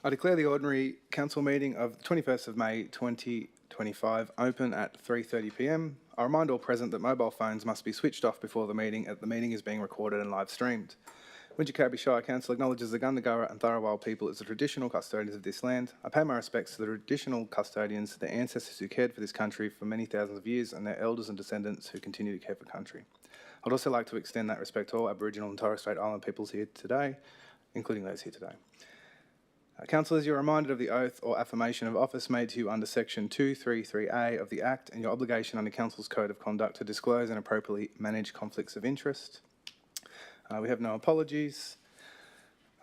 I declare the ordinary council meeting of the 21st of May 2025 open at 3:30 p.m. I remind all present that mobile phones must be switched off before the meeting as the meeting is being recorded and live streamed. Shire Council acknowledges the Gundagara and Tharawal people as the traditional custodians of this land. I pay my respects to the traditional custodians, their ancestors who cared for this country for many thousands of years, and their elders and descendants who continue to care for country. I'd also like to extend that respect to all Aboriginal and Torres Strait Island peoples here today, including those here today. Councillors, you're reminded of the oath or affirmation of office made to you under Section 233A of the Act and your obligation under Council's Code of Conduct to disclose and appropriately manage conflicts of interest. We have no apologies.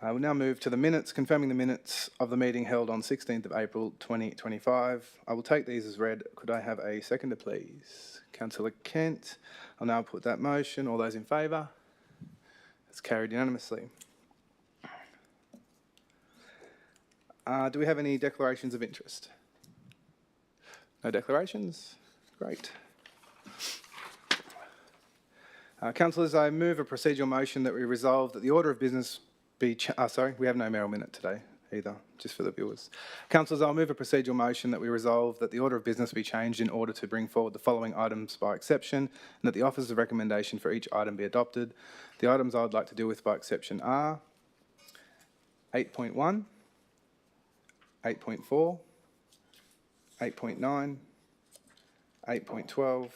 We'll now move to the minutes, confirming the minutes of the meeting held on 16th of April 2025. I will take these as read. Could I have a seconder, please? Councillor Kent. I'll now put that motion. All those in favour? It's carried unanimously. Do we have any declarations of interest? No declarations? Great. Councillors, I move a procedural motion that we resolve that the order of business be... we have no mayoral minute today either, just for the viewers. Councillors, I'll move a procedural motion that we resolve that the order of business be changed in order to bring forward the following items by exception and that the officer's recommendation for each item be adopted. The items I would like to deal with by exception are 8.1, 8.4, 8.9, 8.12,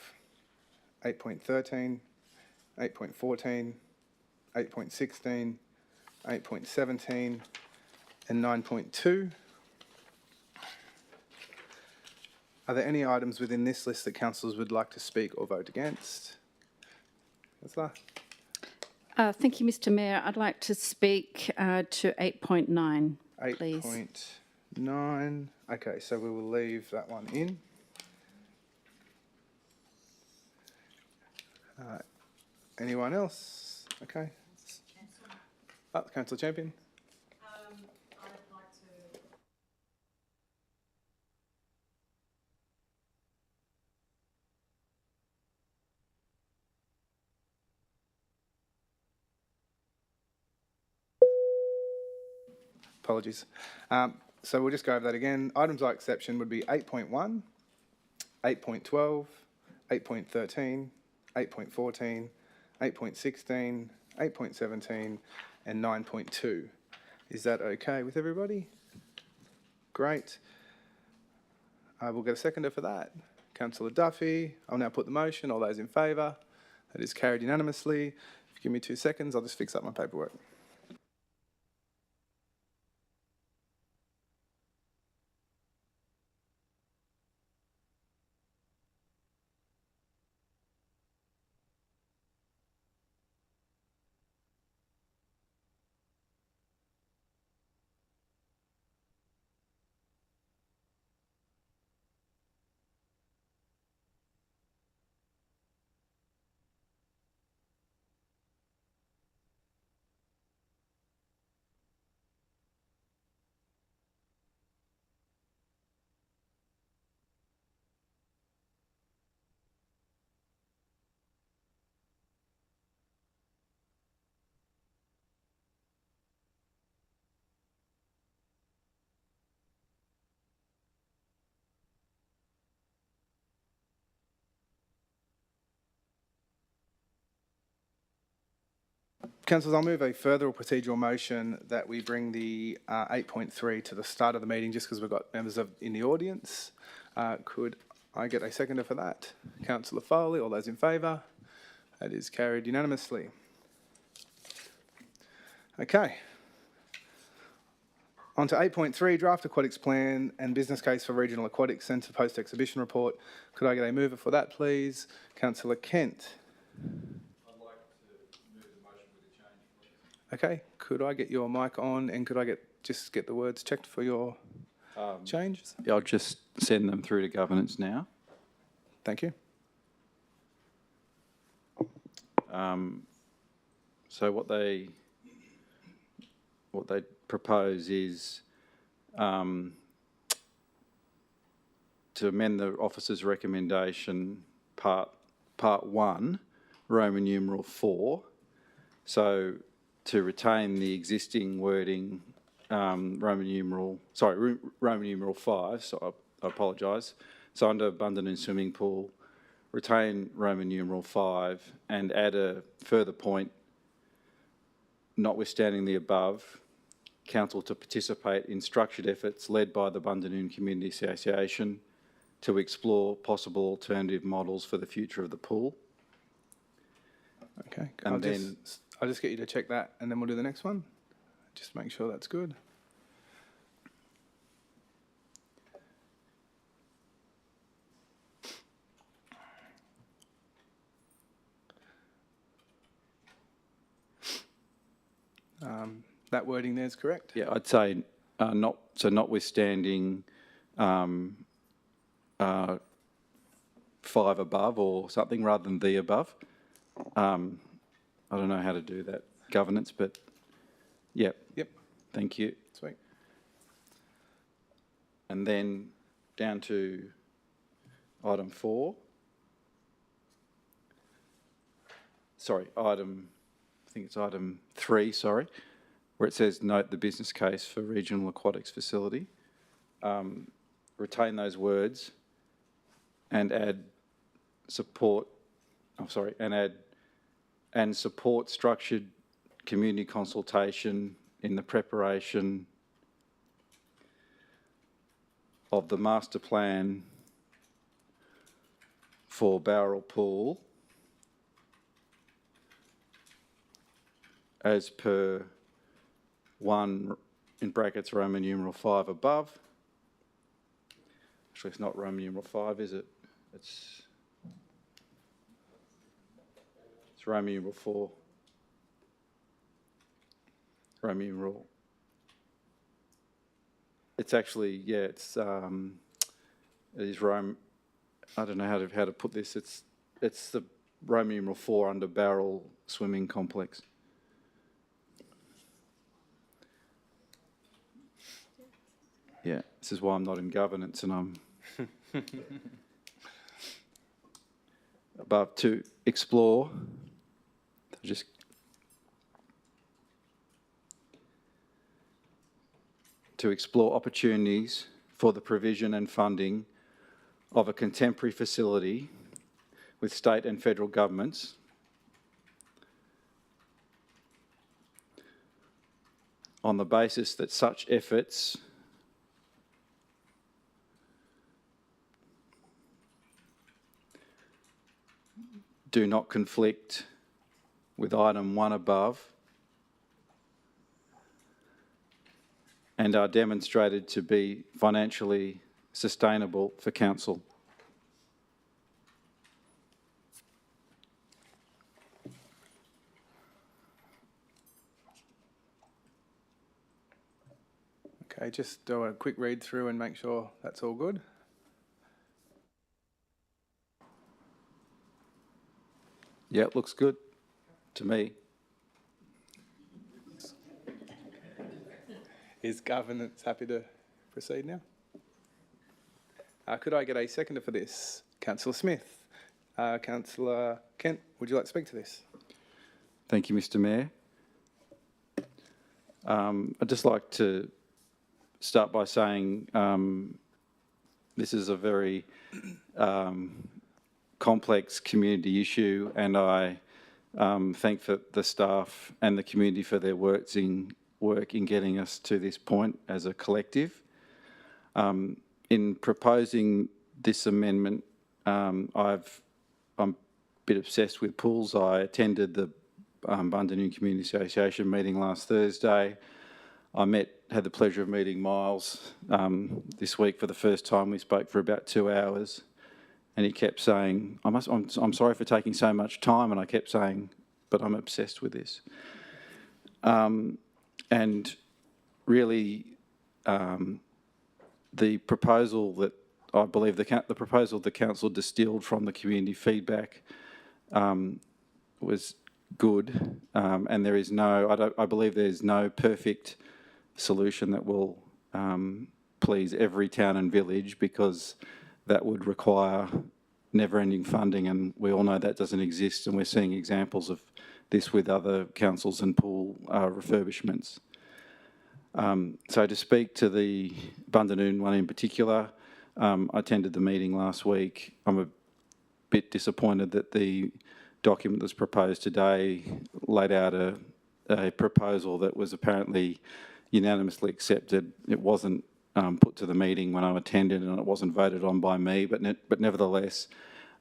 8.13, 8.14, 8.16, 8.17 and 9.2. Are there any items within this list that councillors would like to speak or vote against? Councillor? Thank you, Mr Mayor. I'd like to speak to 8.9, please. 8.9. Okay, so we will leave that one in. Anyone else? Okay. Councillor Champion. I'd like to... Apologies. So we'll just go over that again. Items by exception would be 8.1, 8.12, 8.13, 8.14, 8.16, 8.17 and 9.2. Is that okay with everybody? Great. We'll get a seconder for that. Councillor Duffy. I'll now put the motion. All those in favour? That is carried unanimously. If you give me 2 seconds, I'll just fix up my paperwork. Councillors, I'll move a further procedural motion that we bring the 8.3 to the start of the meeting just because we've got members in the audience. Could I get a seconder for that? Councillor Foley, all those in favour? That is carried unanimously. Okay. On to 8.3, draft aquatics plan and business case for Regional Aquatics Centre post-exhibition report. Could I get a mover for that, please? Councillor Kent. Okay, could I get your mic on and could I just get the words checked for your changes? Yeah, I'll just send them through to governance now. Thank you. So what they propose is to amend the officer's recommendation part 1, Roman numeral 4. So to retain the existing wording Roman numeral 5, so I apologise. So under abundant and swimming pool, retain Roman numeral 5 and add a further point, notwithstanding the above, council to participate in structured efforts led by the Bundanon Community Association to explore possible alternative models for the future of the pool. Okay, And I'll just get you to check that and then we'll do the next one. Just make sure that's good. That wording there is correct? Yeah, I'd say notwithstanding 5 above or something rather than the above. I don't know how to do that governance, but yeah. Yep. Thank you. Sweet. And then down to item 4. Sorry, I think it's item 3, sorry, where it says note the business case for regional aquatics facility. Retain those words and add support, and support structured community consultation in the preparation of the master plan for Bowral Pool as per 1 in brackets Roman numeral 5 above. Actually, it's not Roman numeral 5, is it? It's Roman numeral 4. Roman numeral. It's actually, yeah, it is Rome. I don't know how to put this. It's the Roman numeral 4 under Barrel Swimming Complex. Yeah, this is why I'm not in governance and I'm above to explore. Just to explore opportunities for the provision and funding of a contemporary facility with state and federal governments on the basis that such efforts do not conflict with item 1 above and are demonstrated to be financially sustainable for council. Okay, just do a quick read through and make sure that's all good. Yeah, it looks good to me. Is governance happy to proceed now? Could I get a seconder for this? Councillor Smith. Councillor Kent, would you like to speak to this? Thank you, Mr. Mayor. I'd just like to start by saying this is a very complex community issue, and I thank the staff and the community for their work in getting us to this point as a collective. In proposing this amendment, I'm a bit obsessed with pools. I attended the Bundanon Community Association meeting last Thursday. I had the pleasure of meeting Miles this week for the first time. We spoke for about 2 hours, and he kept saying, I'm sorry for taking so much time, and I kept saying, but I'm obsessed with this. And really, the proposal that I believe the proposal the council distilled from the community feedback was good, and there is I believe there's no perfect solution that will please every town and village, because that would require never-ending funding, and we all know that doesn't exist, and we're seeing examples of this with other councils and pool refurbishments. So to speak to the Bundanoon one in particular, I attended the meeting last week. I'm a bit disappointed that the document that's proposed today laid out a proposal that was apparently unanimously accepted. It wasn't put to the meeting when I attended, and it wasn't voted on by me, but nevertheless,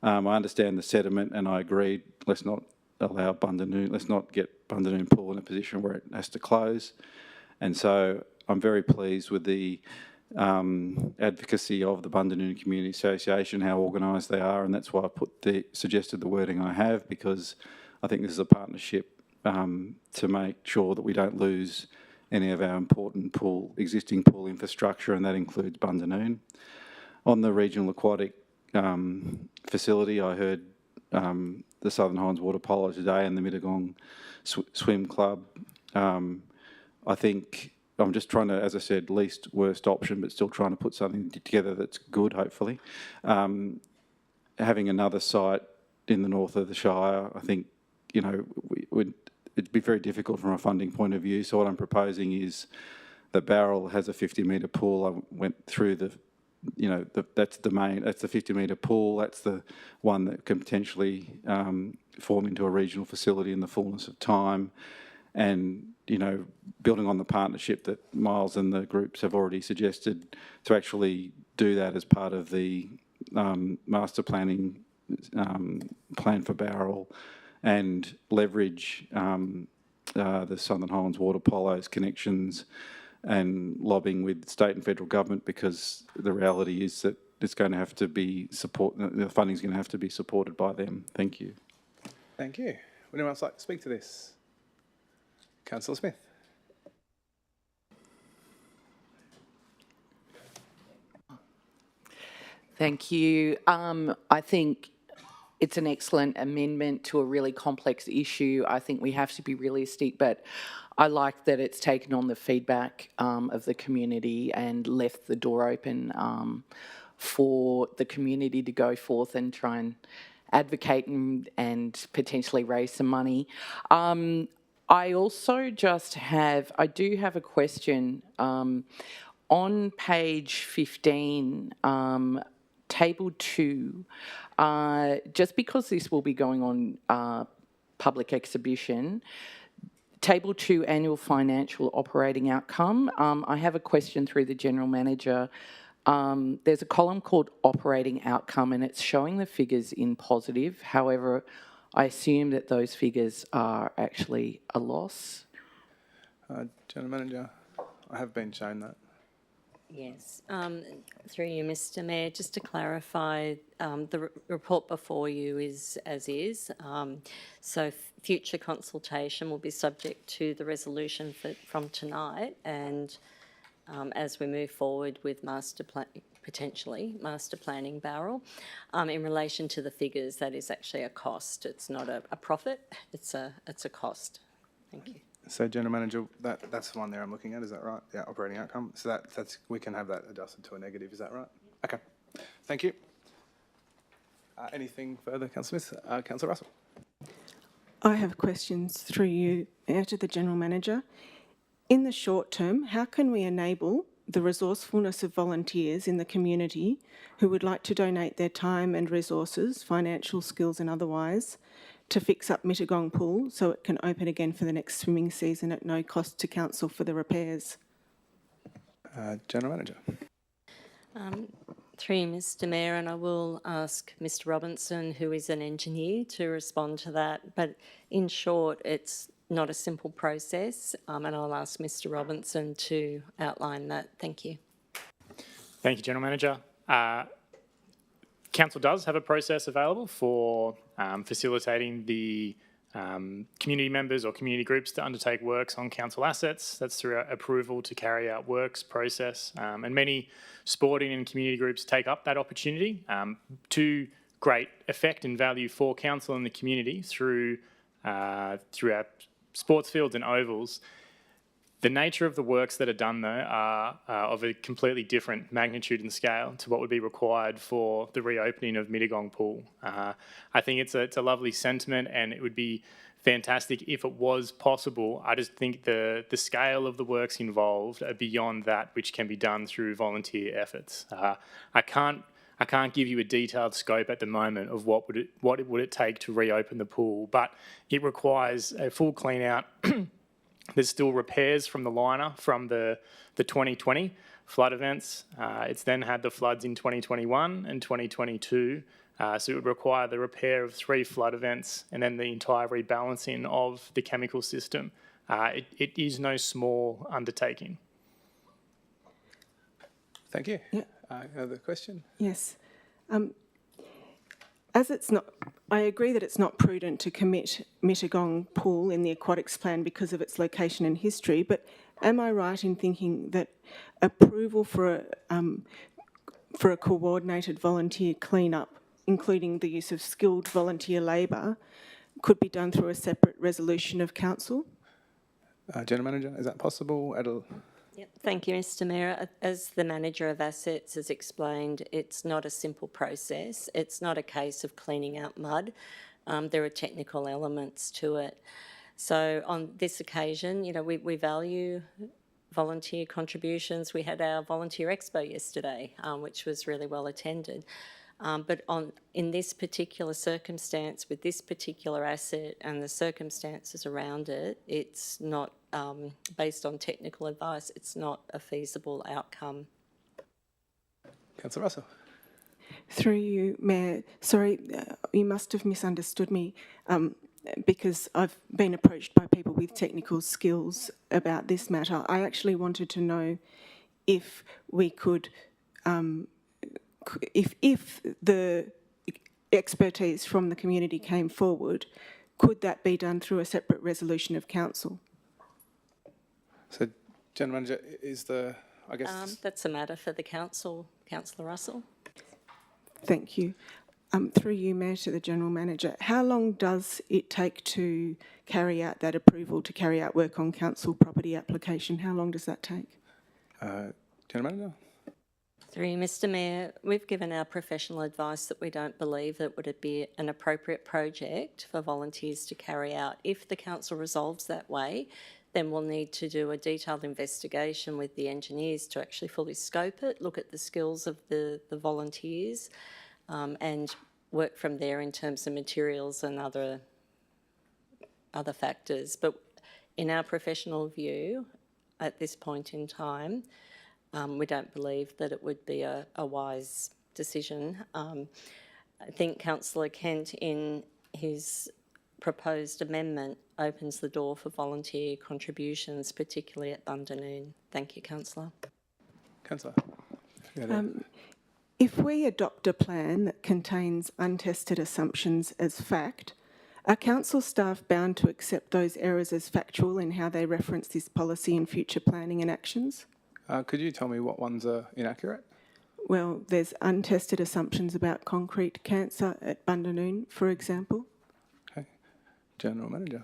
I understand the sentiment, and I agreed, let's not allow Bundanoon, let's not get Bundanoon Pool in a position where it has to close. And so I'm very pleased with the advocacy of the Bundanoon Community Association, how organised they are, and that's why I suggested the wording I have, because I think this is a partnership to make sure that we don't lose any of our important existing pool infrastructure, and that includes Bundanoon. On the regional aquatic facility, I heard the Southern Highlands Water Polo today and the Mittagong Swim Club. I think I'm just trying to, as I said, least worst option, but still trying to put something together that's good, hopefully. Having another site in the north of the Shire, I think, it'd be very difficult from a funding point of view. So what I'm proposing is that Barrel has a 50-metre pool. I went through that's the 50-metre pool. That's the one that can potentially form into a regional facility in the fullness of time. And, building on the partnership that Miles and the groups have already suggested, to actually do that as part of the master planning plan for Barrel, and leverage the Southern Highlands Water Polo's connections and lobbying with state and federal government, because the reality is that it's going to have to be the funding's going to have to be supported by them. Thank you. Thank you. Would anyone else like to speak to this? Councillor Smith. Thank you. I think it's an excellent amendment to a really complex issue. I think we have to be realistic, but I like that it's taken on the feedback of the community and left the door open for the community to go forth and try and advocate and potentially raise some money. I also I do have a question. On page 15, table 2, just because this will be going on public exhibition, table 2, annual financial operating outcome, I have a question through the General Manager. There's a column called operating outcome, and it's showing the figures in positive. However, I assume that those figures are actually a loss. General Manager, I have been shown that. Yes, through you, Mr. Mayor, just to clarify, the report before you is as is. So future consultation will be subject to the resolution from tonight, and as we move forward with potentially master planning Barrel. In relation to the figures, that is actually a cost. It's not a profit. It's a cost. Thank you. So, General Manager, that's the one there I'm looking at, is that right? Yeah, operating outcome. So that's we can have that adjusted to a negative, is that right? Okay, thank you. Anything further, Councillor Smith? Councillor Russell. I have questions through you to the General Manager. In the short term, how can we enable the resourcefulness of volunteers in the community who would like to donate their time and resources, financial skills and otherwise, to fix up Mittagong Pool so it can open again for the next swimming season at no cost to council for the repairs? General Manager. Through you, Mr. Mayor, and I will ask Mr. Robinson, who is an engineer, to respond to that. But in short, it's not a simple process, and I'll ask Mr. Robinson to outline that. Thank you. Thank you, General Manager. Council does have a process available for facilitating the community members or community groups to undertake works on council assets. That's through approval to carry out works process. And many sporting and community groups take up that opportunity to great effect and value for council and the community through our sports fields and ovals. The nature of the works that are done, though, are of a completely different magnitude and scale to what would be required for the reopening of Mittagong Pool. I think it's a lovely sentiment, and it would be fantastic if it was possible. I just think the scale of the works involved are beyond that which can be done through volunteer efforts. I can't give you a detailed scope at the moment of what would it take to reopen the pool, but it requires a full clean out. There's still repairs from the liner from the 2020 flood events. It's then had the floods in 2021 and 2022. So it would require the repair of 3 flood events and then the entire rebalancing of the chemical system. It is no small undertaking. Thank you. Yeah. Another question? Yes. As it's not, I agree that it's not prudent to commit Mittagong Pool in the aquatics plan because of its location and history, but am I right in thinking that approval for a coordinated volunteer clean-up, including the use of skilled volunteer labour, could be done through a separate resolution of council? General Manager, is that possible? Yep. Thank you, Mr Mayor. As the Manager of Assets has explained, it's not a simple process. It's not a case of cleaning out mud. There are technical elements to it. So on this occasion, you know, we value volunteer contributions. We had our volunteer expo yesterday, which was really well attended. But in this particular circumstance, with this particular asset and the circumstances around it, it's not, based on technical advice, it's not a feasible outcome. Councillor Russell. Through you, Mayor, sorry, you must have misunderstood me because I've been approached by people with technical skills about this matter. I actually wanted to know if we could, if the expertise from the community came forward, could that be done through a separate resolution of council? So, General Manager, is I guess... That's a matter for the council, Councillor Russell. Thank you. Through you, Mayor, to the General Manager, how long does it take to carry out that approval to carry out work on council property application? How long does that take? General Manager? Through you, Mr Mayor, we've given our professional advice that we don't believe that would be an appropriate project for volunteers to carry out. If the council resolves that way, then we'll need to do a detailed investigation with the engineers to actually fully scope it, look at the skills of the volunteers, and work from there in terms of materials and other factors. But in our professional view, at this point in time, we don't believe that it would be a wise decision. I think Councillor Kent, in his proposed amendment, opens the door for volunteer contributions, particularly at Bundanoon. Thank you, Councillor. Councillor? If we adopt a plan that contains untested assumptions as fact, are council staff bound to accept those errors as factual in how they reference this policy in future planning and actions? Could you tell me what ones are inaccurate? Well, there's untested assumptions about concrete cancer at Bundanoon, for example. Okay. General Manager.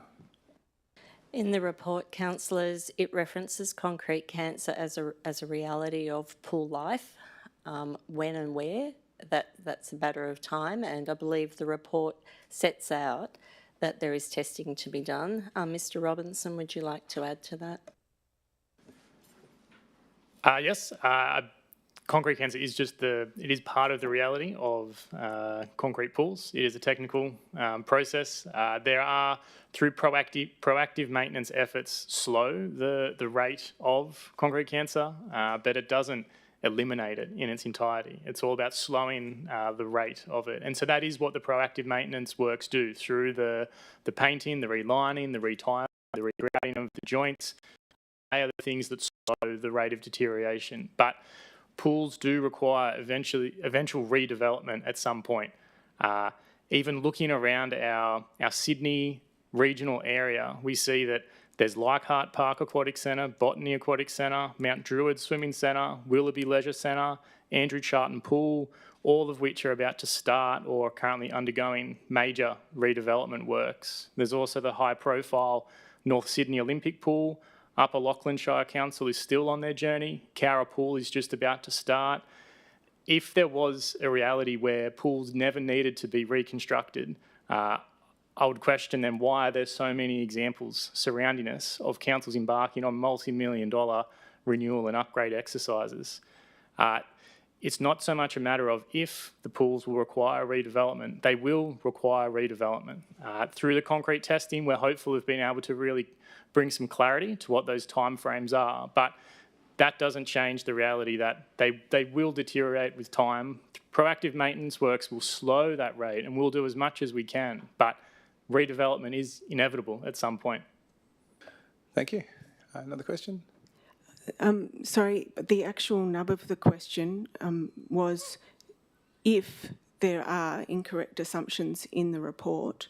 In the report, councillors, it references concrete cancer as a reality of pool life. When and where, that's a matter of time, and I believe the report sets out that there is testing to be done. Mr Robinson, would you like to add to that? Yes, concrete cancer is it is part of the reality of concrete pools. It is a technical process. There are, through proactive maintenance efforts, slow the rate of concrete cancer, but it doesn't eliminate it in its entirety. It's all about slowing the rate of it. And so that is what the proactive maintenance works do through the painting, the relining, the retiling, the regrouting of the joints. They are the things that slow the rate of deterioration. But pools do require eventual redevelopment at some point. Even looking around our Sydney regional area, we see that there's Leichhardt Park Aquatic Centre, Botany Aquatic Centre, Mount Druitt Swimming Centre, Willoughby Leisure Centre, Andrew Charlton Pool, all of which are about to start or are currently undergoing major redevelopment works. There's also the high-profile North Sydney Olympic Pool. Upper Lachlan Shire Council is still on their journey. Cowra Pool is just about to start. If there was a reality where pools never needed to be reconstructed, I would question then why there's so many examples surrounding us of councils embarking on multi-million-dollar renewal and upgrade exercises. It's not so much a matter of if the pools will require redevelopment, they will require redevelopment. Through the concrete testing, we're hopeful of being able to really bring some clarity to what those timeframes are, but that doesn't change the reality that they will deteriorate with time. Proactive maintenance works will slow that rate, and we'll do as much as we can, but redevelopment is inevitable at some point. Thank you. Another question? Sorry, the actual nub of the question was if there are incorrect assumptions in the report,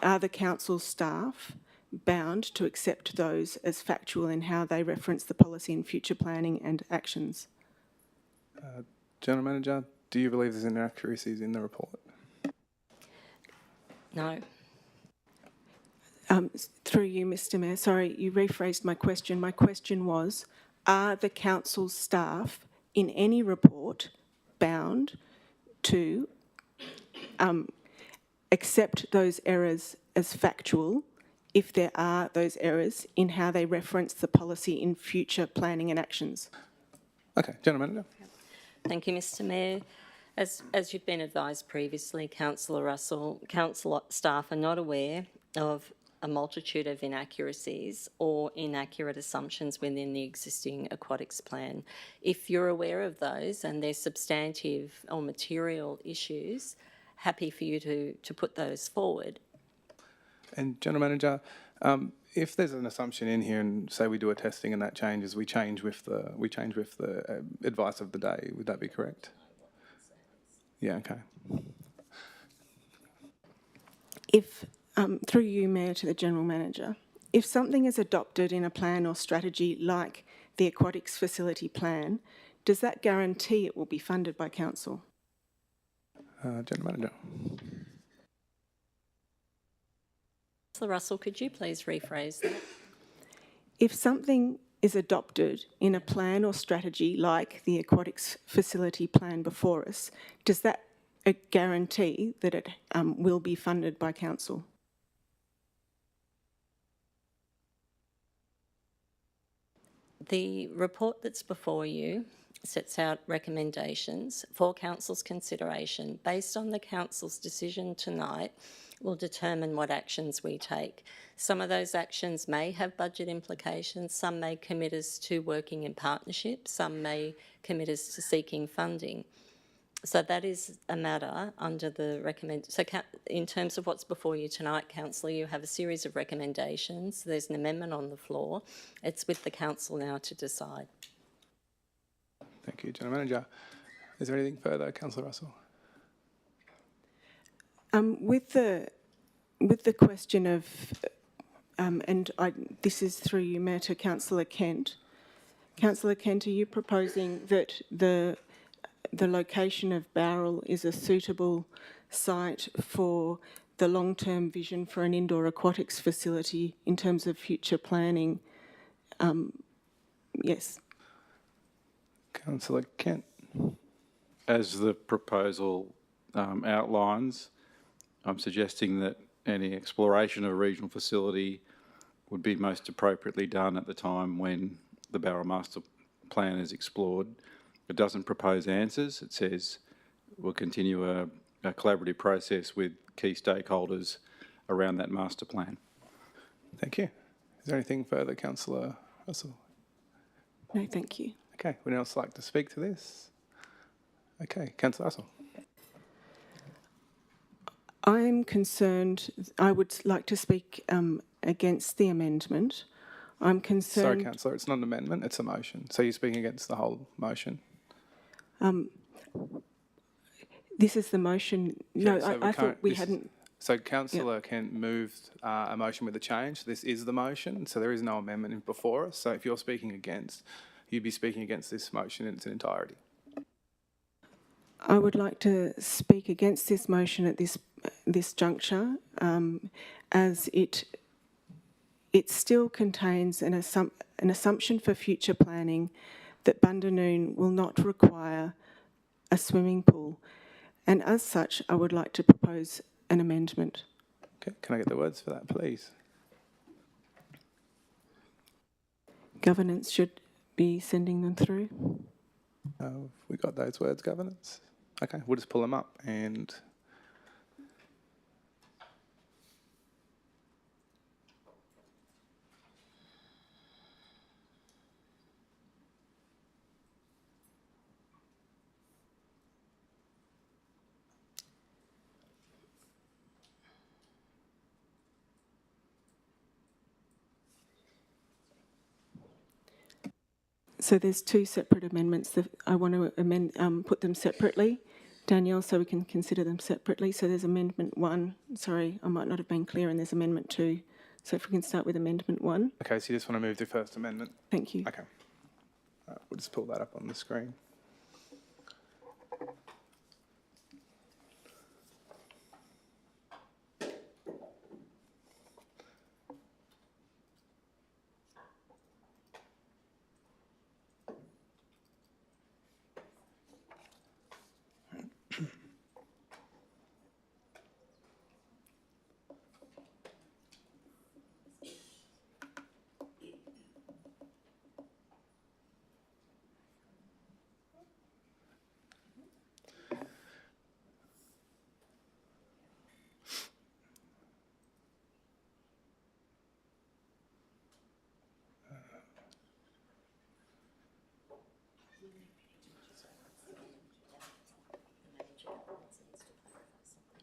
are the council staff bound to accept those as factual in how they reference the policy in future planning and actions? General Manager, do you believe there's inaccuracies in the report? No. Through you, Mr Mayor, sorry, you rephrased my question. My question was, are the council staff in any report bound to accept those errors as factual if there are those errors in how they reference the policy in future planning and actions? Okay, General Manager. Thank you, Mr Mayor. As you've been advised previously, Councillor Russell, council staff are not aware of a multitude of inaccuracies or inaccurate assumptions within the existing aquatics plan. If you're aware of those and there's substantive or material issues, happy for you to put those forward. And General Manager, if there's an assumption in here, and say we do a testing and that changes, we change with the advice of the day. Would that be correct? Yeah. Okay. If through you, Mayor, to the General Manager, if something is adopted in a plan or strategy like the Aquatics Facility Plan, does that guarantee it will be funded by Council? General Manager. Councillor Russell, could you please rephrase that? If something is adopted in a plan or strategy like the Aquatics Facility Plan before us, does that guarantee that it will be funded by Council? The report that's before you sets out recommendations for Council's consideration. Based on the Council's decision tonight, will determine what actions we take. Some of those actions may have budget implications, some may commit us to working in partnership, some may commit us to seeking funding. So that is a matter under the so in terms of what's before you tonight, Councillor, you have a series of recommendations. There's an amendment on the floor. It's with the Council now to decide. Thank you, General Manager. Is there anything further, Councillor Russell? With the question of, this is through you, Mayor, to Councillor Kent. Councillor Kent, are you proposing that the location of Bowral is a suitable site for the long-term vision for an indoor aquatics facility in terms of future planning? Yes. Councillor Kent. As the proposal outlines, I'm suggesting that any exploration of a regional facility would be most appropriately done at the time when the Bowral Master Plan is explored. It doesn't propose answers. It says we'll continue a collaborative process with key stakeholders around that master plan. Thank you. Is there anything further, Councillor Russell? No, thank you. Okay, would anyone else like to speak to this? Okay, Councillor Russell. I'm concerned, I would like to speak against the amendment. I'm concerned... Sorry, Councillor, it's not an amendment, it's a motion. So you're speaking against the whole motion? This is the motion. No, so I thought we hadn't... So Councillor Kent moved a motion with a change. This is the motion, so there is no amendment before us. So if you're speaking against, you'd be speaking against this motion in its entirety. I would like to speak against this motion at this juncture, as it still contains an assumption for future planning that Bundanoon will not require a swimming pool, and as such, I would like to propose an amendment. Okay, can I get the words for that, please? Governance should be sending them through. We got those words, governance? Okay, we'll just pull them up and So there's two separate amendments that I want to amend, put them separately, Danielle, so we can consider them separately. So there's Amendment 1. Sorry, I might not have been clear, and there's Amendment 2. So if we can start with Amendment 1. okay, so you just want to move the First Amendment? Thank you. Okay. We'll just pull that up on the screen.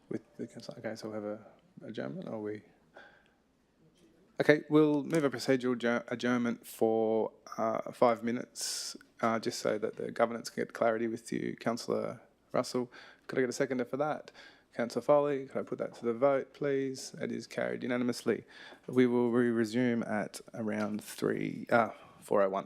With the consent, okay, so we'll have a adjournment, or we? Okay, we'll move a procedural adjournment for 5 minutes, just so that the governance can get clarity with you. Councillor Russell, could I get a seconder for that? Councillor Foley, could I put that to the vote, please? It is carried unanimously. We will resume at around 4:01.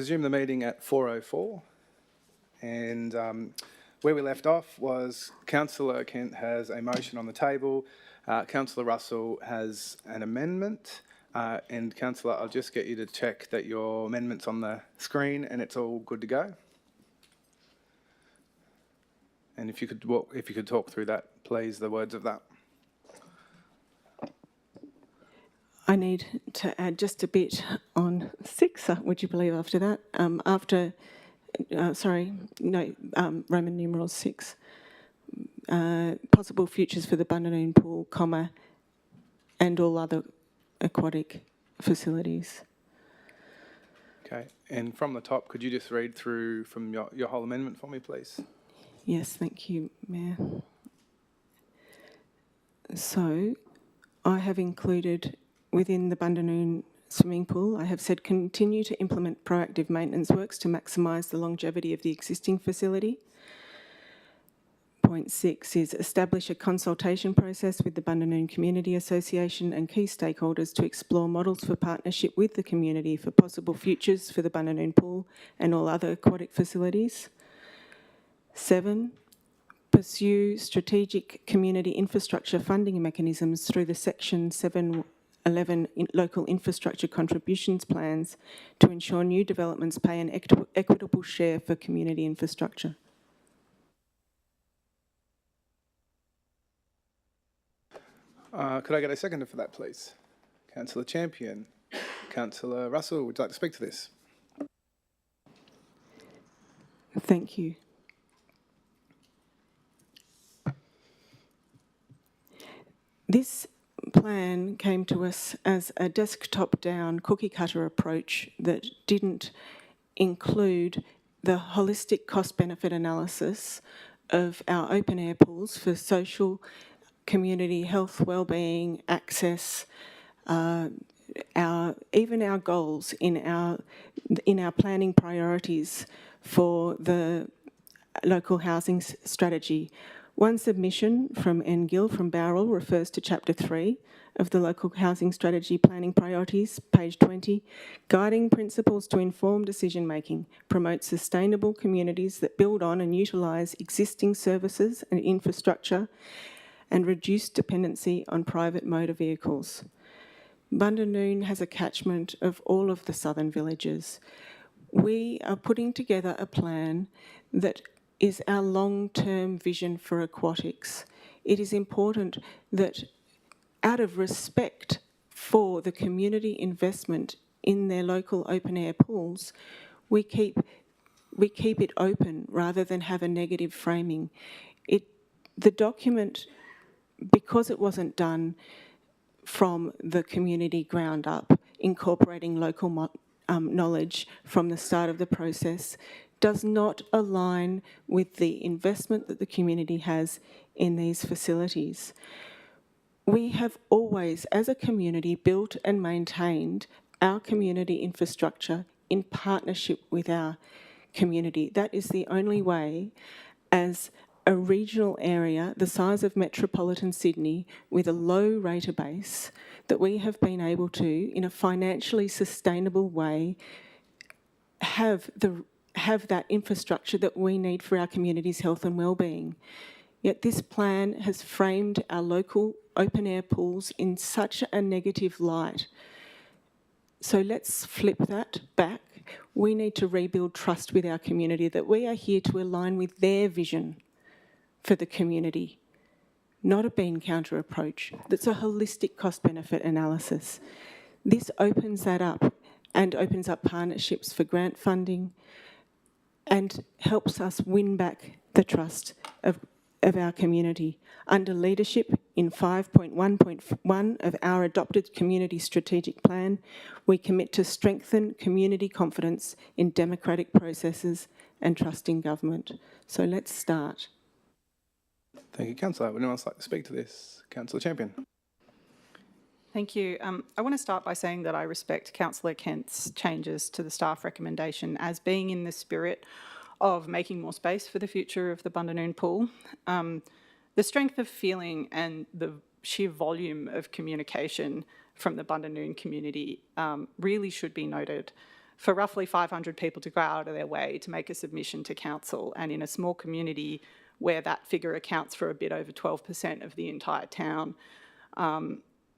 Resume the meeting at 4:04, and where we left off was Councillor Kent has a motion on the table, Councillor Russell has an amendment, and Councillor, I'll just get you to check that your amendment's on the screen and it's all good to go. And if you could talk through that, please, the words of that. I need to add just a bit on 6, would you believe, after that? Roman numeral 6. Possible futures for the Bundanon Pool, comma, and all other aquatic facilities. Okay, and from the top, could you just read through from your whole amendment for me, please? Yes, thank you, Mayor. So, I have included within the Bundanon swimming pool, I have said continue to implement proactive maintenance works to maximise the longevity of the existing facility. Point 6 is establish a consultation process with the Bundanon Community Association and key stakeholders to explore models for partnership with the community for possible futures for the Bundanon pool and all other aquatic facilities. 7, pursue strategic community infrastructure funding mechanisms through the Section 711 local infrastructure contributions plans to ensure new developments pay an equitable share for community infrastructure. Could I get a seconder for that, please? Councillor Champion. Councillor Russell, would you like to speak to this? Thank you. This plan came to us as a desktop-down cookie-cutter approach that didn't include the holistic cost-benefit analysis of our open-air pools for social, community, health, wellbeing, access, even our goals in our planning priorities for the local housing strategy. One submission from N. Gill from Bowral refers to Chapter 3 of the Local Housing Strategy Planning Priorities, page 20. Guiding principles to inform decision-making, promote sustainable communities that build on and utilise existing services and infrastructure and reduce dependency on private motor vehicles. Bundanon has a catchment of all of the southern villages. We are putting together a plan that is our long-term vision for aquatics. It is important that, out of respect for the community investment in their local open-air pools, we keep it open rather than have a negative framing. The document, because it wasn't done from the community ground up, incorporating local knowledge from the start of the process, does not align with the investment that the community has in these facilities. We have always, as a community, built and maintained our community infrastructure in partnership with our community. That is the only way, as a regional area the size of metropolitan Sydney with a low rater base, that we have been able to, in a financially sustainable way, have that infrastructure that we need for our community's health and wellbeing. Yet this plan has framed our local open-air pools in such a negative light. So let's flip that back. We need to rebuild trust with our community, that we are here to align with their vision for the community, not a bean counter approach. That's a holistic cost-benefit analysis. This opens that up and opens up partnerships for grant funding and helps us win back the trust of our community. Under leadership in 5.1.1 of our adopted community strategic plan, we commit to strengthen community confidence in democratic processes and trust in government. So let's start. Thank you, Councillor. Would anyone else like to speak to this? Councillor Champion. Thank you. I want to start by saying that I respect Councillor Kent's changes to the staff recommendation as being in the spirit of making more space for the future of the Bundanon pool. The strength of feeling and the sheer volume of communication from the Bundanon community really should be noted. for roughly 500 people to go out of their way to make a submission to council, and in a small community where that figure accounts for a bit over 12% of the entire town,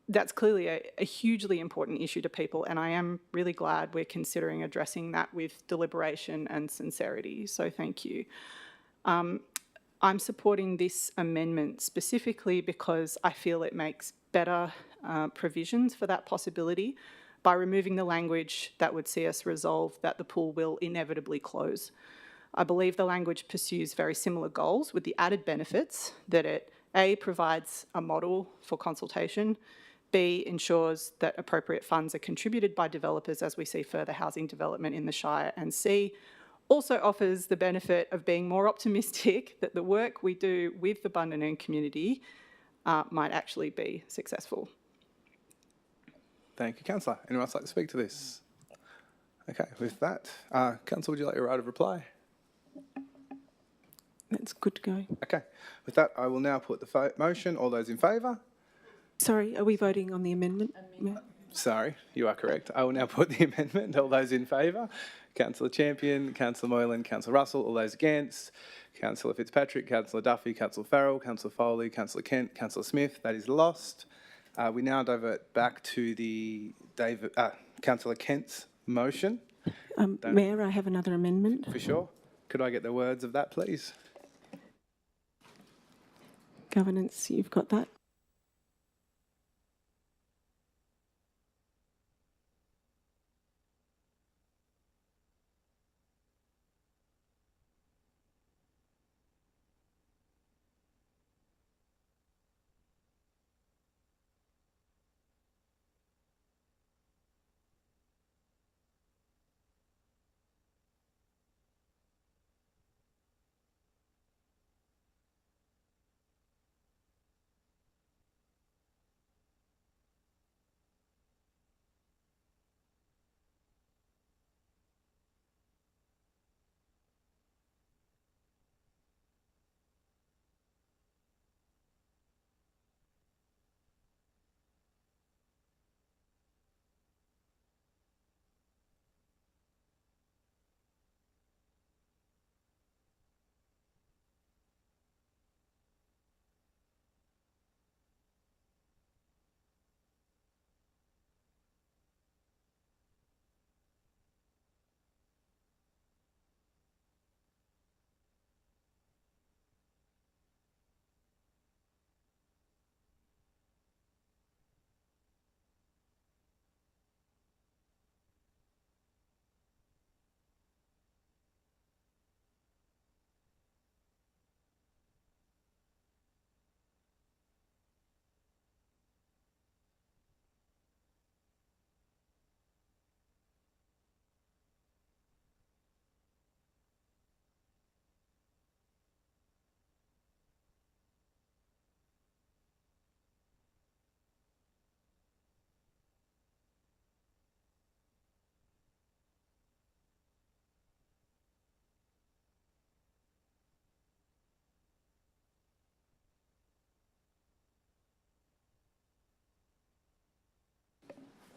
that's clearly a hugely important issue to people, and I am really glad we're considering addressing that with deliberation and sincerity, so thank you. I'm supporting this amendment specifically because I feel it makes better provisions for that possibility by removing the language that would see us resolve that the pool will inevitably close. I believe the language pursues very similar goals with the added benefits that it A, provides a model for consultation, B, ensures that appropriate funds are contributed by developers as we see further housing development in the Shire, and C, also offers the benefit of being more optimistic that the work we do with the Bundanoon community might actually be successful. Thank you, Councillor. Anyone else like to speak to this? Okay, with that, Councillor, would you like your right of reply? That's good to go. Okay, with that, I will now put the motion. All those in favour? Sorry, are we voting on the amendment? Sorry, you are correct. I will now put the amendment. All those in favour? Councillor Champion, Councillor Moylan, Councillor Russell. All those against? Councillor Fitzpatrick, Councillor Duffy, Councillor Farrell, Councillor Foley, Councillor Kent, Councillor Smith. That is lost. We now divert back to the Councillor Kent's motion. Mayor, I have another amendment. For sure. Could I get the words of that, please? Governance, you've got that.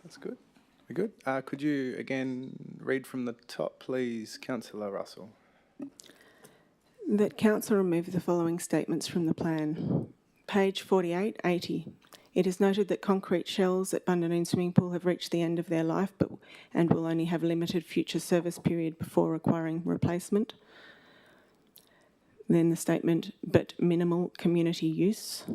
That's good. We're good. Could you again read from the top, please, Councillor Russell? That council remove the following statements from the plan. Page 48, 80. It is noted that concrete shells at Bundanoon Swimming Pool have reached the end of their life and will only have limited future service period before requiring replacement. Then the statement, but minimal community use.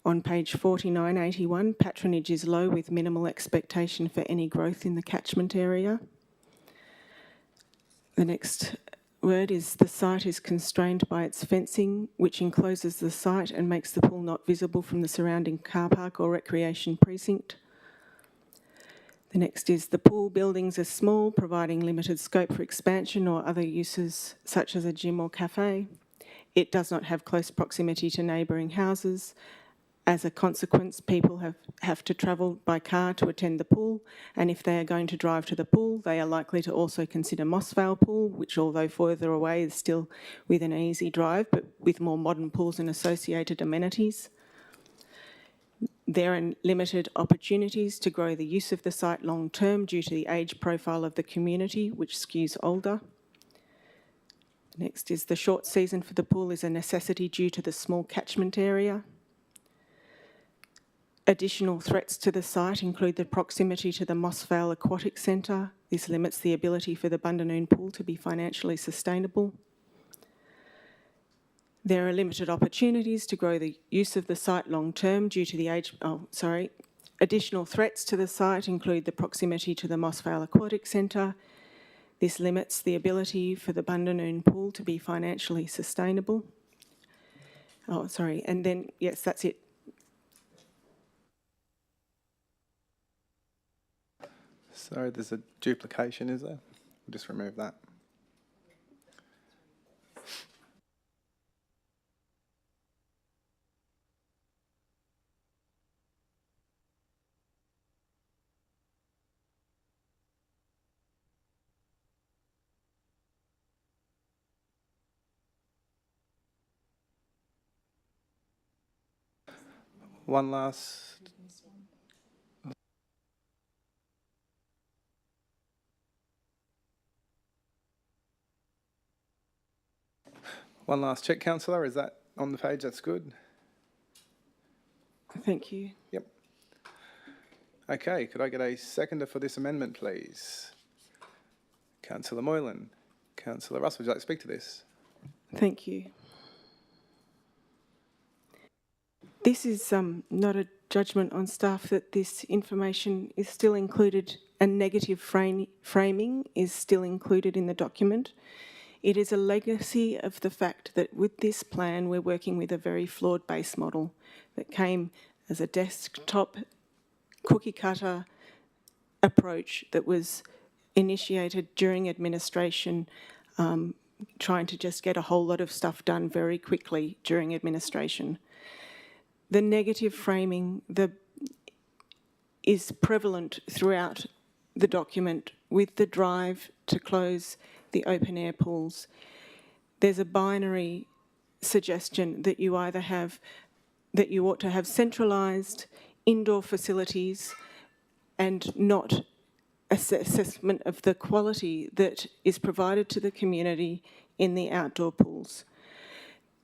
On page 4981, patronage is low with minimal expectation for any growth in the catchment area. The next word is the site is constrained by its fencing, which encloses the site and makes the pool not visible from the surrounding car park or recreation precinct. The next is the pool buildings are small, providing limited scope for expansion or other uses such as a gym or cafe. It does not have close proximity to neighbouring houses. As a consequence, people have to travel by car to attend the pool, and if they are going to drive to the pool, they are likely to also consider Mossvale Pool, which although further away is still within an easy drive, but with more modern pools and associated amenities. There are limited opportunities to grow the use of the site long-term due to the age profile of the community, which skews older. Next is the short season for the pool is a necessity due to the small catchment area. Additional threats to the site include the proximity to the Moss Vale Aquatic Centre. This limits the ability for the Bundanoon pool to be financially sustainable. There are limited opportunities to grow the use of the site long-term due to the age... Additional threats to the site include the proximity to the Moss Vale Aquatic Centre. This limits the ability for the Bundanoon pool to be financially sustainable. And then, yes, that's it. Sorry, there's a duplication, is there? We'll just remove that. One last... One last check, councillor. Is that on the page? That's good. Thank you. Yep. Okay, could I get a seconder for this amendment, please? Councillor Moylan. Councillor Russell, would you like to speak to this? Thank you. This is not a judgment on staff that this information is still included and negative framing is still included in the document. It is a legacy of the fact that with this plan we're working with a very flawed base model that came as a desktop cookie cutter approach that was initiated during administration, trying to just get a whole lot of stuff done very quickly during administration. The negative framing is prevalent throughout the document with the drive to close the open air pools. There's a binary suggestion that you either have, that you ought to have centralised indoor facilities and not assessment of the quality that is provided to the community in the outdoor pools.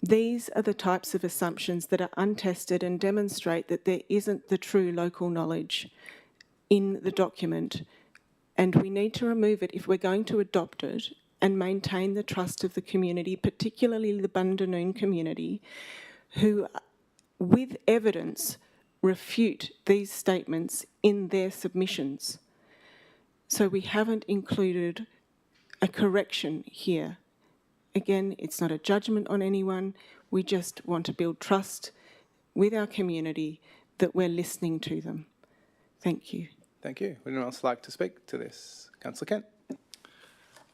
These are the types of assumptions that are untested and demonstrate that there isn't the true local knowledge in the document, and we need to remove it if we're going to adopt it and maintain the trust of the community, particularly the Bundanoon community, who, with evidence, refute these statements in their submissions. So we haven't included a correction here. Again, it's not a judgment on anyone. We just want to build trust with our community that we're listening to them. Thank you. Thank you. Would anyone else like to speak to this? Councillor Kent.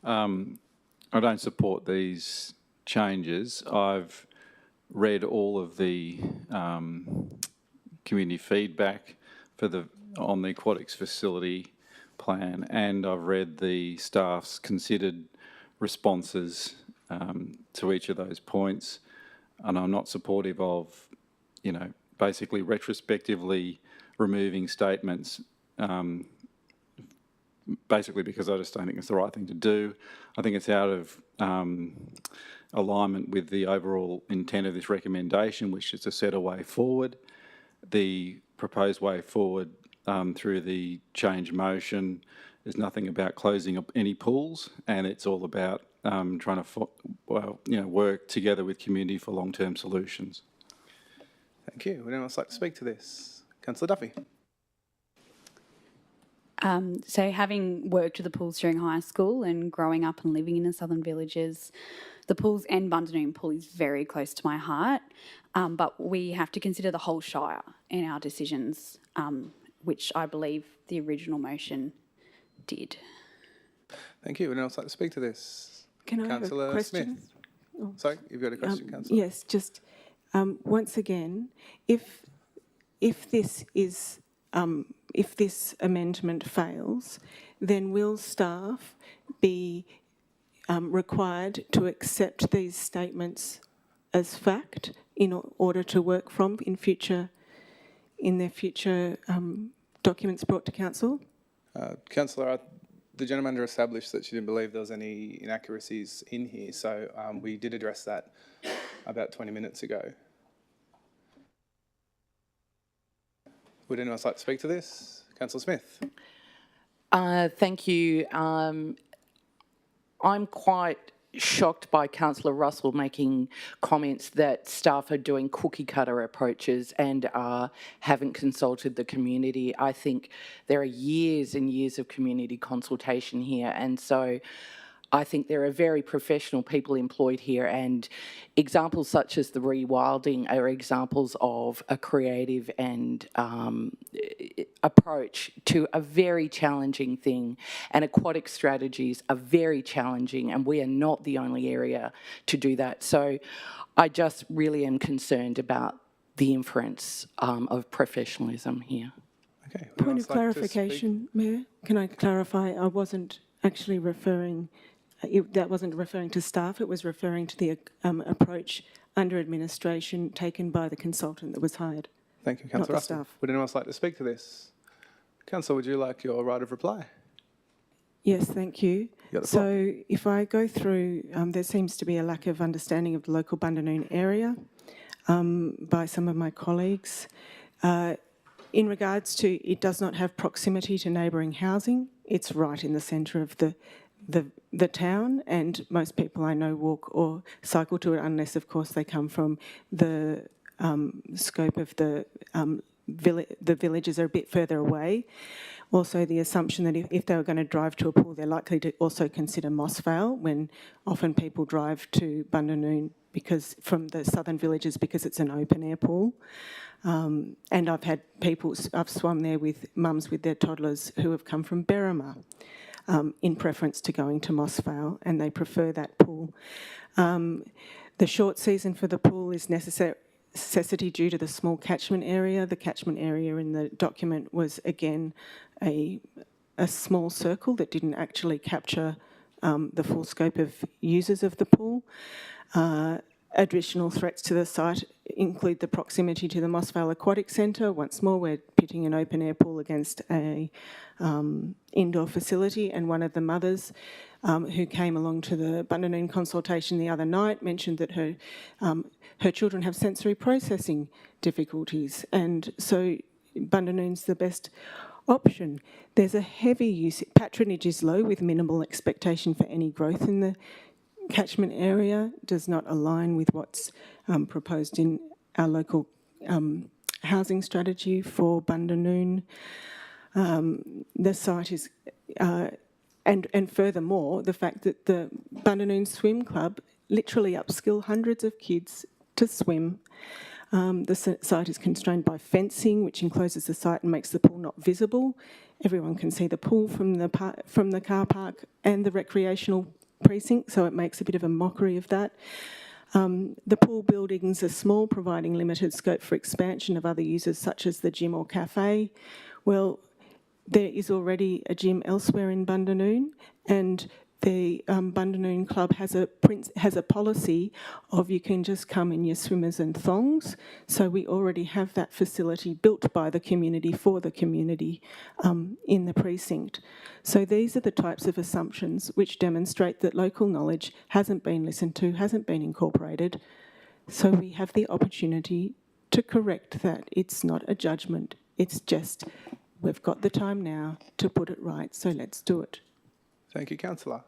I don't support these changes. I've read all of the community feedback on the aquatics facility plan, and I've read the staff's considered responses to each of those points, and I'm not supportive of, basically retrospectively removing statements, basically because I just don't think it's the right thing to do. I think it's out of alignment with the overall intent of this recommendation, which is to set a way forward. The proposed way forward through the change motion is nothing about closing up any pools, and it's all about trying to work together with community for long-term solutions. Thank you. Would anyone else like to speak to this? Councillor Duffy. So having worked with the pools during high school and growing up and living in the southern villages, the pools and Bundanoon pool is very close to my heart, but we have to consider the whole Shire in our decisions, which I believe the original motion did. Thank you. Would anyone else like to speak to this? Can I Councillor have a question? Smith. Oh. Sorry, you've got a question, Councillor? Yes, just once again, if this amendment fails, then will staff be required to accept these statements as fact in order to work from in future in their future documents brought to council? Councillor, the general manager established that she didn't believe there was any inaccuracies in here, so we did address that about 20 minutes ago. Would anyone else like to speak to this? Councillor Smith. Thank you. I'm quite shocked by Councillor Russell making comments that staff are doing cookie cutter approaches and haven't consulted the community. I think there are years and years of community consultation here, and so I think there are very professional people employed here, and examples such as the rewilding are examples of a creative and approach to a very challenging thing. And aquatic strategies are very challenging, and we are not the only area to do that. So I just really am concerned about the inference of professionalism here. Okay. Point of clarification, Mayor. Can I clarify? I wasn't actually referring. That wasn't referring to staff. It was referring to the approach under administration taken by the consultant that was hired. Thank you, Councillor Russell. Staff. Would anyone else like to speak to this? Councillor, would you like your right of reply? Yes, thank you. got the floor. So if I go through, there seems to be a lack of understanding of the local Bundanoon area by some of my colleagues. In regards to, it does not have proximity to neighbouring housing. It's right in the centre of the town, and most people I know walk or cycle to it, unless of course they come from the scope of the villages are a bit further away. Also, the assumption that if they were going to drive to a pool, they're likely to also consider Mossvale, when often people drive to Bundanoon because from the southern villages because it's an open air pool. And I've had I've swum there with mums with their toddlers who have come from Berrima in preference to going to Mossvale, and they prefer that pool. The short season for the pool is necessity due to the small catchment area. The catchment area in the document was, again, a small circle that didn't actually capture the full scope of users of the pool. Additional threats to the site include the proximity to the Mossvale Aquatic Centre. Once more, we're pitting an open-air pool against a indoor facility, and one of the mothers who came along to the Bundanoon consultation the other night mentioned that her children have sensory processing difficulties, and so Bundanoon's the best option. There's a heavy use. Patronage is low with minimal expectation for any growth in the catchment area, does not align with what's proposed in our local housing strategy for Bundanoon. The site is, and furthermore, the fact that the Bundanoon Swim Club literally upskill hundreds of kids to swim. The site is constrained by fencing, which encloses the site and makes the pool not visible. Everyone can see the pool from the car park and the recreational precinct, so it makes a bit of a mockery of that. The pool buildings are small, providing limited scope for expansion of other users such as the gym or cafe. Well, there is already a gym elsewhere in Bundanoon, and the Bundanoon Club has a policy of you can just come in your swimmers and thongs. So we already have that facility built by the community for the community in the precinct. So these are the types of assumptions which demonstrate that local knowledge hasn't been listened to, hasn't been incorporated. So we have the opportunity to correct that. It's not a judgment. It's just we've got the time now to put it right. So let's do it. Thank you, Councillor.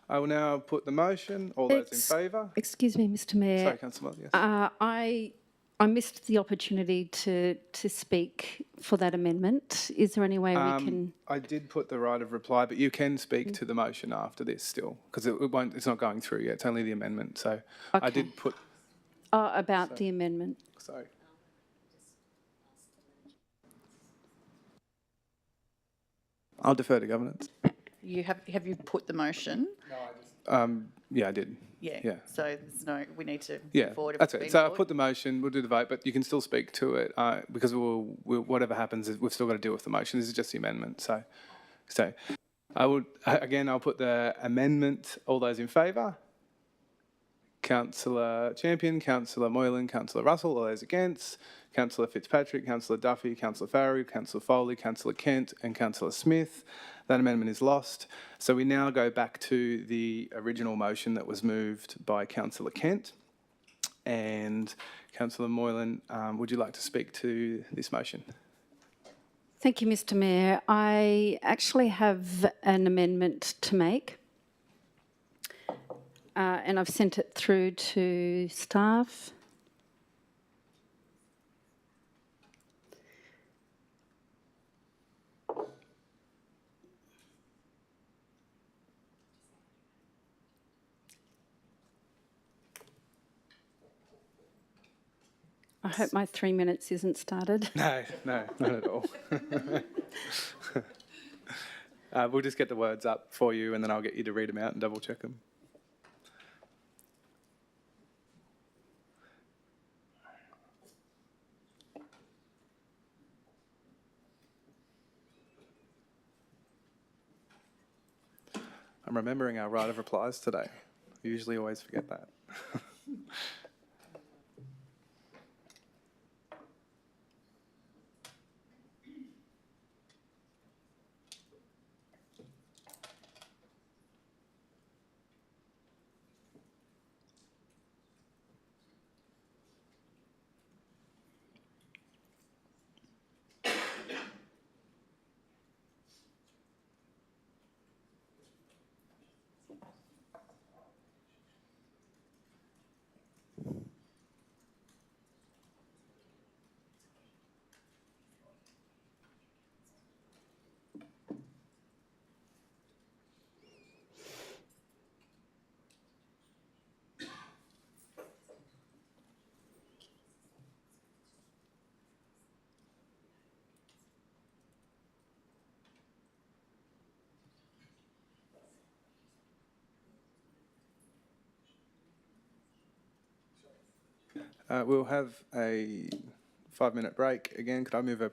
I will now put the motion. All those in favour? Excuse me, Mr Mayor. Sorry, Councillor. Yes. I missed the opportunity to speak for that amendment. Is there any way we can... I did put the right of reply, but you can speak to the motion after this still, because it's not going through yet. It's only the amendment. So Okay. I did put... about the amendment. Sorry. I'll defer to governance. Have you put the motion? Yeah, I did. Yeah. So there's no, we need to Yeah, forward. that's it. So I put the motion, we'll do the vote, but you can still speak to it because we'll, whatever happens, we've still got to deal with the motion. This is just the amendment. So I would, again, I'll put the amendment. All those in favour? Councillor Champion, Councillor Moylan, Councillor Russell. All those against? Councillor Fitzpatrick, Councillor Duffy, Councillor Farrell, Councillor Foley, Councillor Kent and Councillor Smith. That amendment is lost. So we now go back to the original motion that was moved by Councillor Kent. And Councillor Moylan, would you like to speak to this motion? Thank you, Mr Mayor. I actually have an amendment to make. And I've sent it through to staff. I hope my 3 minutes isn't started. No, not at all. We'll just get the words up for you and then I'll get you to read them out and double check them. I'm remembering our right of replies today. I usually always forget that. We'll have a 5-minute break. Again, could I move a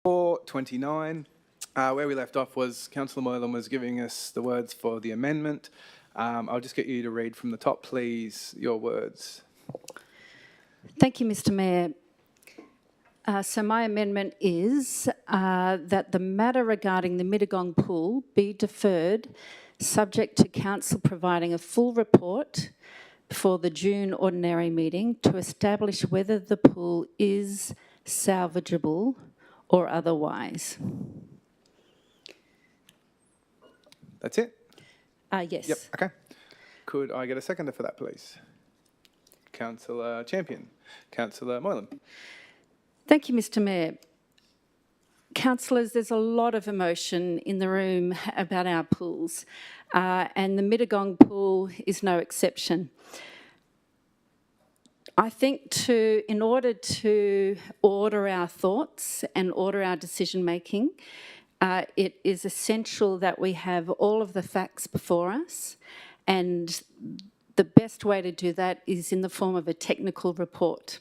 429, where we left off was Councillor Moylan was giving us the words for the amendment. I'll just get you to read from the top, please, your words. Thank you, Mr Mayor. So my amendment is that the matter regarding the Mittagong pool be deferred, subject to council providing a full report before the June ordinary meeting to establish whether the pool is salvageable or otherwise. That's it? Yes. Yep, okay. Could I get a seconder for that, please? Councillor Champion. Councillor Moylan. Thank you, Mr Mayor. Councillors, there's a lot of emotion in the room about our pools, and the Mittagong pool is no exception. I think in order to order our thoughts and order our decision-making, it is essential that we have all of the facts before us, and the best way to do that is in the form of a technical report.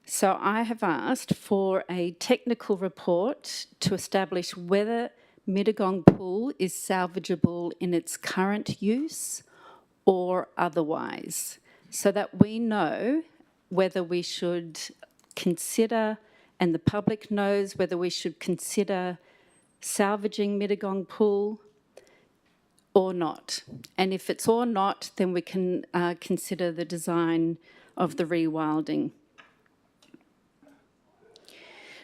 So I have asked for a technical report to establish whether Mittagong pool is salvageable in its current use or otherwise, so that we know whether we should consider, and the public knows whether we should consider salvaging Mittagong pool or not. And if it's or not, then we can consider the design of the rewilding.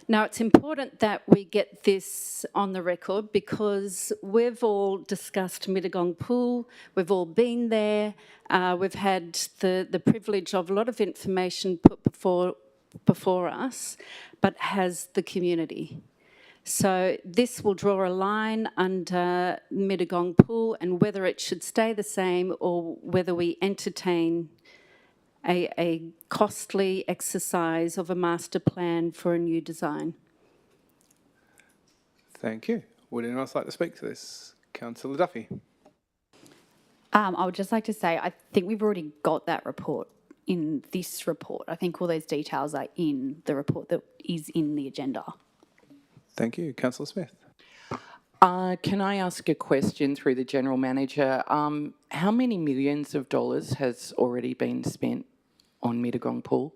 Now, it's important that we get this on the record because we've all discussed Mittagong pool, we've all been there, we've had the privilege of a lot of information put before us, but has the community. So this will draw a line under Mittagong pool and whether it should stay the same or whether we entertain a costly exercise of a master plan for a new design. Thank you. Would anyone else like to speak to this? Councillor Duffy. I would just like to say, I think we've already got that report in this report. I think all those details are in the report that is in the agenda. Thank you. Councillor Smith. Can I ask a question through the General Manager? How many millions of dollars has already been spent on Mittagong pool?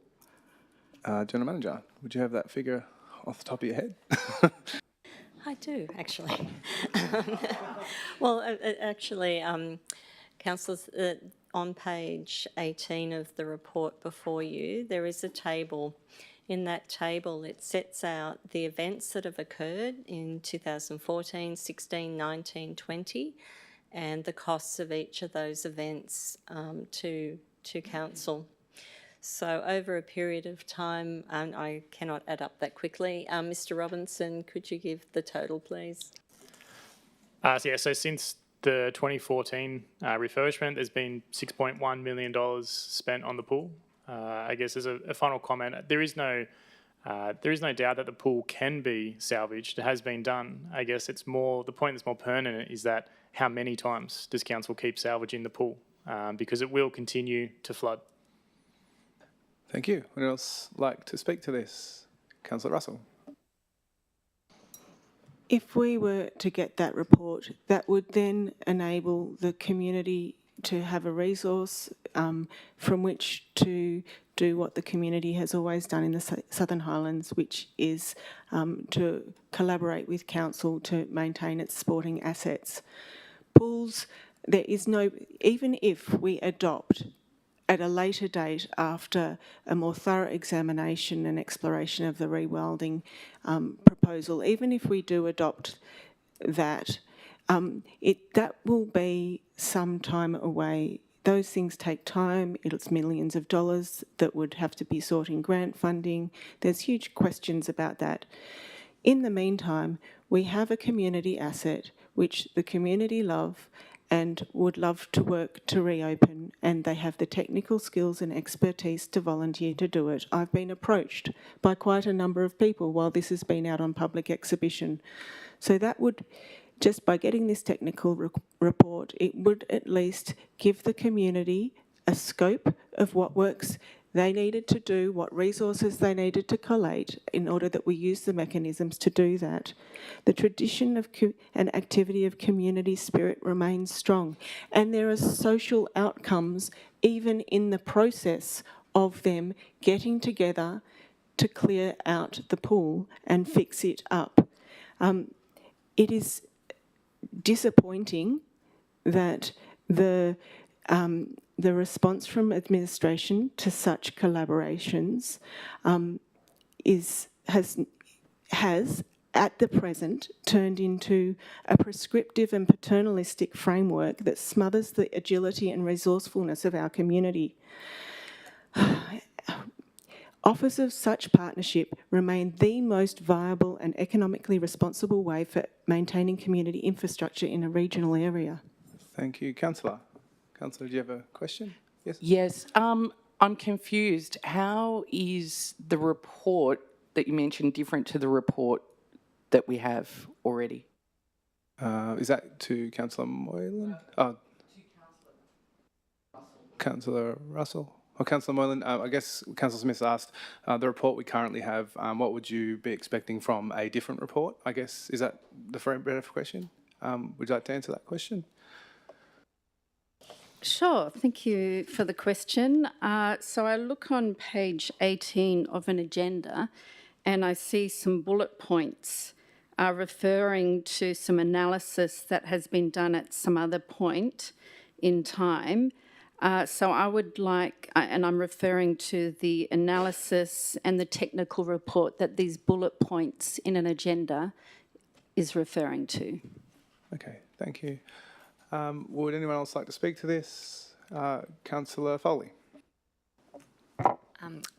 General Manager, would you have that figure off the top of your head? I do, actually. Well, actually, councillors, on page 18 of the report before you, there is a table. In that table, it sets out the events that have occurred in 2014, 16, 19, 20, and the costs of each of those events to council. So over a period of time, I cannot add up that quickly. Mr Robinson, could you give the total, please? So since the 2014 refurbishment, there's been $6.1 million spent on the pool. I guess as a final comment, there is no doubt that the pool can be salvaged. It has been done. I guess it's more, the point that's more pertinent is that how many times does council keep salvaging the pool? Because it will continue to flood. Thank you. Would anyone else like to speak to this? Councillor Russell. If we were to get that report, that would then enable the community to have a resource from which to do what the community has always done in the Southern Highlands, which is to collaborate with council to maintain its sporting assets. Pools, there is no, even if we adopt at a later date after a more thorough examination and exploration of the rewilding proposal, even if we do adopt that, that will be some time away. Those things take time. It's millions of dollars that would have to be sought in grant funding. There's huge questions about that. In the meantime, we have a community asset which the community love and would love to work to reopen, and they have the technical skills and expertise to volunteer to do it. I've been approached by quite a number of people while this has been out on public exhibition. So that would, just by getting this technical report, it would at least give the community a scope of what works They needed to do what resources they needed to collate in order that we use the mechanisms to do that. The tradition of and activity of community spirit remains strong, and there are social outcomes even in the process of them getting together to clear out the pool and fix it up. It is disappointing that the response from administration to such collaborations has at the present turned into a prescriptive and paternalistic framework that smothers the agility and resourcefulness of our community. Offers of such partnership remain the most viable and economically responsible way for maintaining community infrastructure in a regional area. Thank you. Councillor. Councillor, do you have a question? Yes. Yes, I'm confused. How is the report that you mentioned different to the report that we have already? Is that to Councillor Moylan? Oh, Councillor Russell? Or Councillor Moylan? I guess Councillor Smith asked, the report we currently have, what would you be expecting from a different report? I guess, is that the better question? Would you like to answer that question? Sure, thank you for the question. So I look on page 18 of an agenda and I see some bullet points referring to some analysis that has been done at some other point in time. So I would like, and I'm referring to the analysis and the technical report that these bullet points in an agenda is referring to. Okay, thank you. Would anyone else like to speak to this? Councillor Foley.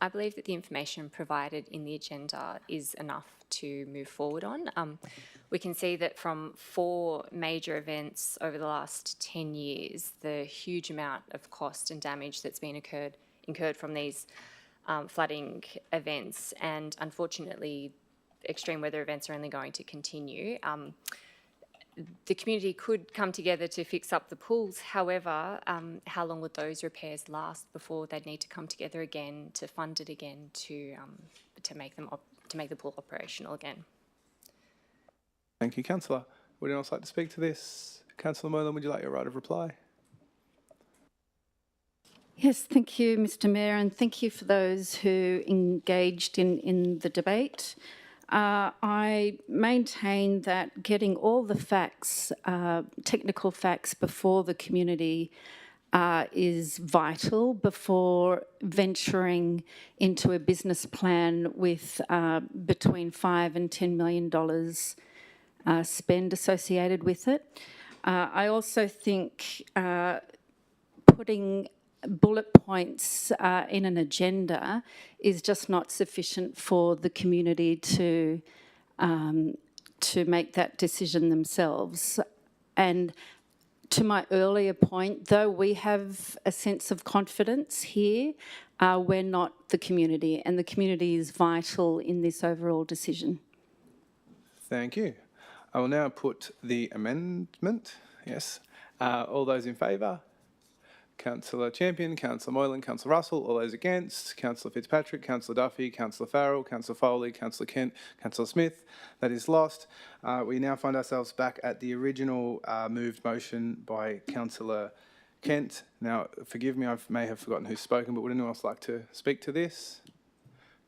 I believe that the information provided in the agenda is enough to move forward on. We can see that from 4 major events over the last 10 years, the huge amount of cost and damage that's been incurred from these flooding events, and unfortunately, extreme weather events are only going to continue. The community could come together to fix up the pools. However, how long would those repairs last before they'd need to come together again to fund it again to make the pool operational again? Thank you, Councillor. Would anyone else like to speak to this? Councillor Moylan, would you like your right of reply? Yes, thank you, Mr. Mayor, and thank you for those who engaged in the debate. I maintain that getting all the facts, technical facts before the community is vital before venturing into a business plan with between $5 and $10 million spend associated with it. I also think putting bullet points in an agenda is just not sufficient for the community to make that decision themselves. And to my earlier point, though we have a sense of confidence here, we're not the community, and the community is vital in this overall decision. Thank you. I will now put the amendment. Yes. All those in favour? Councillor Champion, Councillor Moylan, Councillor Russell. All those against? Councillor Fitzpatrick, Councillor Duffy, Councillor Farrell, Councillor Foley, Councillor Kent, Councillor Smith. That is lost. We now find ourselves back at the original moved motion by Councillor Kent. Now, forgive me, I may have forgotten who's spoken, but would anyone else like to speak to this?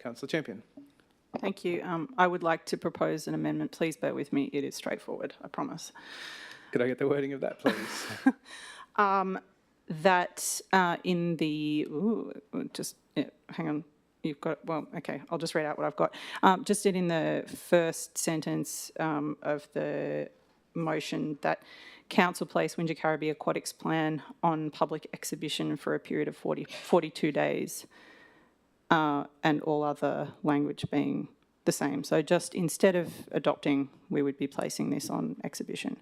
Councillor Champion. Thank you. I would like to propose an amendment. Please bear with me. It is straightforward, I promise. Could I get the wording of that, please? That in the, hang on, you've got, well, okay, I'll just read out what I've got. Just in the first sentence of the motion that council place Windsor Caribbean Aquatics plan on public exhibition for a period of 42 days and all other language being the same. So just instead of adopting, we would be placing this on exhibition.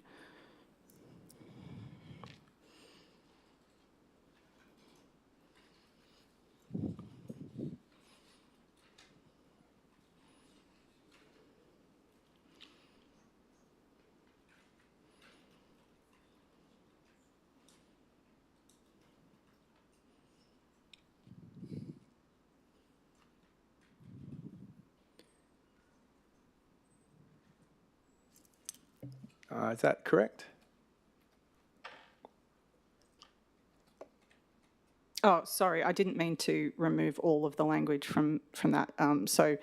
Is that correct? Oh, sorry, I didn't mean to remove all of the language from that. So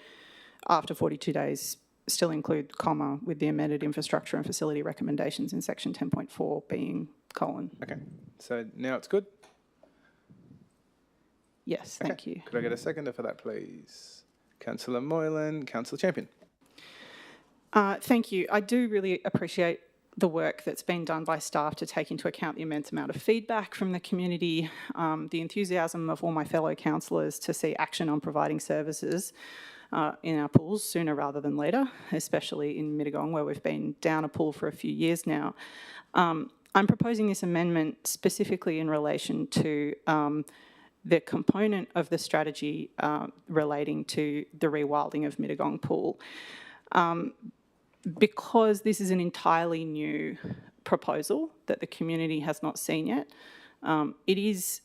after 42 days, still include comma with the amended infrastructure and facility recommendations in section 10.4 being colon. Okay, so now it's good? Yes, thank you. Could I get a seconder for that, please? Councillor Moylan, Councillor Champion. Thank you. I do really appreciate the work that's been done by staff to take into account the immense amount of feedback from the community, the enthusiasm of all my fellow councillors to see action on providing services in our pools sooner rather than later, especially in Mittagong, where we've been down a pool for a few years now. I'm proposing this amendment specifically in relation to the component of the strategy relating to the rewilding of Mittagong Pool. Because this is an entirely new proposal that the community has not seen yet, it is,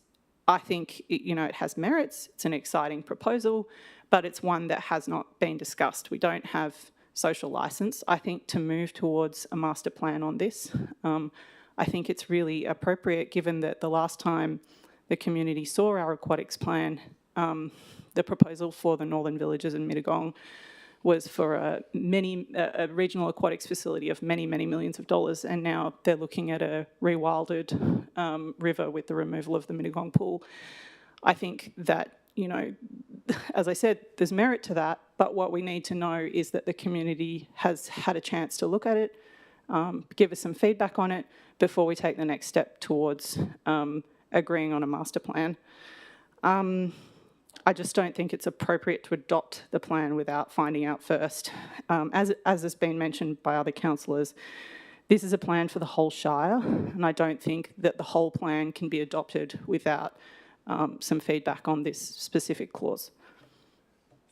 I think, it has merits. It's an exciting proposal, but it's one that has not been discussed. We don't have social licence, I think, to move towards a master plan on this. I think it's really appropriate, given that the last time the community saw our aquatics plan, the proposal for the Northern Villages in Mittagong was for a regional aquatics facility of many, many millions of dollars, and now they're looking at a rewilded river with the removal of the Mittagong pool. I think that, as I said, there's merit to that, but what we need to know is that the community has had a chance to look at it, give us some feedback on it before we take the next step towards agreeing on a master plan. I just don't think it's appropriate to adopt the plan without finding out first. As has been mentioned by other councillors, this is a plan for the whole Shire, and I don't think that the whole plan can be adopted without some feedback on this specific clause.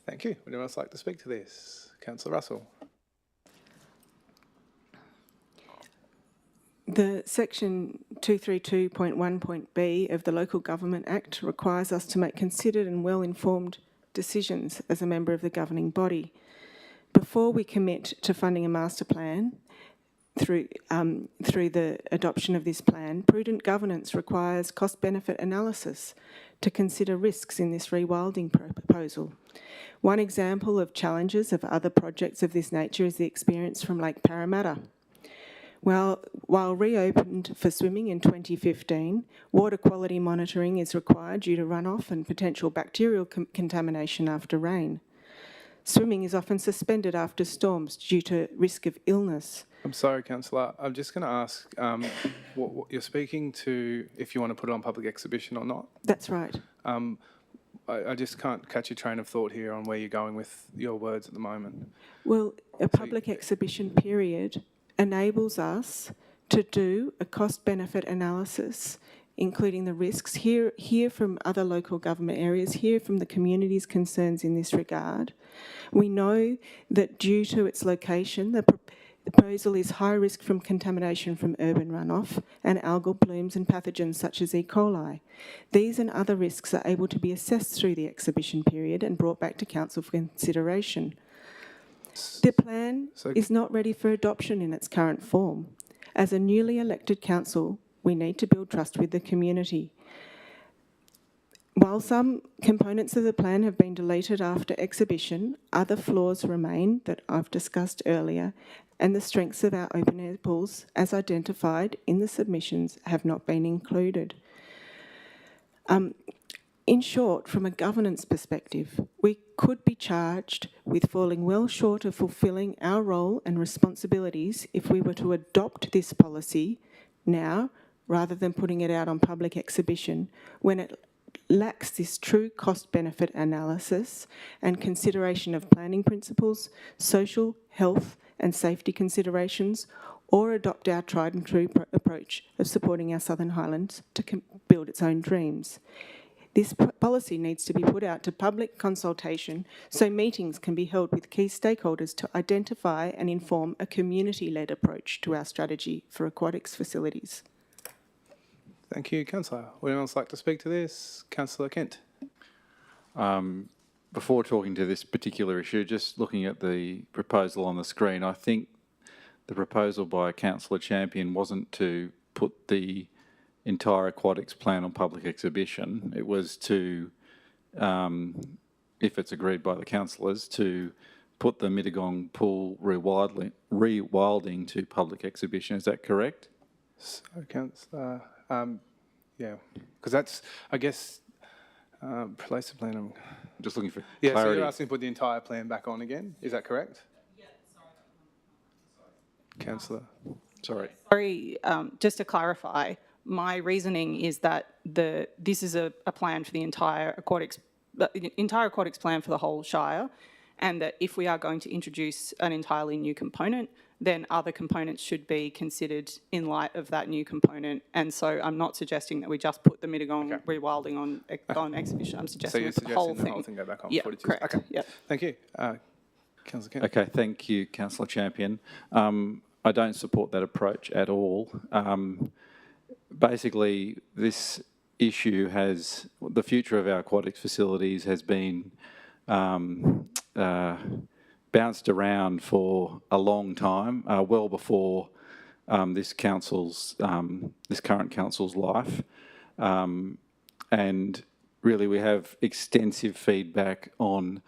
Thank you. Would anyone else like to speak to this? Councillor Russell. The section 232.1.b of the Local Government Act requires us to make considered and well-informed decisions as a member of the governing body. Before we commit to funding a master plan through the adoption of this plan, prudent governance requires cost-benefit analysis to consider risks in this rewilding proposal. One example of challenges of other projects of this nature is the experience from Lake Parramatta. While reopened for swimming in 2015, water quality monitoring is required due to runoff and potential bacterial contamination after rain. Swimming is often suspended after storms due to risk of illness. I'm sorry, Councillor. I'm just going to ask what you're speaking to, if you want to put it on public exhibition or not. That's right. I just can't catch your train of thought here on where you're going with your words at the moment. Well, a public exhibition period enables us to do a cost-benefit analysis, including the risks, hear from other local government areas, hear from the community's concerns in this regard. We know that due to its location, the proposal is high risk from contamination from urban runoff and algal blooms and pathogens such as E. coli. These and other risks are able to be assessed through the exhibition period and brought back to Council for consideration. The plan is not ready for adoption in its current form. As a newly elected council, we need to build trust with the community. While some components of the plan have been deleted after exhibition, other flaws remain that I've discussed earlier, and the strengths of our open air pools, as identified in the submissions, have not been included. In short, from a governance perspective, we could be charged with falling well short of fulfilling our role and responsibilities if we were to adopt this policy now, rather than putting it out on public exhibition, when it lacks this true cost-benefit analysis and consideration of planning principles, social, health and safety considerations, or adopt our tried and true approach of supporting our Southern Highlands to build its own dreams. This policy needs to be put out to public consultation so meetings can be held with key stakeholders to identify and inform a community-led approach to our strategy for aquatics facilities. Thank you, Councillor. Would anyone else like to speak to this? Councillor Kent. Before talking to this particular issue, just looking at the proposal on the screen, I think the proposal by Councillor Champion wasn't to put the entire aquatics plan on public exhibition. It was to, if it's agreed by the councillors, to put the Mittagong pool rewilding to public exhibition. Is that correct? So, Councillor, yeah, because that's, I guess, place the plan. Just looking for Yeah, clarity. so you're asking to put the entire plan back on again? Is that correct? Yeah, sorry. Councillor. Sorry. Sorry, just to clarify, my reasoning is that this is a plan for the entire aquatics plan for the whole Shire, and that if we are going to introduce an entirely new component, then other components should be considered in light of that new component. And so I'm not suggesting that we just put the Mittagong rewilding on exhibition. I'm suggesting So you're we put the whole suggesting the whole thing. thing go back on? Yeah, 42. correct. Okay, Yeah. Thank you. Councillor Kent. Okay, thank you, Councillor Champion. I don't support that approach at all. Basically, this issue has, the future of our aquatics facilities has been bounced around for a long time, well before this current council's life. And really we have extensive feedback on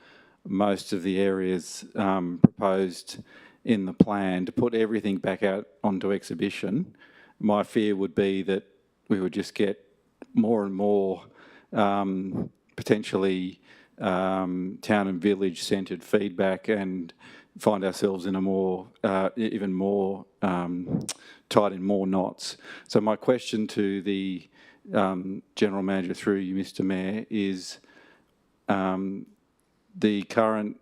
most of the areas proposed in the plan to put everything back out onto exhibition. My fear would be that we would just get more and more potentially town and village centred feedback and find ourselves in a more, even more tied in more knots. So my question to the General Manager through you, Mr Mayor, is the current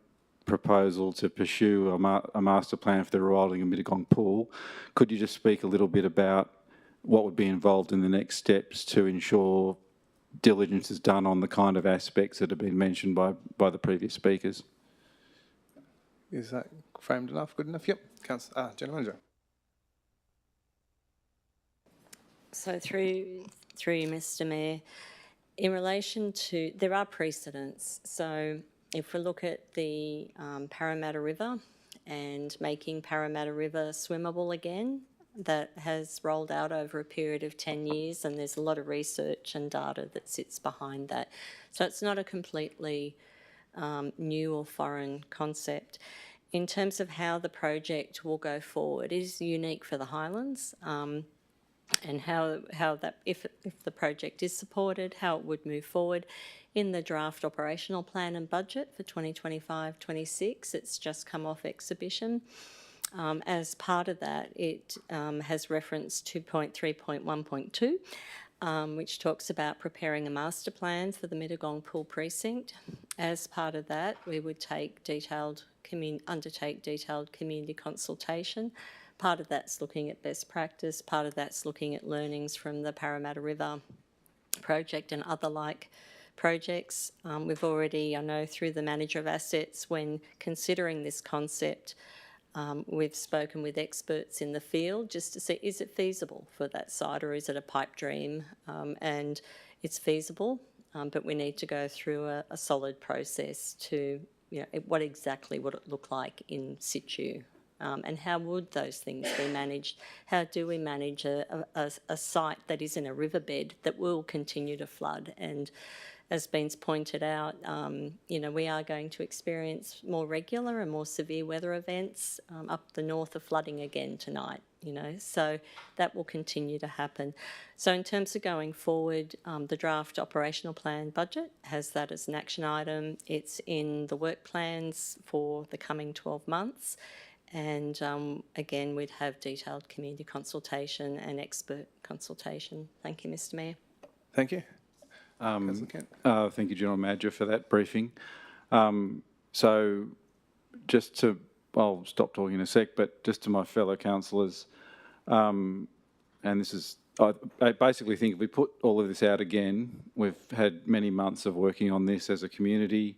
proposal to pursue a master plan for the rewilding of Mittagong Pool. Could you just speak a little bit about what would be involved in the next steps to ensure diligence is done on the kind of aspects that have been mentioned by the previous speakers? Is that framed enough? Good enough? Yep. General Manager. So through you, Mr Mayor, in relation to, there are precedents. So if we look at the Parramatta River and making Parramatta River swimmable again, that has rolled out over a period of 10 years, and there's a lot of research and data that sits behind that. So it's not a completely new or foreign concept. In terms of how the project will go forward, it is unique for the Highlands, and how that, if the project is supported, how it would move forward. In the draft operational plan and budget for 2025-26, it's just come off exhibition. As part of that, it has reference to 2.3.1.2, which talks about preparing a master plan for the Mittagong Pool Precinct. As part of that, we would take undertake detailed community consultation. Part of that's looking at best practice, part of that's looking at learnings from the Parramatta River project and other like projects. We've already, I know through the manager of assets, when considering this concept, we've spoken with experts in the field just to see, is it feasible for that site or is it a pipe dream? And it's feasible, but we need to go through a solid process to, you know, what exactly would it look like in situ? And how would those things be managed? How do we manage a site that is in a riverbed that will continue to flood? And as Bean's pointed out, you know, we are going to experience more regular and more severe weather events. Up the north of flooding again tonight, you know, so that will continue to happen. So in terms of going forward, the draft operational plan budget has that as an action item. It's in the work plans for the coming 12 months. And again, we'd have detailed community consultation and expert consultation. Thank you, Mr Mayor. Thank you. Thank you, General Manager, for that briefing. So just to, I'll stop talking in a sec, but just to my fellow councillors, and this is, I basically think if we put all of this out again, we've had many months of working on this as a community.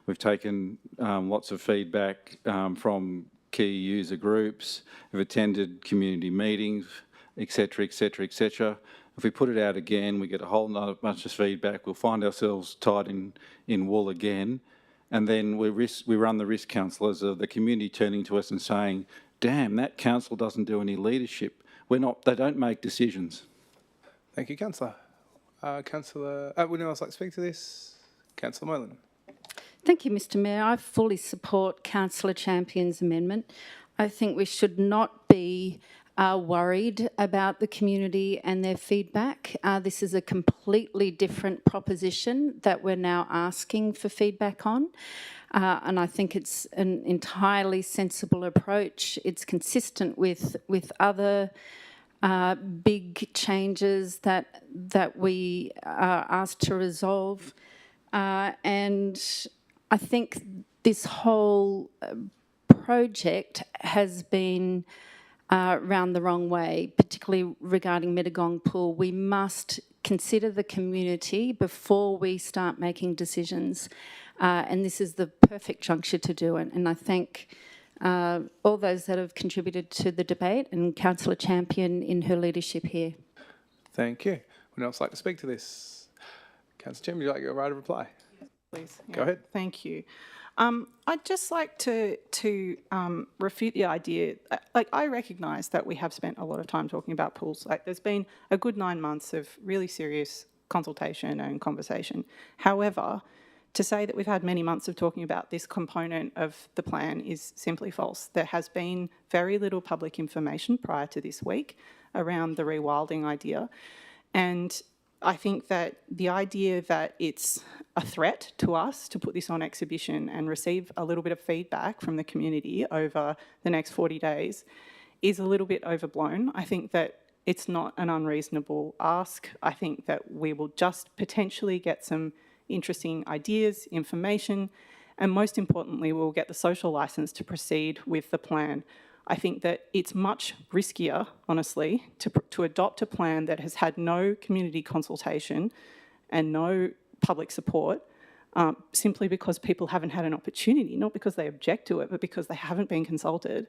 We've taken lots of feedback from key user groups, we've attended community meetings, etc., etc., etc. If we put it out again, we get a whole bunch of feedback, we'll find ourselves tied in wool again, and then we run the risk, councillors, of the community turning to us and saying, damn, that council doesn't do any leadership. They don't make decisions. Thank you, Councillor. Councillor, would anyone else like to speak to this? Councillor Moylan. Thank you, Mr Mayor. I fully support Councillor Champion's amendment. I think we should not be worried about the community and their feedback. This is a completely different proposition that we're now asking for feedback on. And I think it's an entirely sensible approach. It's consistent with other big changes that we are asked to resolve. And I think this whole project has been round the wrong way, particularly regarding Mittagong Pool. We must consider the community before we start making decisions. And this is the perfect juncture to do it. And I thank all those that have contributed to the debate and Councillor Champion in her leadership here. Thank you. Would anyone else like to speak to this? Councillor Champion, would you like your right of reply? Please. Go ahead. Thank you. I'd just like to refute the idea. I recognise that we have spent a lot of time talking about pools. There's been a good 9 months of really serious consultation and conversation. However, to say that we've had many months of talking about this component of the plan is simply false. There has been very little public information prior to this week around the rewilding idea. And I think that the idea that it's a threat to us to put this on exhibition and receive a little bit of feedback from the community over the next 40 days is a little bit overblown. I think that it's not an unreasonable ask. I think that we will just potentially get some interesting ideas, information, and most importantly, we'll get the social licence to proceed with the plan. I think that it's much riskier, honestly, to adopt a plan that has had no community consultation and no public support, simply because people haven't had an opportunity, not because they object to it, but because they haven't been consulted.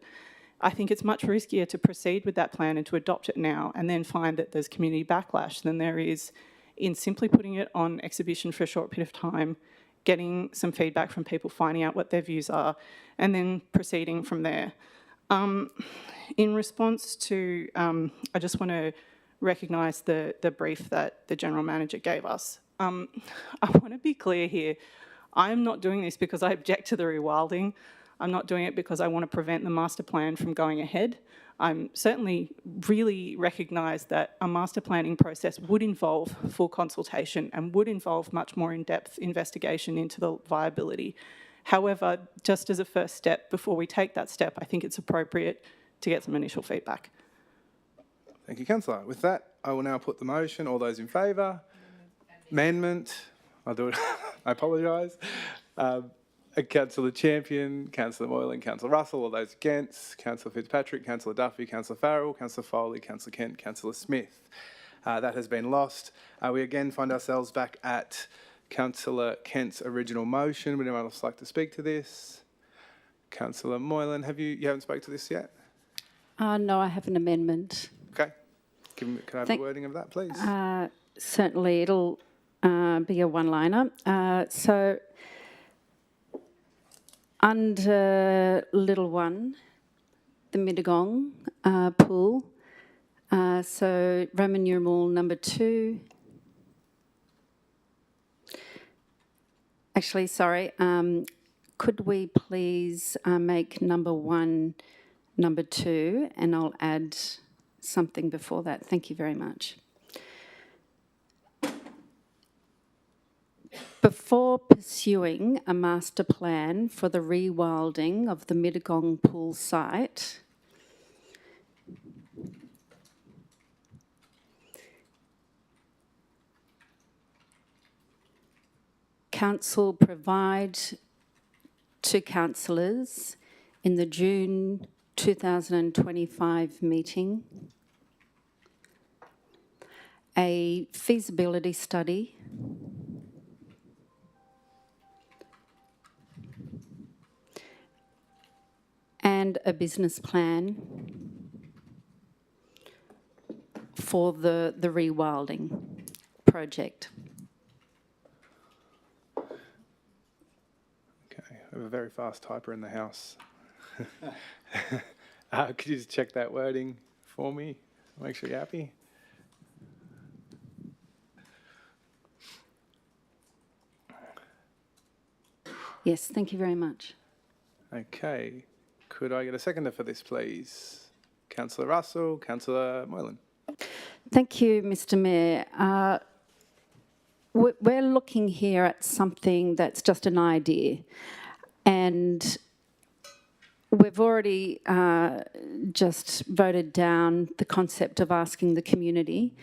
I think it's much riskier to proceed with that plan and to adopt it now and then find that there's community backlash than there is in simply putting it on exhibition for a short period of time, getting some feedback from people, finding out what their views are, and then proceeding from there. In response to, I just want to recognise the brief that the General Manager gave us. I want to be clear here. I am not doing this because I object to the rewilding. I'm not doing it because I want to prevent the master plan from going ahead. I'm certainly really recognise that a master planning process would involve full consultation and would involve much more in-depth investigation into the viability. However, just as a first step, before we take that step, I think it's appropriate to get some initial feedback. Thank you, Councillor. With that, I will now put the motion. All those in favour? Amendment. I'll do it. I apologise. Councillor Champion, Councillor Moylan, Councillor Russell, all those against, Councillor Fitzpatrick, Councillor Duffy, Councillor Farrell, Councillor Foley, Councillor Kent, Councillor Smith. That has been lost. We again find ourselves back at Councillor Kent's original motion. Would anyone else like to speak to this? Councillor Moylan, you haven't spoken to this yet? No, I have an amendment. Okay. Can I have the wording of that, please? Certainly, it'll be a one-liner. So, under little one, the Mittagong pool, so Roman numeral number 2. Actually, sorry, could we please make number 1 number 2, and I'll add something before that. Thank you very much. Before pursuing a master plan for the rewilding of the Mittagong pool site, Council provide to councillors in the June 2025 meeting a feasibility study and a business plan for the rewilding project. Okay, I have a very fast typer in the house. Could you just check that wording for me? Make sure you're happy. Yes, thank you very much. Okay. Could I get a seconder for this, please? Councillor Russell, Councillor Moylan. Thank you, Mr Mayor. We're looking here at something that's just an idea, and we've already just voted down the concept of asking the community.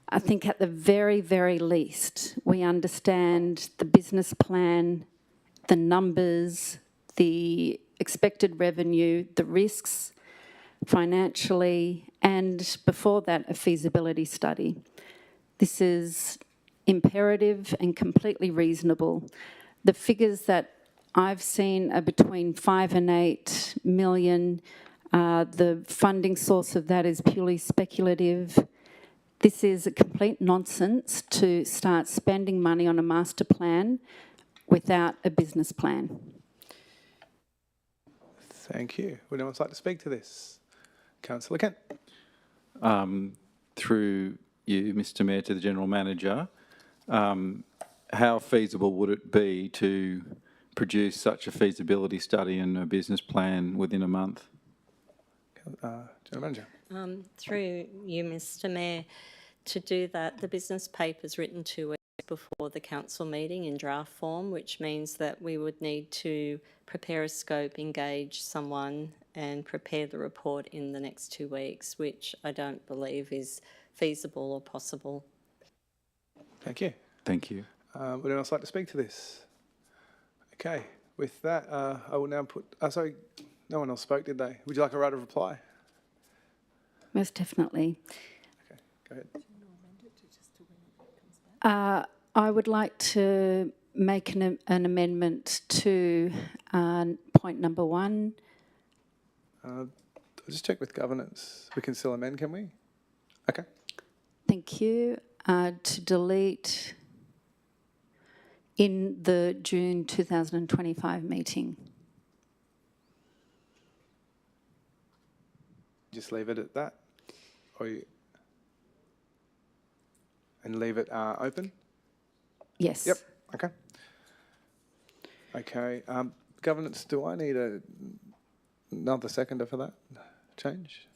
I think at the very, very least, we understand the business plan, the numbers, the expected revenue, the risks financially, and before that, a feasibility study. This is imperative and completely reasonable. The figures that I've seen are between 5 and 8 million. The funding source of that is purely speculative. This is a complete nonsense to start spending money on a master plan without a business plan. Thank you. Would anyone like to speak to this? Councillor Kent. Through you, Mr Mayor, to the General Manager, how feasible would it be to produce such a feasibility study and a business plan within a month? General Manager. Through you, Mr Mayor, to do that, the business paper's written 2 weeks before the council meeting in draft form, which means that we would need to prepare a scope, engage someone and prepare the report in the next 2 weeks, which I don't believe is feasible or possible. Thank you. Thank you. Would anyone else like to speak to this? Okay. With that, I will now put... sorry, no one else spoke, did they? Would you like a right of reply? Most definitely. Okay, go ahead. I would like to make an amendment to point number 1. I'll just check with governance. We can still amend, can we? Okay. Thank you. To delete in the June 2025 meeting. Just leave it at that? Or you... And leave it open? Yes. Yep, okay. Okay, governance, do I need another seconder for that change?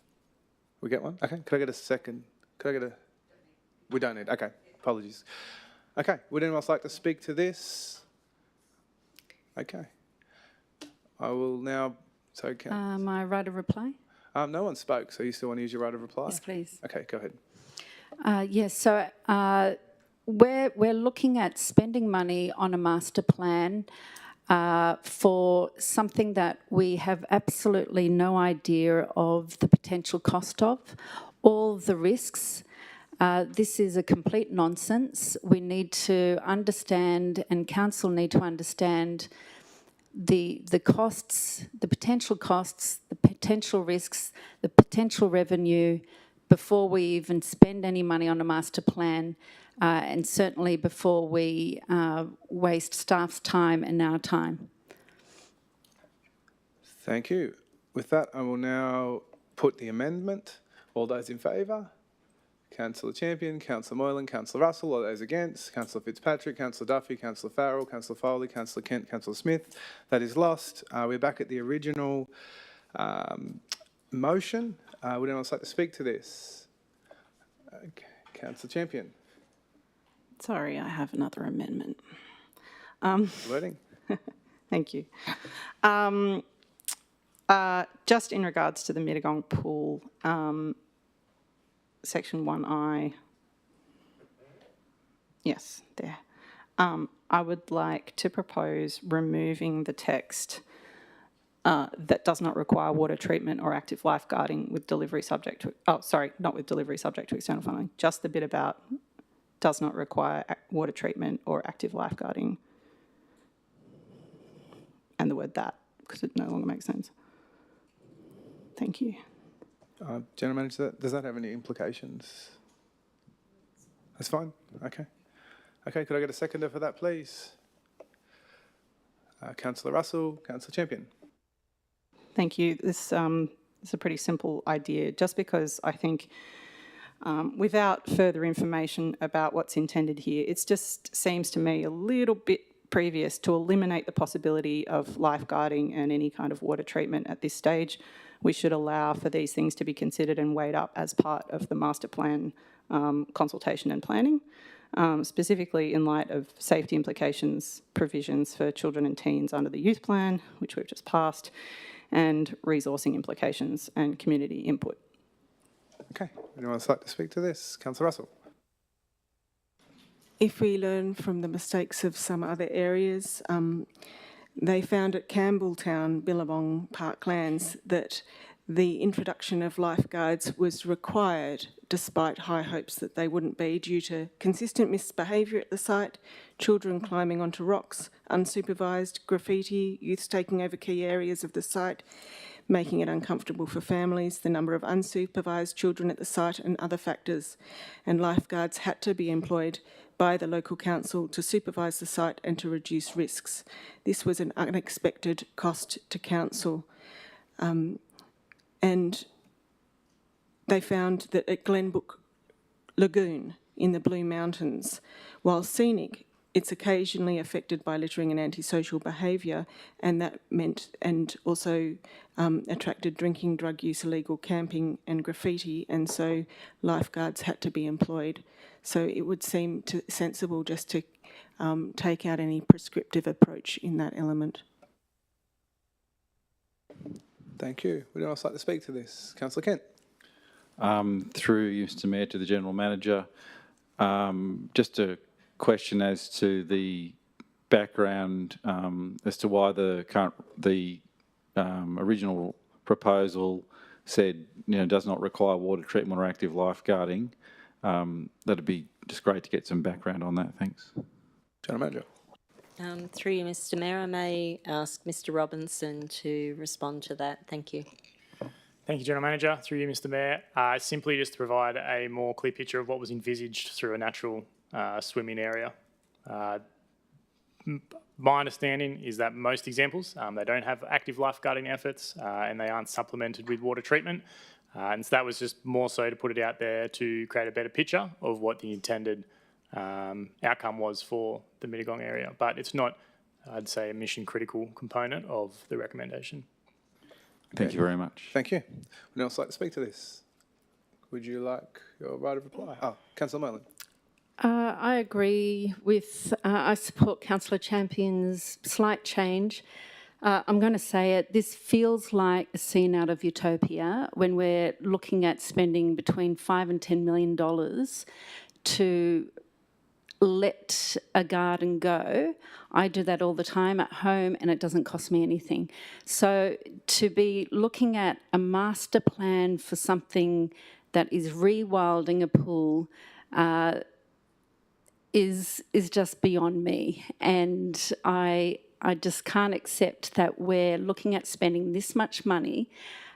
We get one? Okay, could I get a second? Could I get a... We don't need, okay, apologies. Okay, would anyone else like to speak to this? Okay. I will now, so My right of reply? no one spoke, so you still want to use your right of reply? Yes, please. Okay, go ahead. Yes, so we're looking at spending money on a master plan for something that we have absolutely no idea of the potential cost of, all the risks. This is a complete nonsense. We need to understand, and council need to understand the costs, the potential risks, the potential revenue before we even spend any money on a master plan, and certainly before we waste staff's time and our time. Thank you. With that, I will now put the amendment. All those in favour? Councillor Champion, Councillor Moylan, Councillor Russell. All those against? Councillor Fitzpatrick, Councillor Duffy, Councillor Farrell, Councillor Foley, Councillor Kent, Councillor Smith. That is lost. We're back at the original motion. Would anyone else like to speak to this? Okay. Councillor Champion. Sorry, I have another amendment. Wording. Thank you. Just in regards to the Mittagong pool, section 1I, yes, there. I would like to propose removing the text that does not require water treatment or active lifeguarding with delivery subject to, not with delivery subject to external funding, just the bit about does not require water treatment or active lifeguarding, and the word that, because it no longer makes sense. Thank you. General Manager, does that have any implications? That's fine. Okay. Okay, could I get a seconder for that, please? Councillor Russell, Councillor Champion. Thank you. This It's a pretty simple idea, just because I think without further information about what's intended here, it just seems to me a little bit previous to eliminate the possibility of lifeguarding and any kind of water treatment at this stage. We should allow for these things to be considered and weighed up as part of the master plan consultation and planning, specifically in light of safety implications, provisions for children and teens under the youth plan, which we've just passed, and resourcing implications and community input. Okay, anyone else like to speak to this? Councillor Russell. If we learn from the mistakes of some other areas, they found at Campbelltown, Billabong Parklands, that the introduction of lifeguards was required despite high hopes that they wouldn't be, due to consistent misbehaviour at the site, children climbing onto rocks, unsupervised graffiti, youths taking over key areas of the site, making it uncomfortable for families, the number of unsupervised children at the site and other factors. And lifeguards had to be employed by the local council to supervise the site and to reduce risks. This was an unexpected cost to council. And they found that at Glenbrook Lagoon in the Blue Mountains, while scenic, it's occasionally affected by littering and antisocial behaviour, and that meant, and also attracted drinking, drug use, illegal camping and graffiti, and so lifeguards had to be employed. So it would seem sensible just to take out any prescriptive approach in that element. Thank you. Would anyone else like to speak to this? Councillor Kent. Through you, Mr Mayor, to the General Manager, just a question as to the background as to why the original proposal said, does not require water treatment or active lifeguarding. That'd be just great to get some background on that. Thanks. General Manager. Through you, Mr Mayor, I may ask Mr Robinson to respond to that. Thank you. Thank you, General Manager. Through you, Mr Mayor. Simply just to provide a more clear picture of what was envisaged through a natural swimming area. My understanding is that most examples, they don't have active lifeguarding efforts and they aren't supplemented with water treatment. And so that was just more so to put it out there to create a better picture of what the intended outcome was for the Mittagong area. But it's not, I'd say, a mission critical component of the recommendation. Thank you very much. Thank you. Would anyone else like to speak to this? Would you like your right of reply? Oh, Councillor Molan. I agree with, I support Councillor Champion's slight change. I'm going to say it, this feels like a scene out of Utopia when we're looking at spending between $5 and $10 million to let a garden go. I do that all the time at home and it doesn't cost me anything. So to be looking at a master plan for something that is rewilding a pool is just beyond me. And I just can't accept that we're looking at spending this much money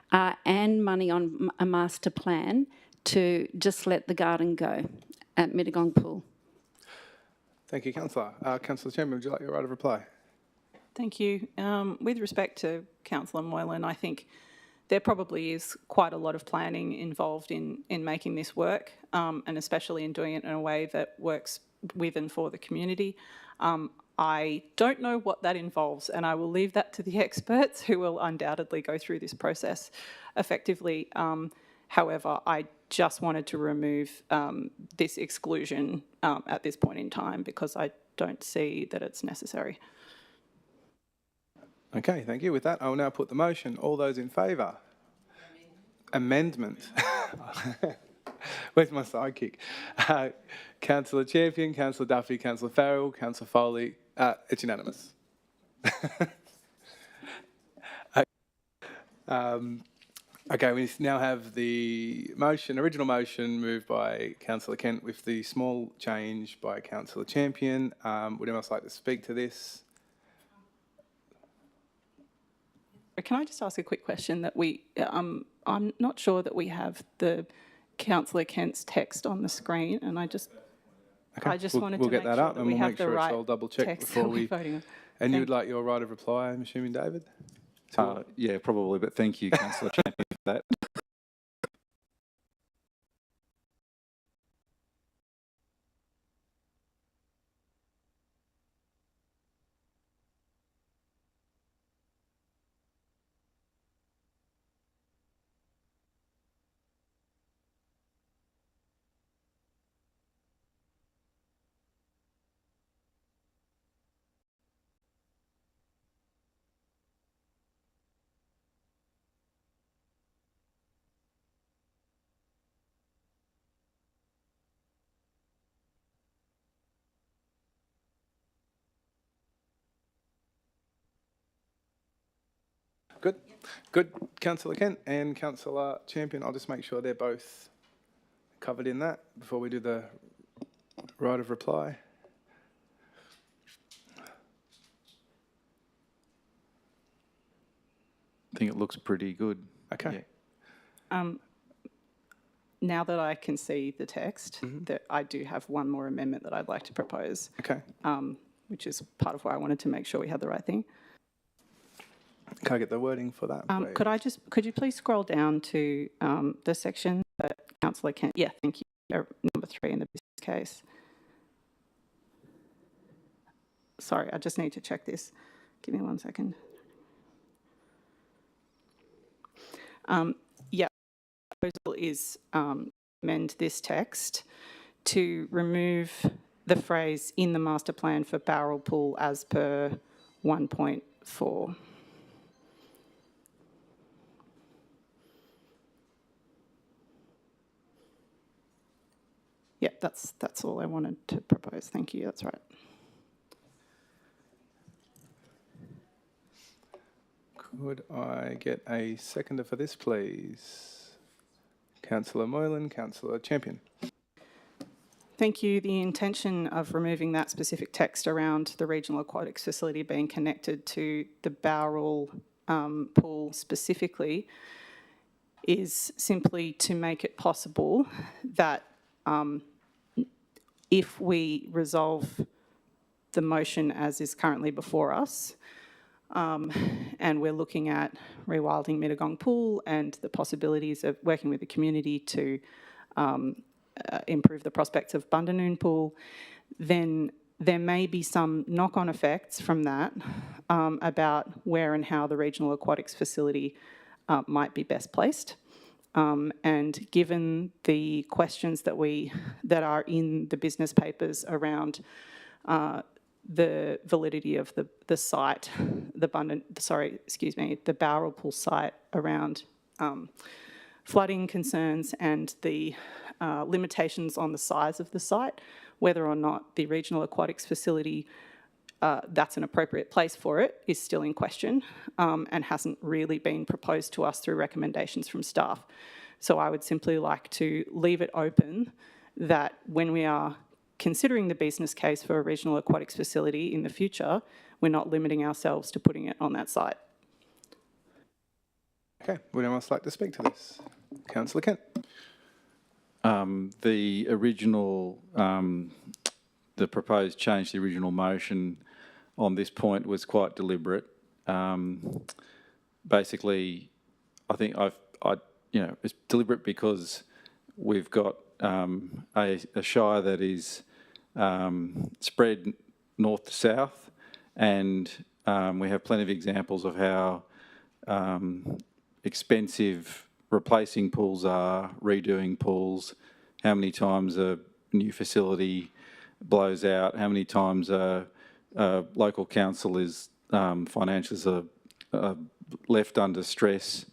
and money on a master plan to just let the garden go at Mittagong Pool. Thank you, Councillor. Councillor Chamberlain, would you like your right of reply? Thank you. With respect to Councillor Moylan, I think there probably is quite a lot of planning involved in making this work, and especially in doing it in a way that works with and for the community. I don't know what that involves, and I will leave that to the experts who will undoubtedly go through this process effectively. However, I just wanted to remove this exclusion at this point in time because I don't see that it's necessary. Okay, thank you. With that, I will now put the motion. All those in favour? Amendment. Where's my sidekick? Councillor Champion, Councillor Duffy, Councillor Farrell, Councillor Foley. It's unanimous. Okay, we now have the motion, original motion moved by Councillor Kent with the small change by Councillor Champion. Would anyone else like to speak to this? Can I just ask a quick question that I'm not sure that we have the Councillor Kent's text on the screen, and I just wanted to make sure that we have the right text. I'll double check before we voting on. And you would like your right of reply, I'm assuming, David? Yeah, probably, but thank you, Councillor Champion, that. Good. Good. Councillor Kent and Councillor Champion, I'll just make sure they're both covered in that before we do the right of reply. I think it looks pretty good. Okay. Yeah. Now that I can see the text, that I do have one more amendment that I'd like to propose, Okay. which is part of why I wanted to make sure we had the right thing. Can I get the wording for that, please? Could you please scroll down to the section that Councillor Kent, yeah, thank you, number 3 in the business case. Sorry, I just need to check this. Give me 1 second. Yeah, the proposal is amend this text to remove the phrase in the master plan for barrel pool as per 1.4. Yeah, that's all I wanted to propose. Thank you. That's right. Could I get a seconder for this, please? Councillor Moylan, Councillor Champion. Thank you. The intention of removing that specific text around the regional aquatics facility being connected to the Bowral pool specifically is simply to make it possible that if we resolve the motion as is currently before us, and we're looking at rewilding Mittagong Pool and the possibilities of working with the community to improve the prospects of Bundanoon Pool, then there may be some knock-on effects from that about where and how the regional aquatics facility might be best placed. And given the questions that are in the business papers around the validity of the site, the Bowral Pool site around flooding concerns and the limitations on the size of the site, whether or not the regional aquatics facility that's an appropriate place for it is still in question and hasn't really been proposed to us through recommendations from staff. So I would simply like to leave it open that when we are considering the business case for a regional aquatics facility in the future, we're not limiting ourselves to putting it on that site. Okay, would anyone else like to speak to this? Councillor Kent. The original, the proposed change to the original motion on this point was quite deliberate. Basically, I think it's deliberate because we've got a Shire that is spread north to south, and we have plenty of examples of how expensive replacing pools are, redoing pools, how many times a new facility blows out, how many times a local council is financials are left under stress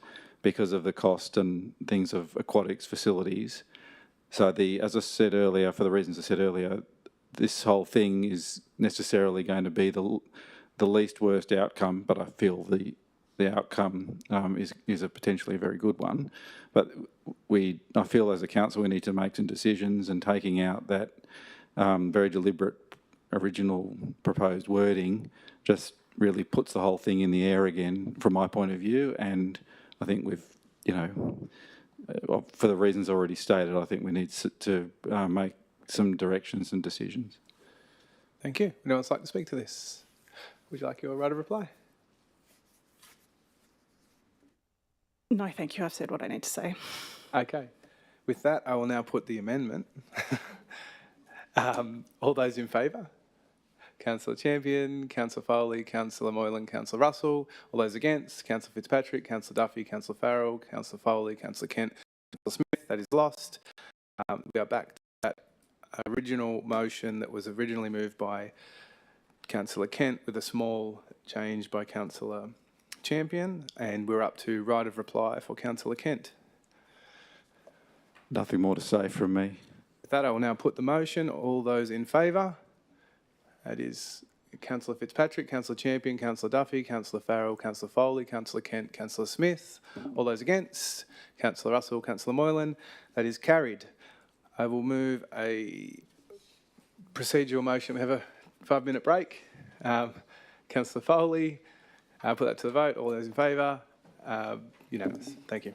because of the cost and things of aquatics facilities. So as I said earlier, for the reasons I said earlier, this whole thing is necessarily going to be the least worst outcome, but I feel the outcome is a potentially very good one. But I feel as a council we need to make some decisions, and taking out that very deliberate original proposed wording just really puts the whole thing in the air again from my point of view. And I think we've, for the reasons already stated, I think we need to make some directions and decisions. Thank you. Would anyone else like to speak to this? Would you like your right of reply? No, thank you. I've said what I need to say. Okay. With that, I will now put the amendment. All those in favour? Councillor Champion, Councillor Foley, Councillor Moylan, Councillor Russell. All those against? Councillor Fitzpatrick, Councillor Duffy, Councillor Farrell, Councillor Foley, Councillor Kent, Councillor Smith. That is lost. We are back to that original motion that was originally moved by Councillor Kent with a small change by Councillor Champion, and we're up to right of reply for Councillor Kent. Nothing more to say from me. With that, I will now put the motion. All those in favour? That is Councillor Fitzpatrick, Councillor Champion, Councillor Duffy, Councillor Farrell, Councillor Foley, Councillor Kent, Councillor Smith. All those against? Councillor Russell, Councillor Moylan. That is carried. I will move a procedural motion. We have a 5-minute break. Councillor Foley, I'll put that to the vote. All those in favour? Unanimous. Thank you.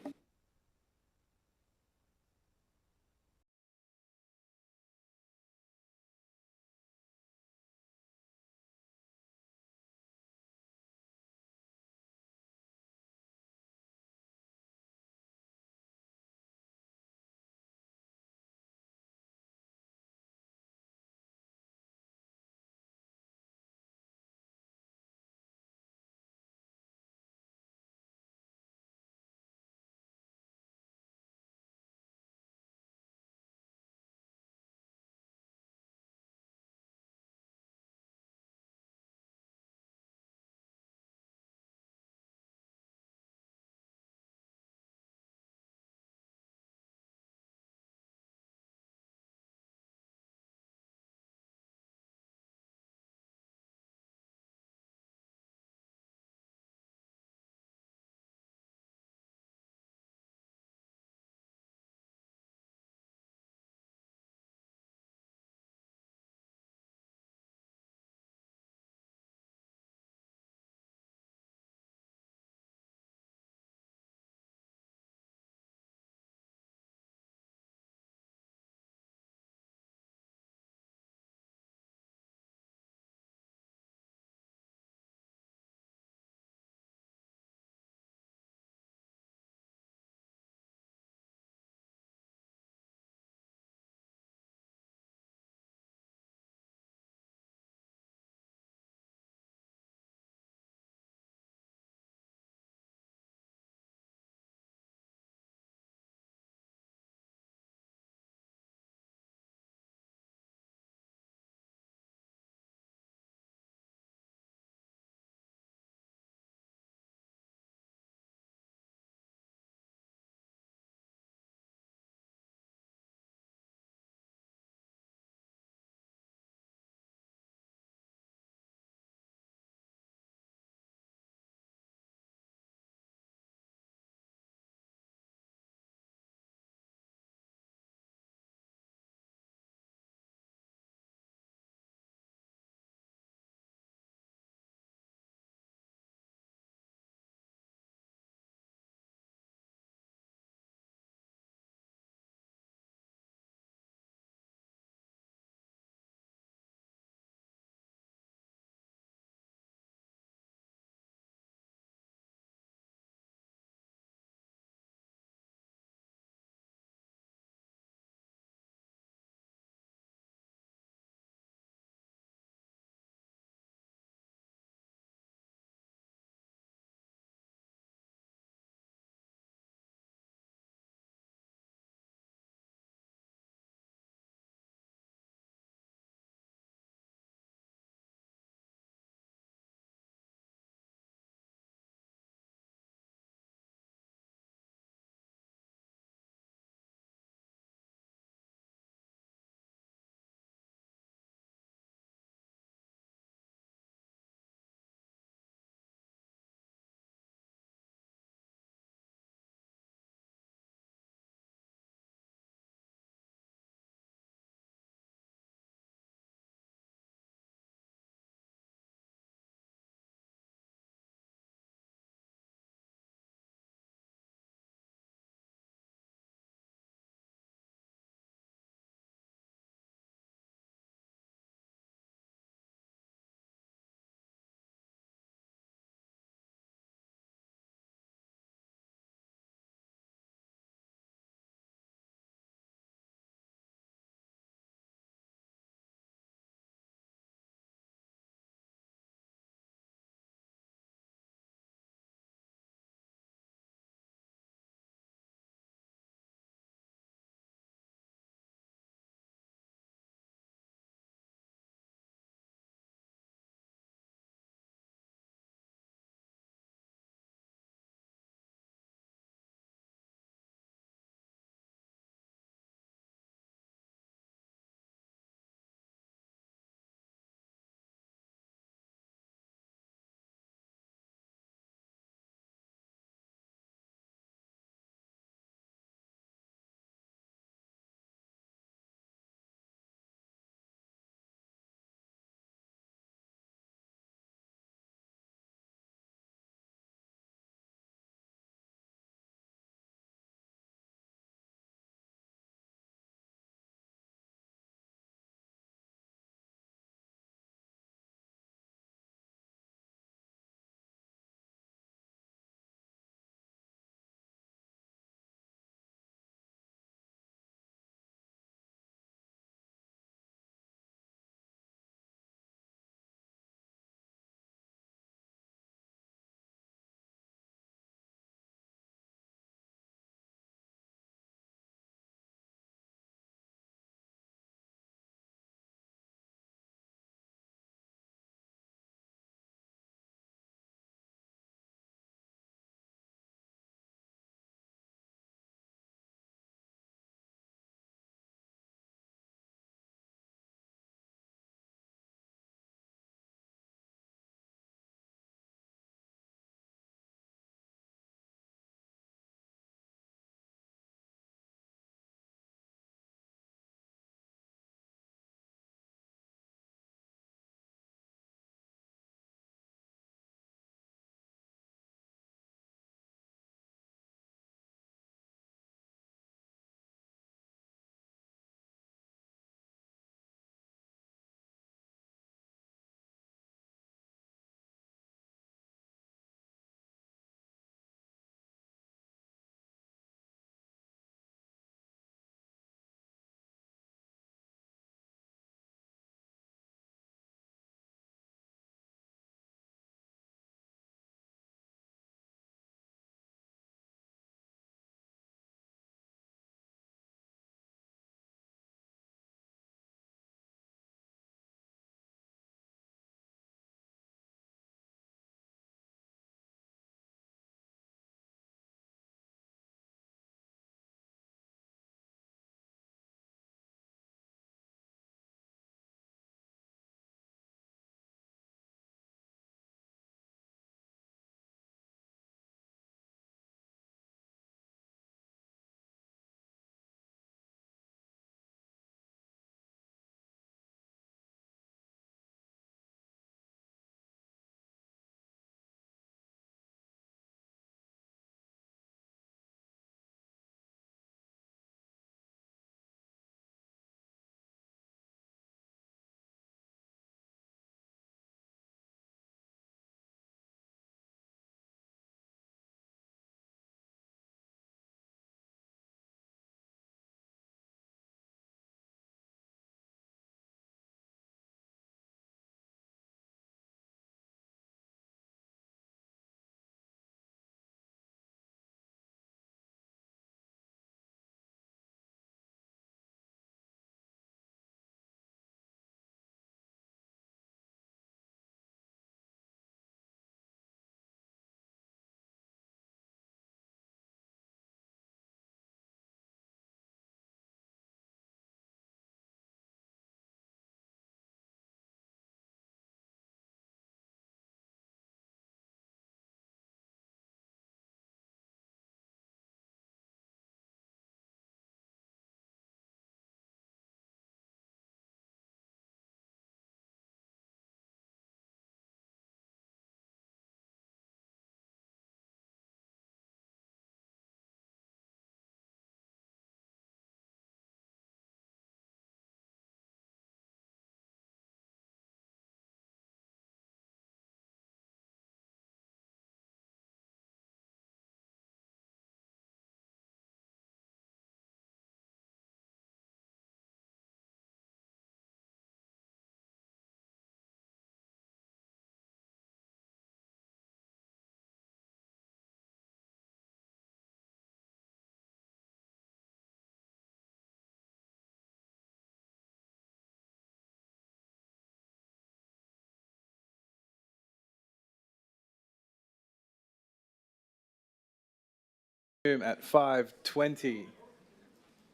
At 5:20.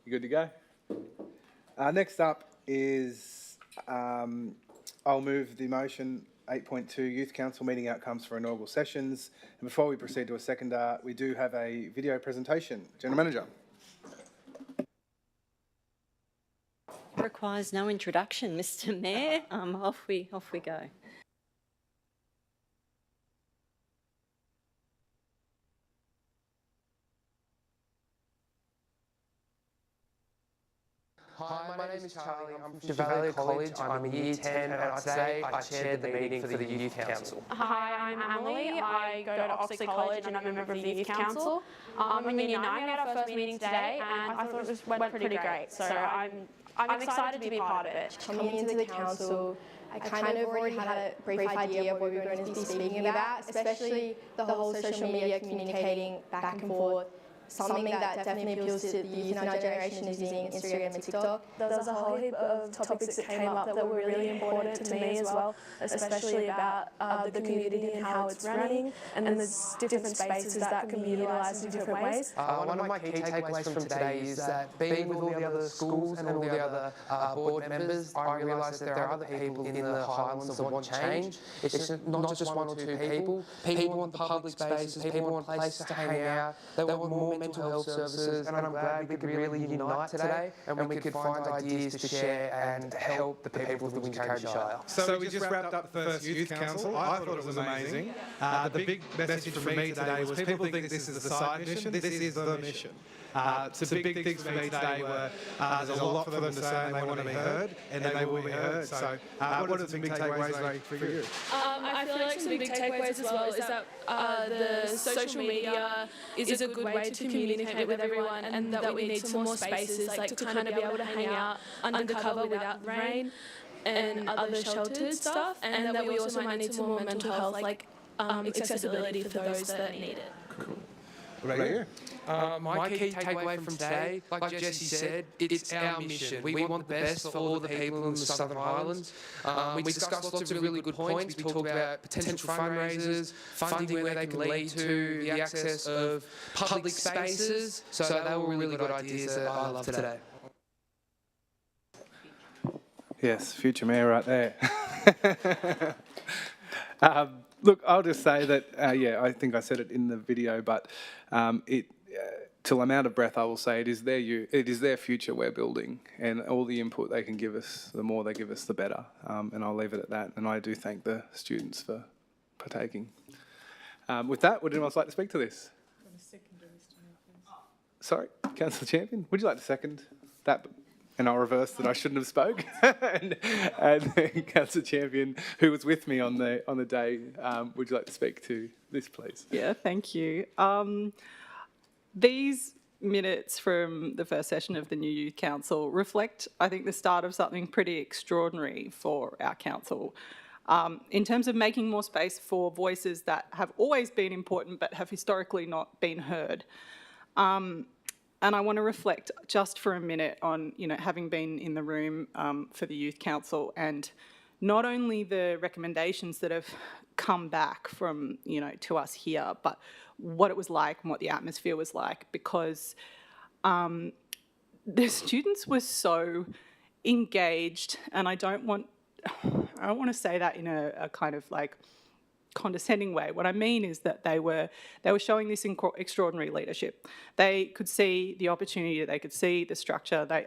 You good to go? Next up is I'll move the motion 8.2 Youth Council meeting outcomes for inaugural sessions. And before we proceed to a seconder, we do have a video presentation. General Manager. Requires no introduction, Mr. Mayor. Off we go. Hi, my name is Charlie. I'm from Shire College. I'm in Year 10 and today I chaired the meeting for the Youth Council. Hi, I'm Emily. I go to Oxley College and I'm a member of the Youth Council. I'm in Year 9. We had our first meeting today and I thought it went pretty great. So I'm excited to be a part of it. Coming into the council, I kind of already had a brief idea of what we were going to be speaking about, especially the whole social media communicating back and forth. Something that definitely appeals to the youth in our generation is using Instagram and TikTok. There was a whole heap of topics that came up that were really important to me as well, especially about the community and how it's running, and there's different spaces that can be utilised in different ways. One of my key takeaways from today is that being with all the other schools and all the other board members, I realised that there are other people in the Highlands that want change. It's just not just one or two people. People want the public spaces, people want places to hang out, they want more mental health services, and I'm glad we could really unite today and we could find ideas to share and help the people of the Wincarry Shire. So we just wrapped up the first Youth Council. I thought it was amazing. The big message for me today was people think this is the side mission. This is the mission. Some big things for me today were there's a lot for them to say and they want to be heard and they will be heard. So what are some big takeaways, Ray, for you? I feel like some big takeaways as well is that the social media is a good way to communicate with everyone and that we need some more spaces like to kind of be able to hang out under cover without rain and other sheltered stuff, and that we also might need some more mental health like accessibility for those that need it. Cool. What about you? My key takeaway from today, like Jesse said, it's our mission. We want the best for all the people in the Southern Highlands. We discussed lots of really good points. We talked about potential fundraisers, funding where they can lead to, the access of public spaces. So they were really good ideas that I loved today. Yes, future mayor right there. Look, I'll just say that, I think I said it in the video, but till I'm out of breath, I will say it is their future we're building, and all the input they can give us, the more they give us, the better. And I'll leave it at that. And I do thank the students for partaking. With that, would anyone else like to speak to this? Sorry, Councillor Champion, would you like to second that? And I'll reverse that I shouldn't have spoke. and then Councillor Champion, who was with me on the day, would you like to speak to this, please? Yeah, thank you. These minutes from the first session of the new Youth Council reflect, I think, the start of something pretty extraordinary for our council. In terms of making more space for voices that have always been important but have historically not been heard. And I want to reflect just for a minute on, having been in the room for the Youth Council and not only the recommendations that have come back from, to us here, but what it was like and what the atmosphere was like, because the students were so engaged, and I don't want to say that in a kind of like condescending way. What I mean is that they were showing this extraordinary leadership. They could see the opportunity, they could see the structure, they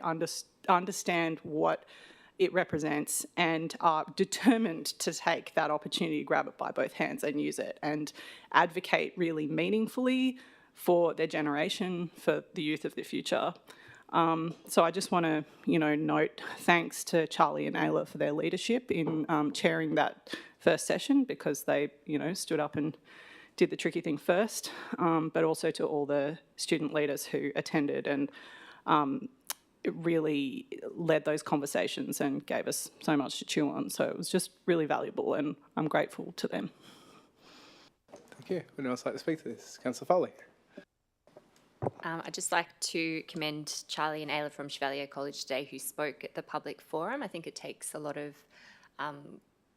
understand what it represents and are determined to take that opportunity, grab it by both hands and use it and advocate really meaningfully for their generation, for the youth of the future. So I just want to, note thanks to Charlie and Ayla for their leadership in chairing that first session, because they, stood up and did the tricky thing first, but also to all the student leaders who attended and really led those conversations and gave us so much to chew on. So it was just really valuable, and I'm grateful to them. Thank you. Would anyone else like to speak to this? Councillor Foley. I'd just like to commend Charlie and Ayla from Chevalier College today, who spoke at the public forum. I think it takes a lot of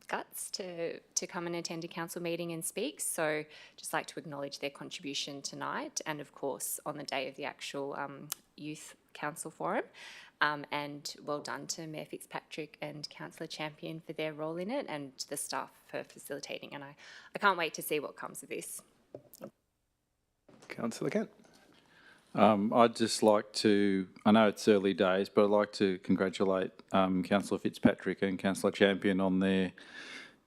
guts to come and attend a council meeting and speak. So just like to acknowledge their contribution tonight and, of course, on the day of the actual Youth Council Forum. And well done to Mayor Fitzpatrick and Councillor Champion for their role in it and the staff for facilitating. And I can't wait to see what comes of this. Councillor Kent. I'd just like to, I know it's early days, but I'd like to congratulate Councillor Fitzpatrick and Councillor Champion on their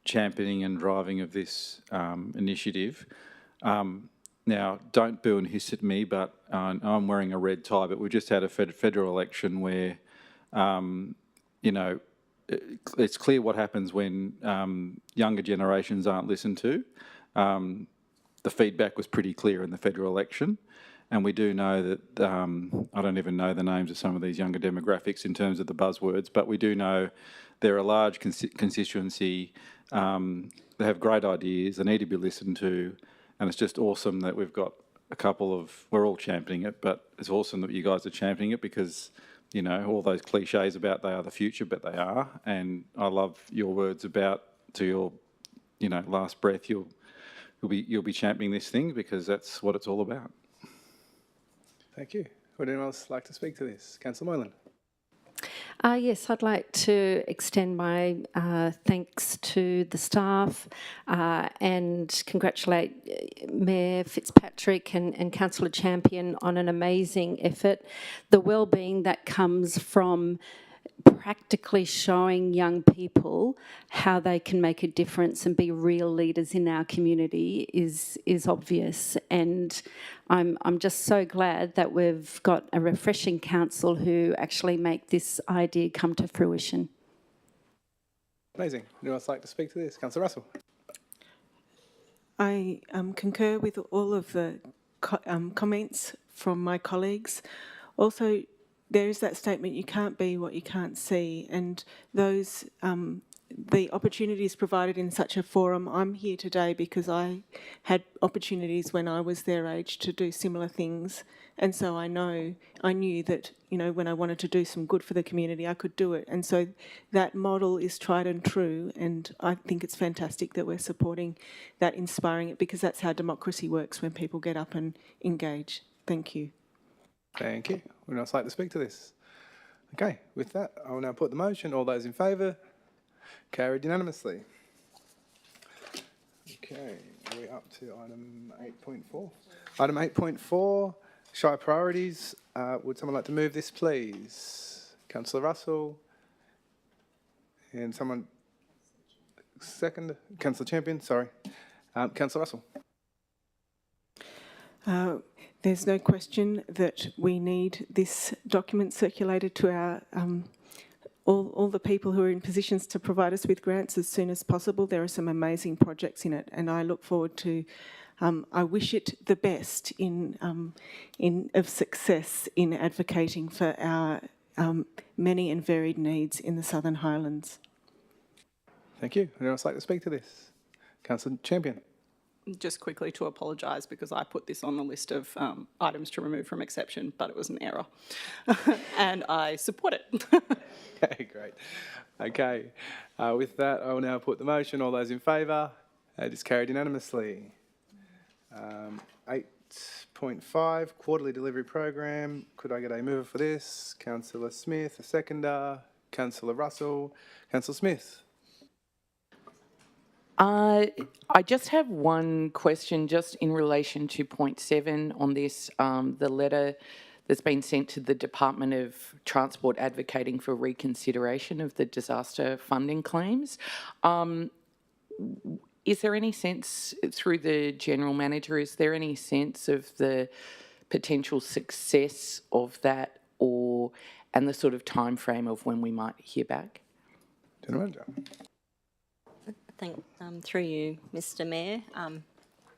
championing and driving of this initiative. Now, don't boo and hiss at me, but I'm wearing a red tie, but we just had a federal election where, you know, it's clear what happens when younger generations aren't listened to. The feedback was pretty clear in the federal election. And we do know that, I don't even know the names of some of these younger demographics in terms of the buzzwords, but we do know they're a large constituency, they have great ideas, they need to be listened to, and it's just awesome that we've got a couple of, we're all championing it, but it's awesome that you guys are championing it because, you know, all those cliches about they are the future, but they are, and I love your words about, to your, you know, last breath, you'll be championing this thing because that's what it's all about. Thank you. Would anyone else like to speak to this? Councillor Moylan. Yes, I'd like to extend my thanks to the staff and congratulate Mayor Fitzpatrick and Councillor Champion on an amazing effort. The wellbeing that comes from practically showing young people how they can make a difference and be real leaders in our community is obvious, and I'm just so glad that we've got a refreshing council who actually make this idea come to fruition. Amazing. Would anyone else like to speak to this? Councillor Russell. I concur with all of the comments from my colleagues. Also, there is that statement, you can't be what you can't see, and those the opportunities provided in such a forum. I'm here today because I had opportunities when I was their age to do similar things, and so I knew that, you know, when I wanted to do some good for the community, I could do it, and so that model is tried and true, and I think it's fantastic that we're supporting that, inspiring it, because that's how democracy works when people get up and engage. Thank you. Thank you. Would anyone else like to speak to this? Okay, with that, I will now put the motion. All those in favour? Carried unanimously. Okay, we're up to item 8.4. Item 8.4, Shire priorities. Would someone like to move this, please? Councillor Russell. And someone second? Councillor Champion, sorry. Councillor Russell. There's no question that we need this document circulated to our all the people who are in positions to provide us with grants as soon as possible. There are some amazing projects in it, and I look forward to. I wish it the best of success in advocating for our many and varied needs in the Southern Highlands. Thank you. Would anyone else like to speak to this? Councillor Champion. Just quickly to apologise because I put this on the list of items to remove from exception, but it was an error. And I support it. Okay, great. Okay, with that, I will now put the motion. All those in favour? It is carried unanimously. 8.5, quarterly delivery program. Could I get a mover for this? Councillor Smith, a seconder. Councillor Russell. Councillor Smith. I just have one question just in relation to point 7 on this, the letter that's been sent to the Department of Transport advocating for reconsideration of the disaster funding claims. Is there any sense, through the General Manager, is there any sense of the potential success of that and the sort of time frame of when we might hear back? General Manager. Through you, Mr. Mayor.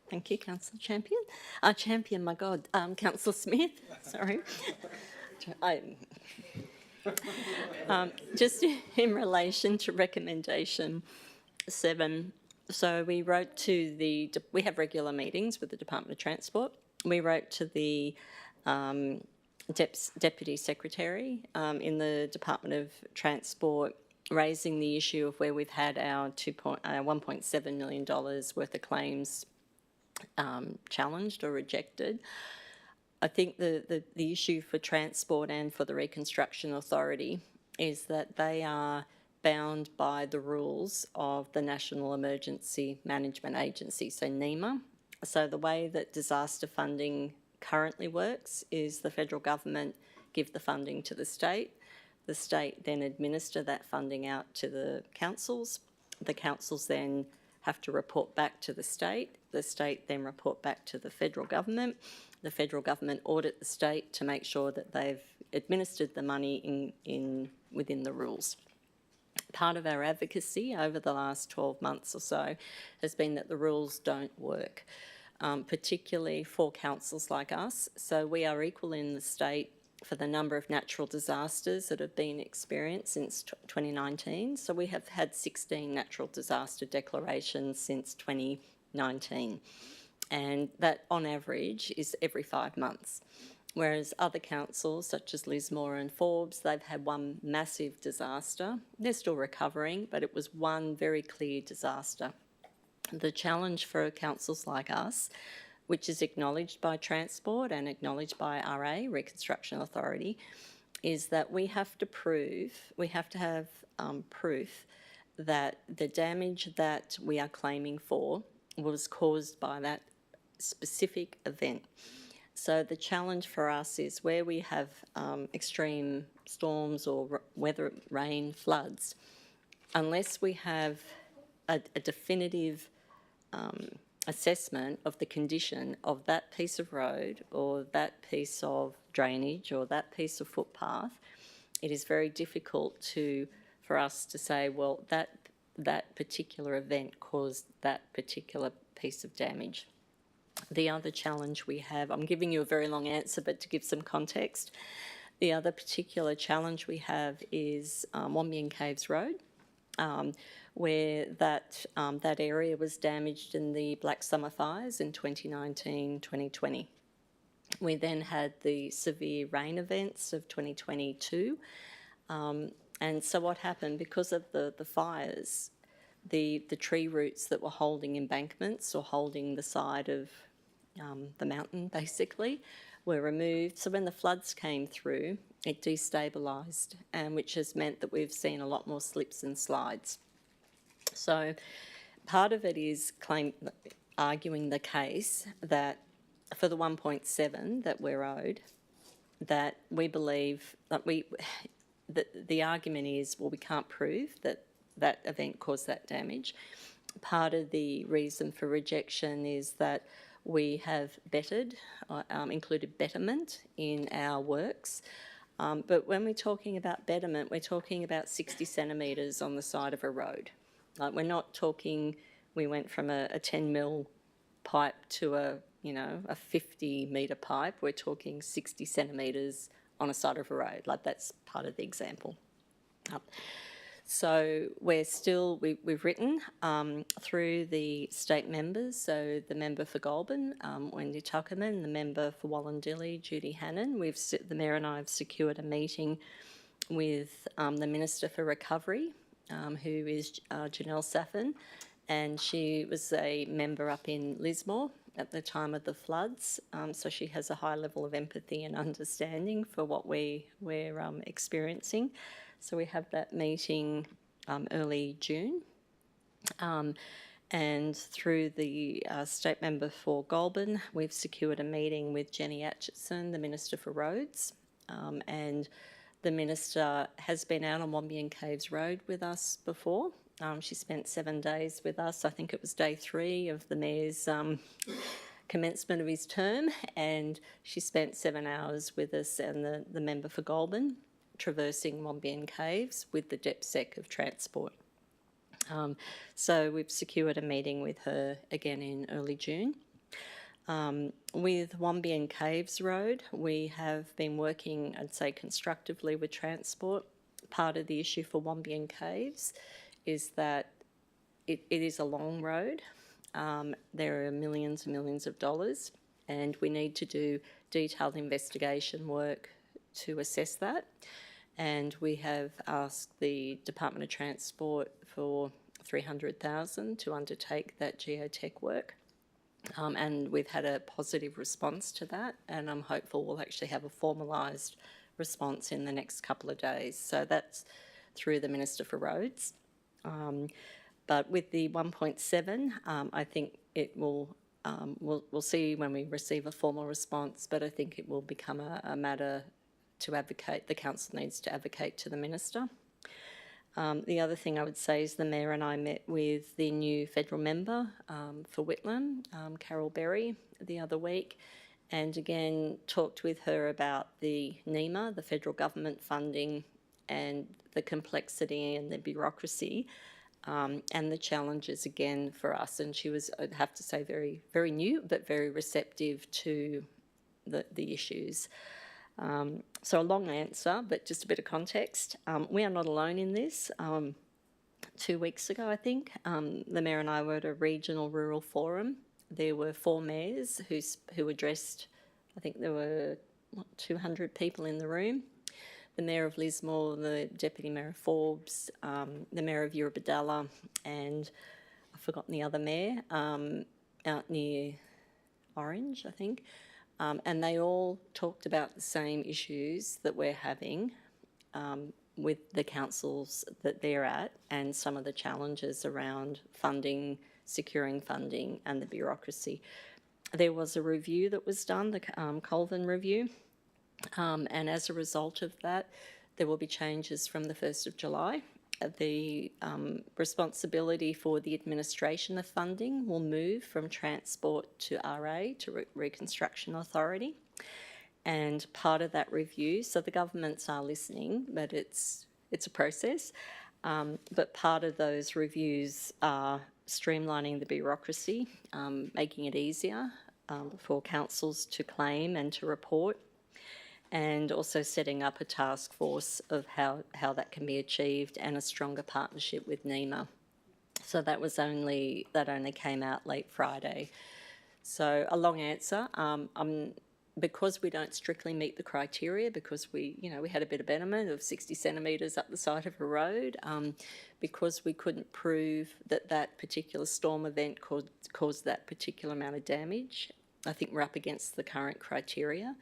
Thank you, Councillor Champion. Champion, my God. Councillor Smith, sorry. Just in relation to recommendation 7, so we wrote to we have regular meetings with the Department of Transport. We wrote to the Deputy Secretary in the Department of Transport raising the issue of where we've had our $1.7 million worth of claims challenged or rejected. I think the issue for Transport and for the Reconstruction Authority is that they are bound by the rules of the National Emergency Management Agency, so NEMA. So the way that disaster funding currently works is the federal government give the funding to the state then administer that funding out to the councils then have to report back to the state then report back to the federal government audit the state to make sure that they've administered the money within the rules. Part of our advocacy over the last 12 months or so has been that the rules don't work, particularly for councils like us. So we are equal in the state for the number of natural disasters that have been experienced since 2019. So we have had 16 natural disaster declarations since 2019. And that, on average, is every 5 months. Whereas other councils, such as Lismore and Forbes, they've had one massive disaster. They're still recovering, but it was one very clear disaster. The challenge for councils like us, which is acknowledged by Transport and acknowledged by RA, Reconstruction Authority, is that we have to have proof that the damage that we are claiming for was caused by that specific event. So the challenge for us is where we have extreme storms or weather, rain, floods, unless we have a definitive assessment of the condition of that piece of road or that piece of drainage or that piece of footpath, it is very difficult for us to say, well, that particular event caused that particular piece of damage. The other challenge we have, I'm giving you a very long answer, but to give some context, the other particular challenge we have is Wombian Caves Road, where that area was damaged in the Black Summer fires in 2019-2020. We then had the severe rain events of 2022. And so what happened, because of the fires, the tree roots that were holding embankments or holding the side of the mountain, basically, were removed. So when the floods came through, it destabilised, which has meant that we've seen a lot more slips and slides. So part of it is arguing the case that for the 1.7 that we're owed, that we believe that the argument is, well, we can't prove that that event caused that damage. Part of the reason for rejection is that we have included betterment in our works. But when we're talking about betterment, we're talking about 60 centimetres on the side of a road. Like, we're not talking, we went from a 10 mil pipe to a 50 metre pipe. We're talking 60 centimetres on a side of a road. Like, that's part of the example. So we've written through the state members, so the member for Goulburn, Wendy Tuckerman, the member for Wallandilly, Judy Hannon. The Mayor and I have secured a meeting with the Minister for Recovery, who is Janelle Saffin, and she was a member up in Lismore at the time of the floods, so she has a high level of empathy and understanding for what we're experiencing. So we have that meeting early June. And through the state member for Goulburn, we've secured a meeting with Jenny Atchison, the Minister for Roads, and the Minister has been out on Wombian Caves Road with us before. She spent 7 days with us. I think it was day 3 of the Mayor's commencement of his term, and she spent 7 hours with us and the member for Goulburn, traversing Wombian Caves with the DepSec of Transport. So we've secured a meeting with her again in early June. With Wombian Caves Road, we have been working, I'd say, constructively with Transport. Part of the issue for Wombian Caves is that it is a long road. There are millions and millions of dollars, and we need to do detailed investigation work to assess that. and we have asked the Department of Transport for $300,000 to undertake that geotech work. And we've had a positive response to that, and I'm hopeful we'll actually have a formalised response in the next couple of days. So that's through the Minister for Roads. But with the 1.7, I think it will, we'll see when we receive a formal response, but I think it will become a matter to advocate, the council needs to advocate to the Minister. The other thing I would say is the Mayor and I met with the new federal member for Whitlam, Carol Berry, the other week, and again talked with her about the NEMA, the federal government funding, and the complexity and the bureaucracy and the challenges again for us. And she was, I'd have to say, very, very new, but very receptive to the issues. So a long answer, but just a bit of context. We are not alone in this. 2 weeks ago, I think, the Mayor and I were at a regional rural forum. There were 4 mayors who addressed, I think there were 200 people in the room. The Mayor of Lismore, the Deputy Mayor of Forbes, the Mayor of Eurobodalla, and I've forgotten the other mayor, out near Orange, I think. And they all talked about the same issues that we're having with the councils that they're at, and some of the challenges around funding, securing funding, and the bureaucracy. There was a review that was done, the Colvin review, and as a result of that, there will be changes from the 1st of July. The responsibility for the administration of funding will move from Transport to RA, to Reconstruction Authority. And part of that review, so the governments are listening, but it's a process, but part of those reviews are streamlining the bureaucracy, making it easier for councils to claim and to report, and also setting up a task force of how that can be achieved, and a stronger partnership with NEMA. So that only came out late Friday. So a long answer. Because we don't strictly meet the criteria, because we had a bit of betterment of 60 centimetres up the side of a road, because we couldn't prove that particular storm event caused that particular amount of damage, I think we're up against the current criteria.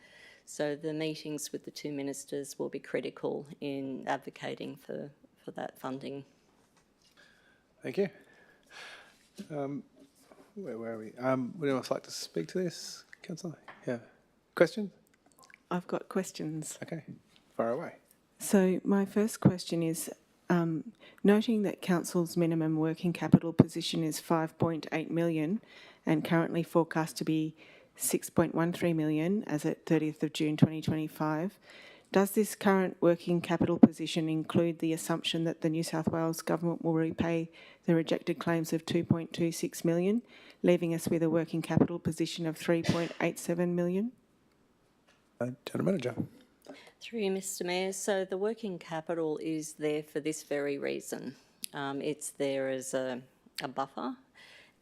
So the meetings with the 2 ministers will be critical in advocating for that funding. Thank you. Where were we? Would anyone else like to speak to this, Councillor? Yeah. Question? I've got questions. Okay, far away. So my first question is, noting that Council's minimum working capital position is 5.8 million and currently forecast to be 6.13 million as at 30th of June 2025, does this current working capital position include the assumption that the New South Wales Government will repay the rejected claims of 2.26 million, leaving us with a working capital position of 3.87 million? General Manager. Through you, Mr. Mayor. So the working capital is there for this very reason. It's there as a buffer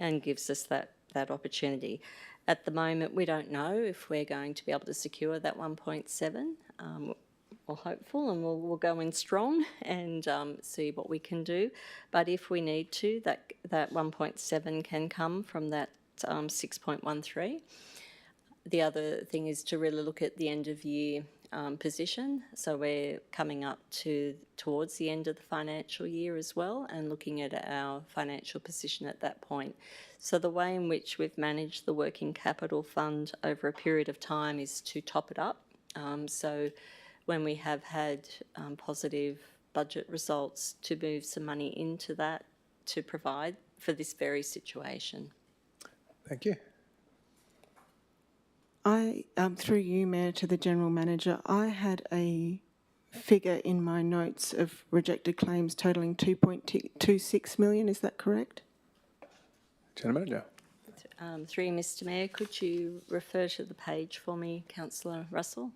and gives us that opportunity. At the moment, we don't know if we're going to be able to secure that 1.7. We're hopeful, and we'll go in strong and see what we can do. But if we need to, that 1.7 can come from that 6.13. The other thing is to really look at the end of year position. So we're coming up towards the end of the financial year as well, and looking at our financial position at that point. So the way in which we've managed the working capital fund over a period of time is to top it up. So when we have had positive budget results, to move some money into that to provide for this very situation. Thank you. Through you, Mayor, to the General Manager, I had a figure in my notes of rejected claims totalling 2.26 million. Is that correct? General Manager. Through you, Mr. Mayor, could you refer to the page for me, Councillor Russell?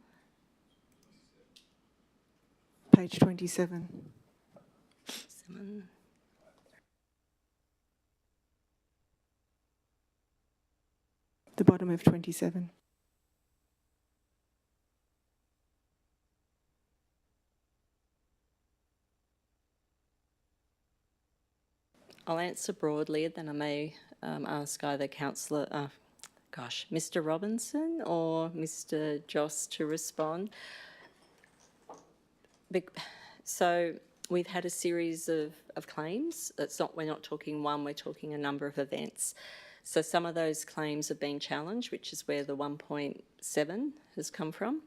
Page 27. The bottom of 27. I'll answer broadly, then I may ask either Mr. Robinson or Mr. Joss to respond. So we've had a series of claims. We're not talking one, we're talking a number of events. So some of those claims have been challenged, which is where the 1.7 has come from.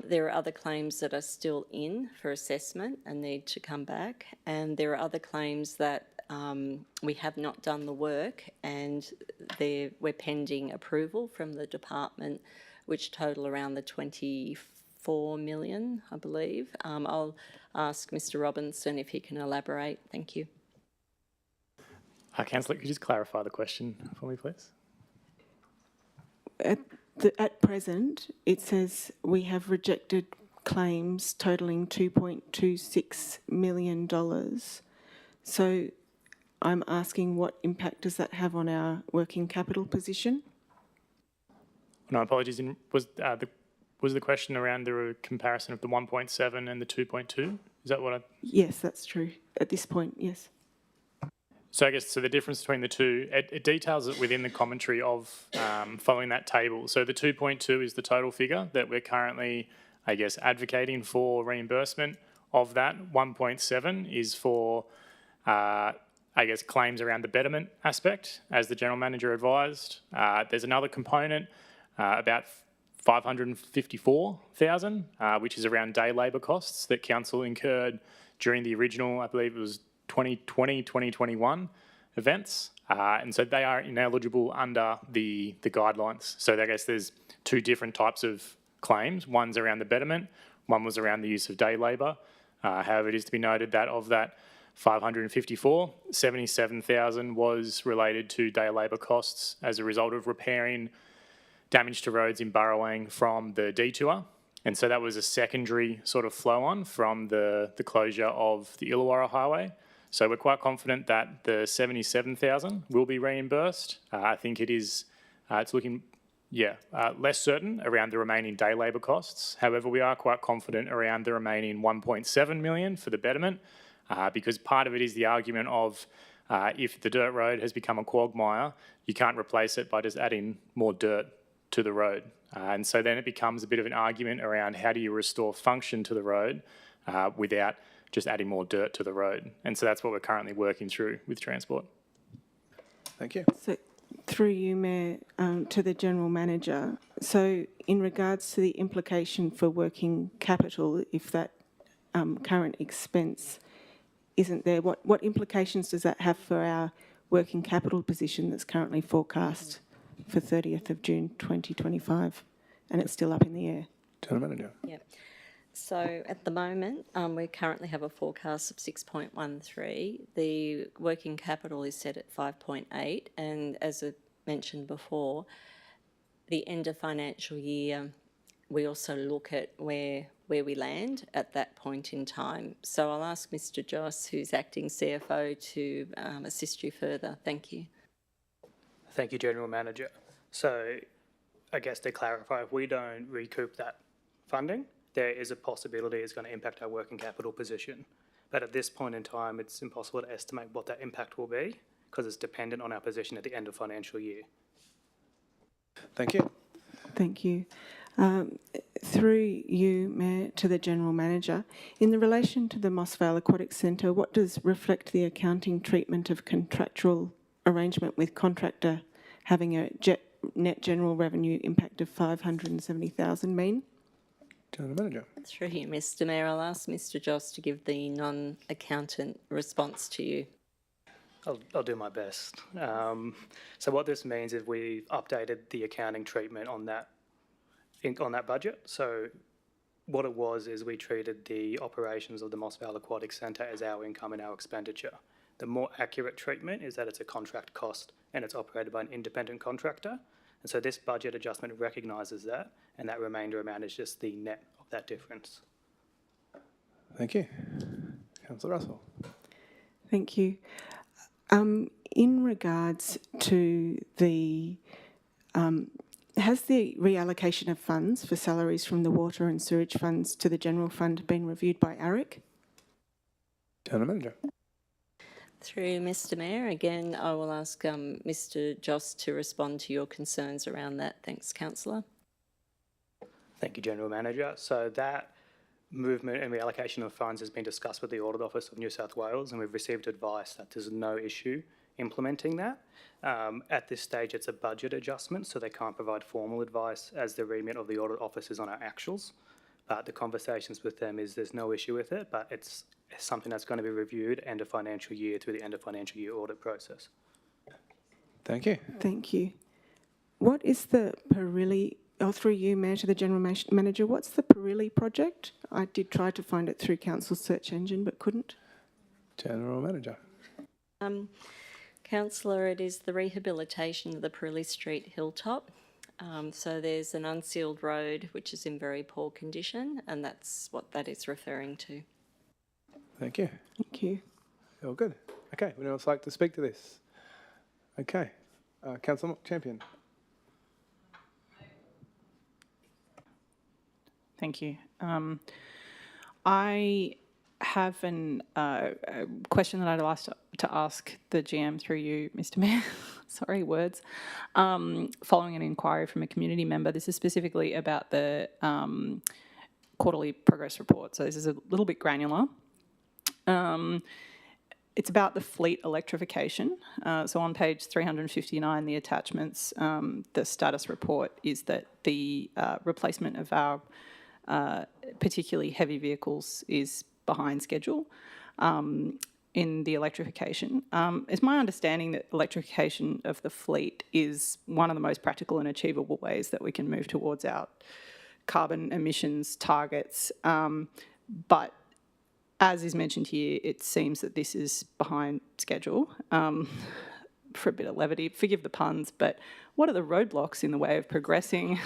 There are other claims that are still in for assessment and need to come back. And there are other claims that we have not done the work and we're pending approval from the department, which total around the 24 million, I believe. I'll ask Mr. Robinson if he can elaborate. Thank you. Councillor, could you just clarify the question for me, please? At present, it says we have rejected claims totalling $2.26 million. So I'm asking, what impact does that have on our working capital position? No, apologies. Was the question around the comparison of the 1.7 and the 2.2? Is that what I... Yes, that's true. At this point, yes. So I guess the difference between the two, it details it within the commentary of following that table. So the 2.2 is the total figure that we're currently, I guess, advocating for reimbursement of. That 1.7 is for, I guess, claims around the betterment aspect, as the General Manager advised. There's another component, about 554,000, which is around day labour costs that Council incurred during the original, I believe it was 2020, 2021 events. And so they are ineligible under the guidelines. So I guess there's two different types of claims. One's around the betterment, one was around the use of day labour. However, it is to be noted that of that 554, 77,000 was related to day labour costs as a result of repairing damage to roads in Burrowang from the detour. And so that was a secondary sort of flow on from the closure of the Illawarra Highway. So we're quite confident that the 77,000 will be reimbursed. I think it is, it's looking, less certain around the remaining day labour costs. However, we are quite confident around the remaining 1.7 million for the betterment, because part of it is the argument of if the dirt road has become a quagmire, you can't replace it by just adding more dirt to the road. And so then it becomes a bit of an argument around how do you restore function to the road without just adding more dirt to the road. And so that's what we're currently working through with Transport. Thank you. So through you, Mayor, to the General Manager. So in regards to the implication for working capital, if that current expense isn't there, what implications does that have for our working capital position that's currently forecast for 30th of June 2025, and it's still up in the air? General Manager. Yeah. So at the moment, we currently have a forecast of 6.13. The working capital is set at 5.8, and as I mentioned before, the end of financial year, we also look at where we land at that point in time. So I'll ask Mr. Joss, who's acting CFO, to assist you further. Thank you. Thank you, General Manager. So I guess to clarify, if we don't recoup that funding, there is a possibility it's going to impact our working capital position. But at this point in time, it's impossible to estimate what that impact will be because it's dependent on our position at the end of financial year. Thank you. Thank you. Through you, Mayor, to the General Manager, in the relation to the Mossvale Aquatics Centre, what does reflect the accounting treatment of contractual arrangement with contractor having a net general revenue impact of 570,000 mean? General Manager. Through you, Mr. Mayor, I'll ask Mr. Joss to give the non-accountant response to you. I'll do my best. So what this means is we've updated the accounting treatment on that budget. So what it was is we treated the operations of the Mossvale Aquatics Centre as our income and our expenditure. The more accurate treatment is that it's a contract cost and it's operated by an independent contractor. And so this budget adjustment recognises that, and that remainder amount is just the net of that difference. Thank you. Councillor Russell. Thank you. In regards to the, has the reallocation of funds for salaries from the water and sewage funds to the general fund been reviewed by ARIC? General Manager. Through Mr Mayor, again, I will ask Mr Joss to respond to your concerns around that. Thanks, councillor. Thank you, General Manager. So that movement and reallocation of funds has been discussed with the Audit Office of New South Wales, and we've received advice that there's no issue implementing that. At this stage, it's a budget adjustment, so they can't provide formal advice as the remit of the Audit Office is on our actuals. But the conversations with them is there's no issue with it, but it's something that's going to be reviewed end of financial year through the end of financial year audit process. Thank you. Thank you. What is the Perilli, through you, Mayor, to the General Manager, what's the Perilli project? I did try to find it through Council's search engine but couldn't. General Manager. Councillor, it is the rehabilitation of the Perilli Street hilltop. So there's an unsealed road which is in very poor condition, and that's what that is referring to. Thank you. Thank you. All good. Okay, would anyone else like to speak to this? Okay. Councillor Champion. Thank you. I have a question that I'd like to ask the GM through you, Mr Mayor. Sorry, words. Following an inquiry from a community member, this is specifically about the quarterly progress report. So this is a little bit granular. It's about the fleet electrification. So on page 359, the attachments, the status report is that the replacement of our particularly heavy vehicles is behind schedule in the electrification. It's my understanding that electrification of the fleet is one of the most practical and achievable ways that we can move towards our carbon emissions targets. But as is mentioned here, it seems that this is behind schedule. For a bit of levity, forgive the puns, but what are the roadblocks in the way of progressing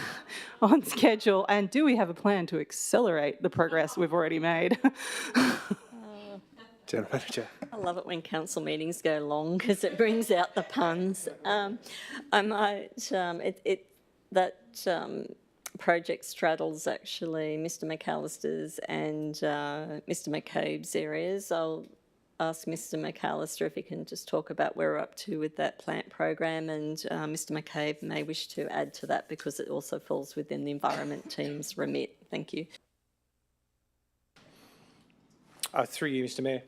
on schedule? And do we have a plan to accelerate the progress we've already made? General Manager. I love it when council meetings go long because it brings out the puns. I might, that project straddles actually Mr Macallister's and Mr McCabe's areas. I'll ask Mr McAllister if he can just talk about where we're up to with that plant program, and Mr McCabe may wish to add to that because it also falls within the environment team's remit. Thank you. Through you, Mr Mayor.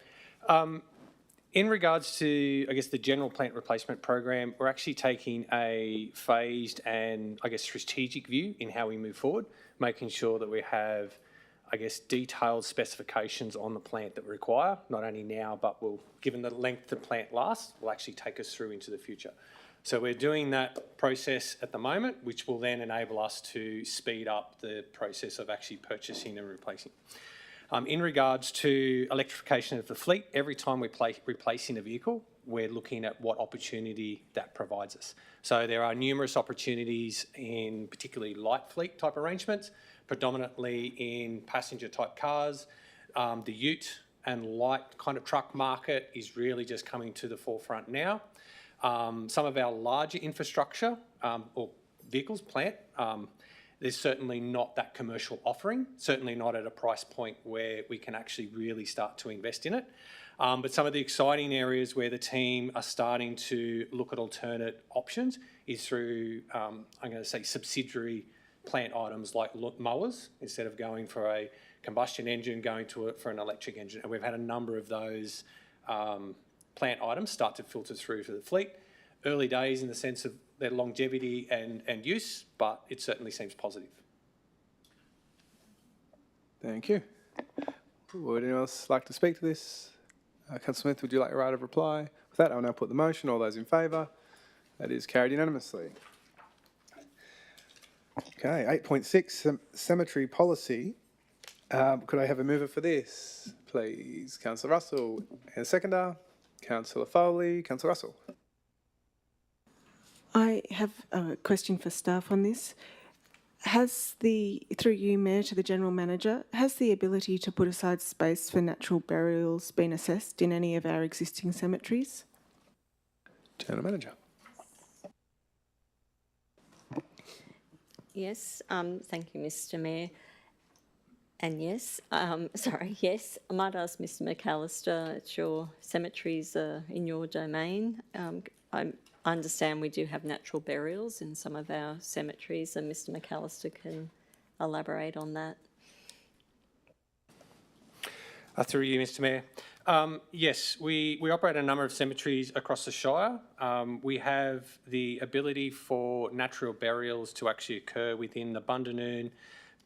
In regards to, I guess, the general plant replacement program, we're actually taking a phased and, I guess, strategic view in how we move forward, making sure that we have, I guess, detailed specifications on the plant that we require, not only now, but will, given the length the plant lasts, will actually take us through into the future. So we're doing that process at the moment, which will then enable us to speed up the process of actually purchasing and replacing. In regards to electrification of the fleet, every time we're replacing a vehicle, we're looking at what opportunity that provides us. So there are numerous opportunities in particularly light fleet type arrangements, predominantly in passenger type cars. The ute and light kind of truck market is really just coming to the forefront now. Some of our larger infrastructure or vehicles, plant, there's certainly not that commercial offering, certainly not at a price point where we can actually really start to invest in it. But some of the exciting areas where the team are starting to look at alternate options is through, I'm going to say, subsidiary plant items like mowers, instead of going for a combustion engine, going to it for an electric engine. And we've had a number of those plant items start to filter through to the fleet. Early days in the sense of their longevity and use, but it certainly seems positive. Thank you. Would anyone else like to speak to this? Councillor Smith, would you like a right of reply? With that, I'll now put the motion. All those in favour? That is carried unanimously. Okay, 8.6, cemetery policy. Could I have a mover for this, please? Councillor Russell. And a seconder? Councillor Foley. Councillor Russell. I have a question for staff on this. Through you, Mayor, to the General Manager, has the ability to put aside space for natural burials been assessed in any of our existing cemeteries? General Manager. Yes, thank you, Mr Mayor. And yes, yes, I might ask Mr McAllister, it's your cemeteries are in your domain. I understand we do have natural burials in some of our cemeteries, and Mr McAllister can elaborate on that. Through you, Mr Mayor. Yes, we operate a number of cemeteries across the Shire. We have the ability for natural burials to actually occur within the Bundanoon,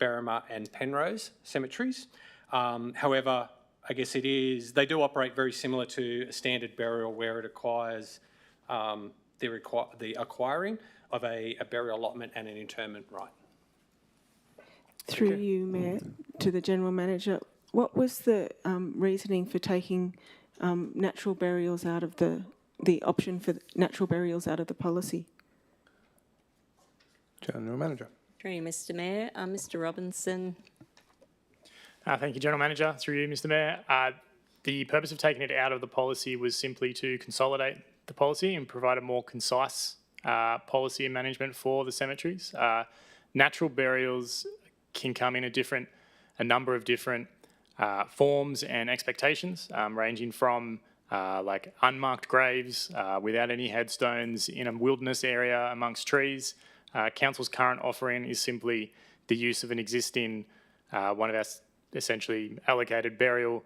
Berrima and Penrose cemeteries. However, I guess they do operate very similar to a standard burial where it requires the acquiring of a burial allotment and an interment right. Through you, Mayor, to the General Manager, what was the reasoning for taking natural burials out of the option for natural burials out of the policy? General Manager. Through you, Mr Mayor. Mr Robinson. Thank you, General Manager. Through you, Mr Mayor. The purpose of taking it out of the policy was simply to consolidate the policy and provide a more concise policy and management for the cemeteries. Natural burials can come in a number of different forms and expectations, ranging from like unmarked graves without any headstones in a wilderness area amongst trees. Council's current offering is simply the use of an existing one of our essentially allocated burial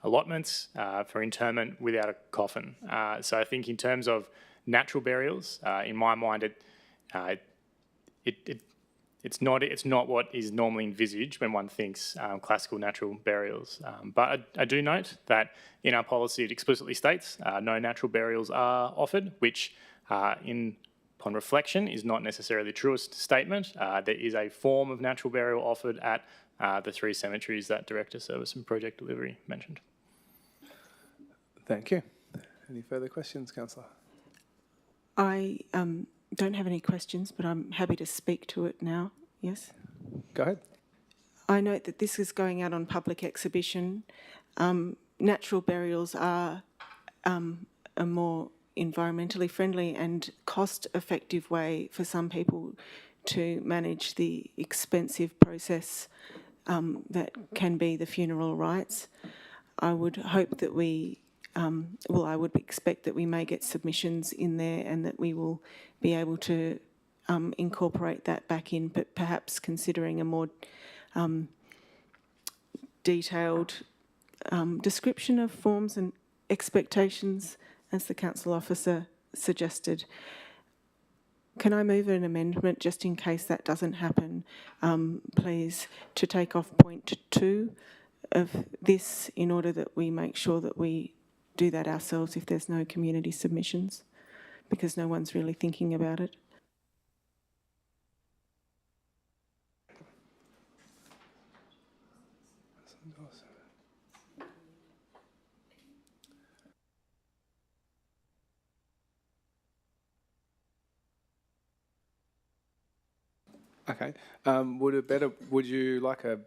allotments for interment without a coffin. So I think in terms of natural burials, in my mind, it's not what is normally envisaged when one thinks classical natural burials. But I do note that in our policy it explicitly states no natural burials are offered, which upon reflection is not necessarily the truest statement. There is a form of natural burial offered at the 3 cemeteries that Director Service and Project Delivery mentioned. Thank you. Any further questions, Councillor? I don't have any questions, but I'm happy to speak to it now. Yes? Go ahead. I note that this is going out on public exhibition. Natural burials are a more environmentally friendly and cost-effective way for some people to manage the expensive process that can be the funeral rites. I would hope that I would expect that we may get submissions in there and that we will be able to incorporate that back in, but perhaps considering a more detailed description of forms and expectations, as the council officer suggested. Can I move an amendment just in case that doesn't happen, please, to take off point 2 of this in order that we make sure that we do that ourselves if there's no community submissions, because no one's really thinking about it. Okay. Would you like a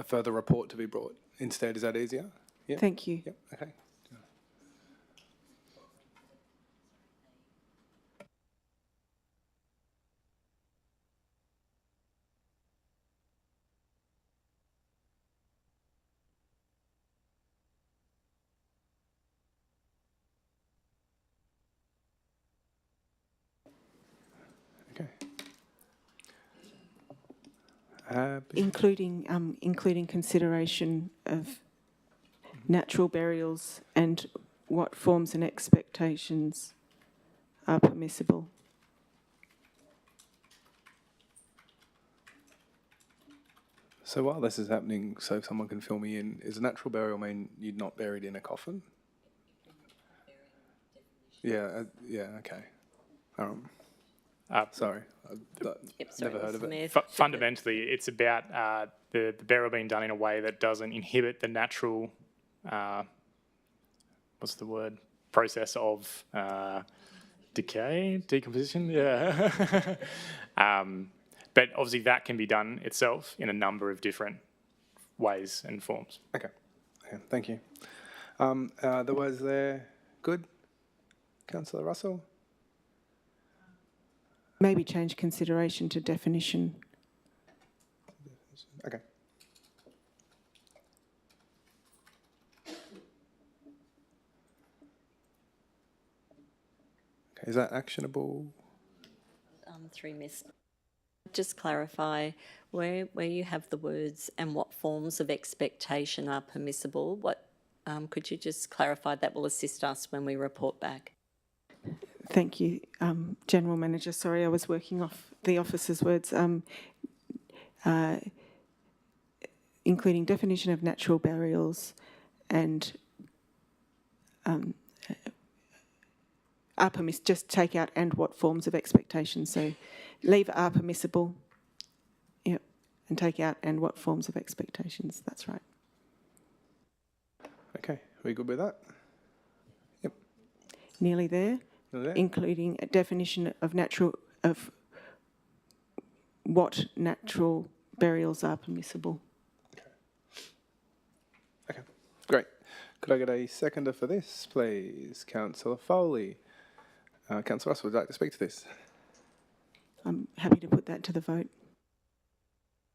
further report to be brought instead? Is that easier? Yeah. Thank you. Yep. Okay. Including consideration of natural burials and what forms and expectations are permissible. So while this is happening, so someone can fill me in, does a natural burial mean you're not buried in a coffin? Yeah, okay. Sorry, I've never heard of it. Fundamentally, it's about the burial being done in a way that doesn't inhibit the natural, process of decomposition? Yeah. But obviously that can be done itself in a number of different ways and forms. Okay, thank you. Otherwise, good? Councillor Russell? Maybe change consideration to definition. Okay. is that actionable? Through Ms. Just clarify where you have the words "and what forms of expectation are permissible." What could you just clarify? That will assist us when we report back. Thank you, General Manager. Sorry, I was working off the officer's words. Including definition of natural burials and just take out "and what forms of expectation." So leave "are permissible," yep, and take out "and what forms of expectations." That's right. Okay, are we good with that? Yep. Nearly there. Nearly there. Including a definition of what natural burials are permissible. Okay, great. Could I get a seconder for this, please? Councillor Foley. Councillor Russell, would you like to speak to this? I'm happy to put that to the vote.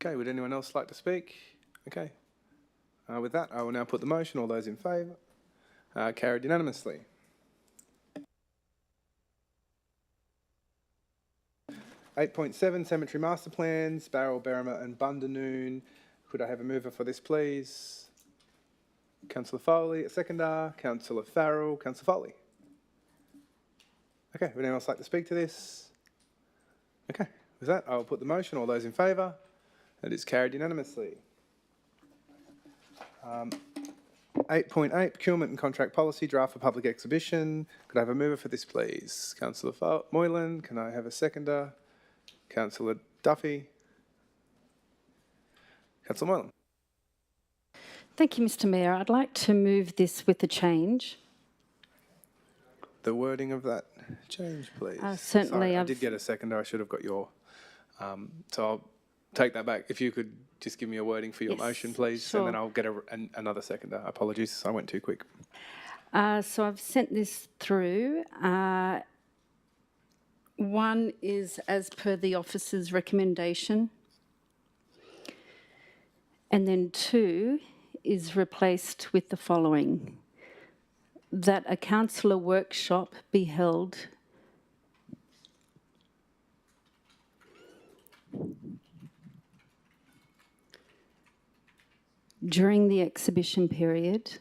Okay, would anyone else like to speak? Okay. With that, I will now put the motion. All those in favour? Carried unanimously. "8.7 Cemetery Master Plans, Barrel, Berrima and Bundanoon. Could I have a mover for this, please? Councillor Foley, a seconder. Councillor Farrell. Councillor Foley. Okay, would anyone else like to speak to this? Okay, with that, I will put the motion. All those in favour? That is carried unanimously. 8.8 Procurement and Contract Policy, Draft for Public Exhibition. Could I have a mover for this, please? Councillor Moylan, can I have a seconder? Councillor Duffy. Councillor Moylan. Thank you, Mr Mayor. I'd like to move this with a change. The wording of that change, please. Certainly. Sorry, I did get a seconder. I should have got your... so I'll take that back. If you could just give me a wording for your motion, please, sure. and then I'll get another seconder. Apologies, I went too quick. So I've sent this through. One is as per the officer's recommendation, and then 2 is replaced with the following: that a councillor workshop be held during the exhibition period,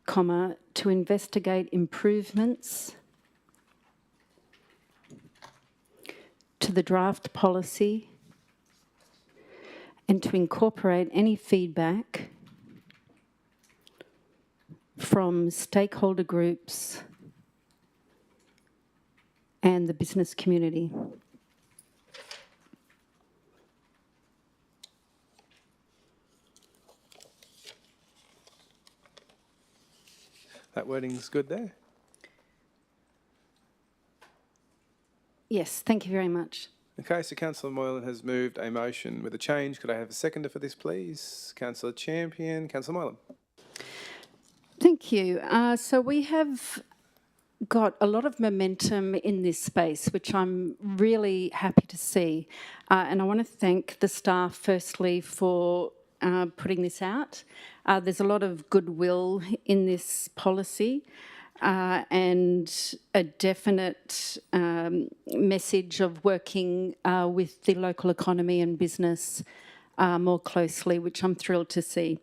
comma, to investigate improvements to the draft policy and to incorporate any feedback from stakeholder groups and the business community. That wording's good there? Yes, thank you very much. Okay, so Councillor Moylan has moved a motion with a change. Could I have a seconder for this, please? Councillor Champion. Councillor Moylan. Thank you. So we have got a lot of momentum in this space, which I'm really happy to see. And I want to thank the staff firstly for putting this out. There's a lot of goodwill in this policy and a definite message of working with the local economy and business more closely, which I'm thrilled to see.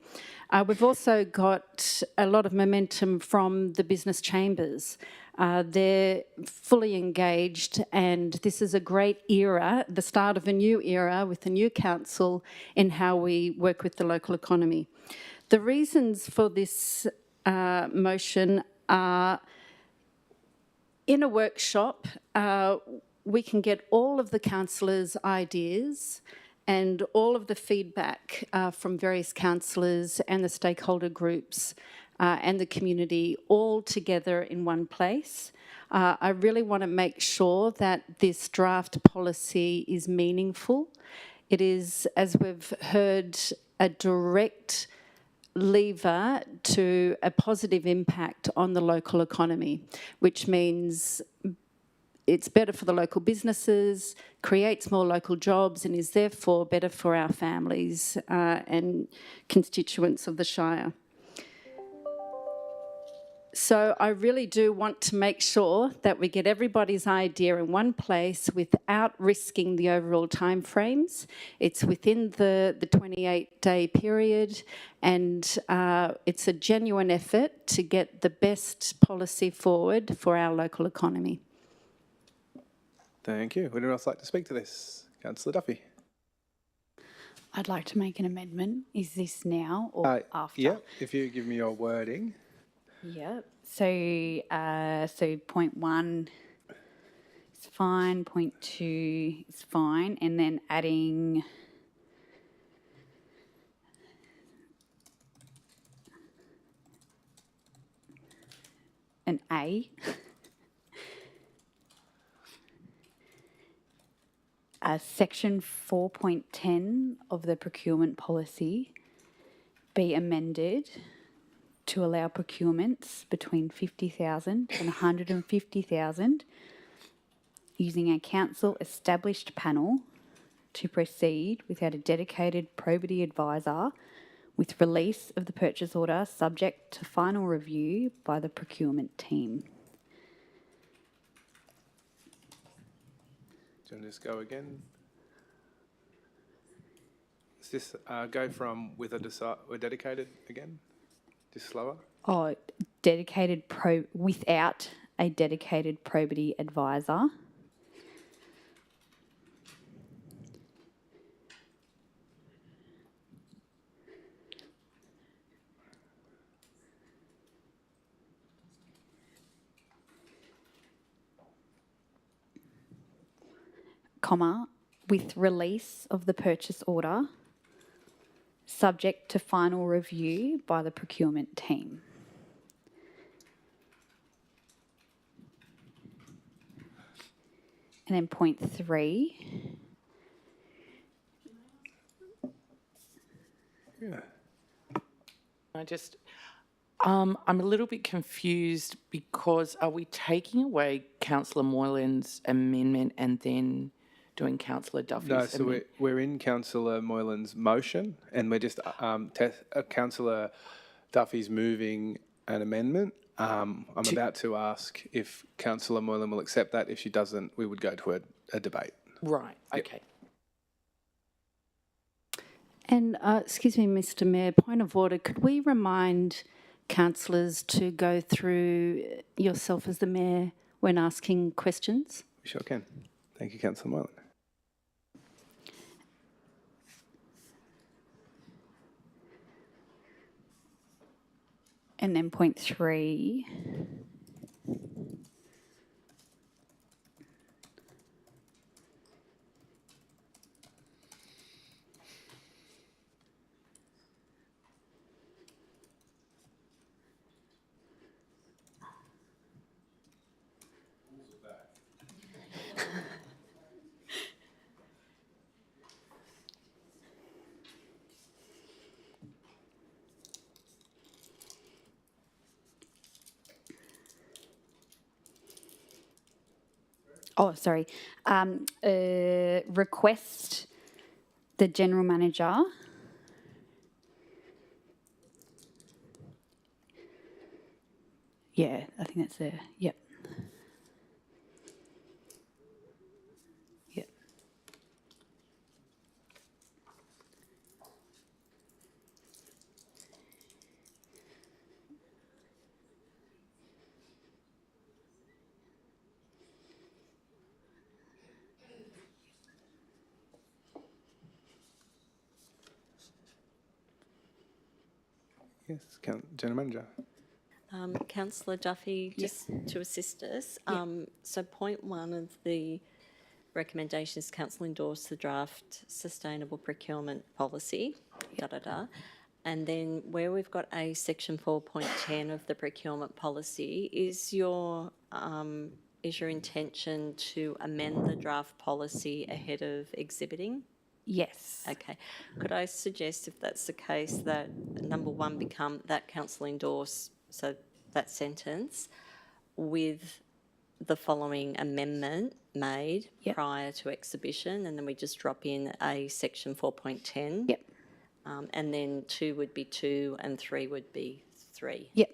We've also got a lot of momentum from the business chambers. They're fully engaged, and this is a great era, the start of a new era with a new council in how we work with the local economy. The reasons for this motion are, in a workshop, we can get all of the councillors' ideas and all of the feedback from various councillors and the stakeholder groups and the community all together in one place. I really want to make sure that this draft policy is meaningful. It is, as we've heard, a direct lever to a positive impact on the local economy, which means it's better for the local businesses, creates more local jobs, and is therefore better for our families and constituents of the Shire. So I really do want to make sure that we get everybody's idea in one place without risking the overall timeframes. It's within the 28-day period, and it's a genuine effort to get the best policy forward for our local economy. Thank you. Would anyone else like to speak to this? Councillor Duffy. I'd like to make an amendment. Is this now or after? Yeah, if you give me your wording. Yep. So point 1 is fine, point 2 is fine, and then adding an A. Section 4.10 of the procurement policy be amended to allow procurements between 50,000 and 150,000 using a council established panel to proceed without a dedicated probity advisor with release of the purchase order subject to final review by the procurement team. Do you want to just go again? Does this go from with a dedicated again? Just slower? Oh, without a dedicated probity advisor. Comma, with release of the purchase order, subject to final review by the procurement team. And then point 3. Yeah. I'm a little bit confused because are we taking away Councillor Moylan's amendment and then doing Councillor Duffy's No, amendment? so we're in Councillor Moylan's motion, and we're just Councillor Duffy's moving an amendment. I'm about to ask if Councillor Moylan will accept that. If she doesn't, we would go to a debate. Right, okay. And excuse me, Mr. Mayor, point of order, could we remind councillors to go through yourself as the mayor when asking questions? We sure can. Thank you, Councillor Moylan. And then point 3. Oh, sorry. Request the general manager yeah, I think that's there. Yep. Yep. Yes, General Manager. Councillor Duffy, just to assist us. So point 1 of the recommendations, council endorse the draft sustainable procurement policy, And then where we've got a section 4.10 of the procurement policy, is your intention to amend the draft policy ahead of exhibiting? Yes. Okay. Could I suggest, if that's the case, that number 1 become that council endorse, so that sentence, with the following amendment made prior to exhibition, and then we just drop in a section 4.10? Yep. And then 2 would be 2 and 3 would be 3? Yep.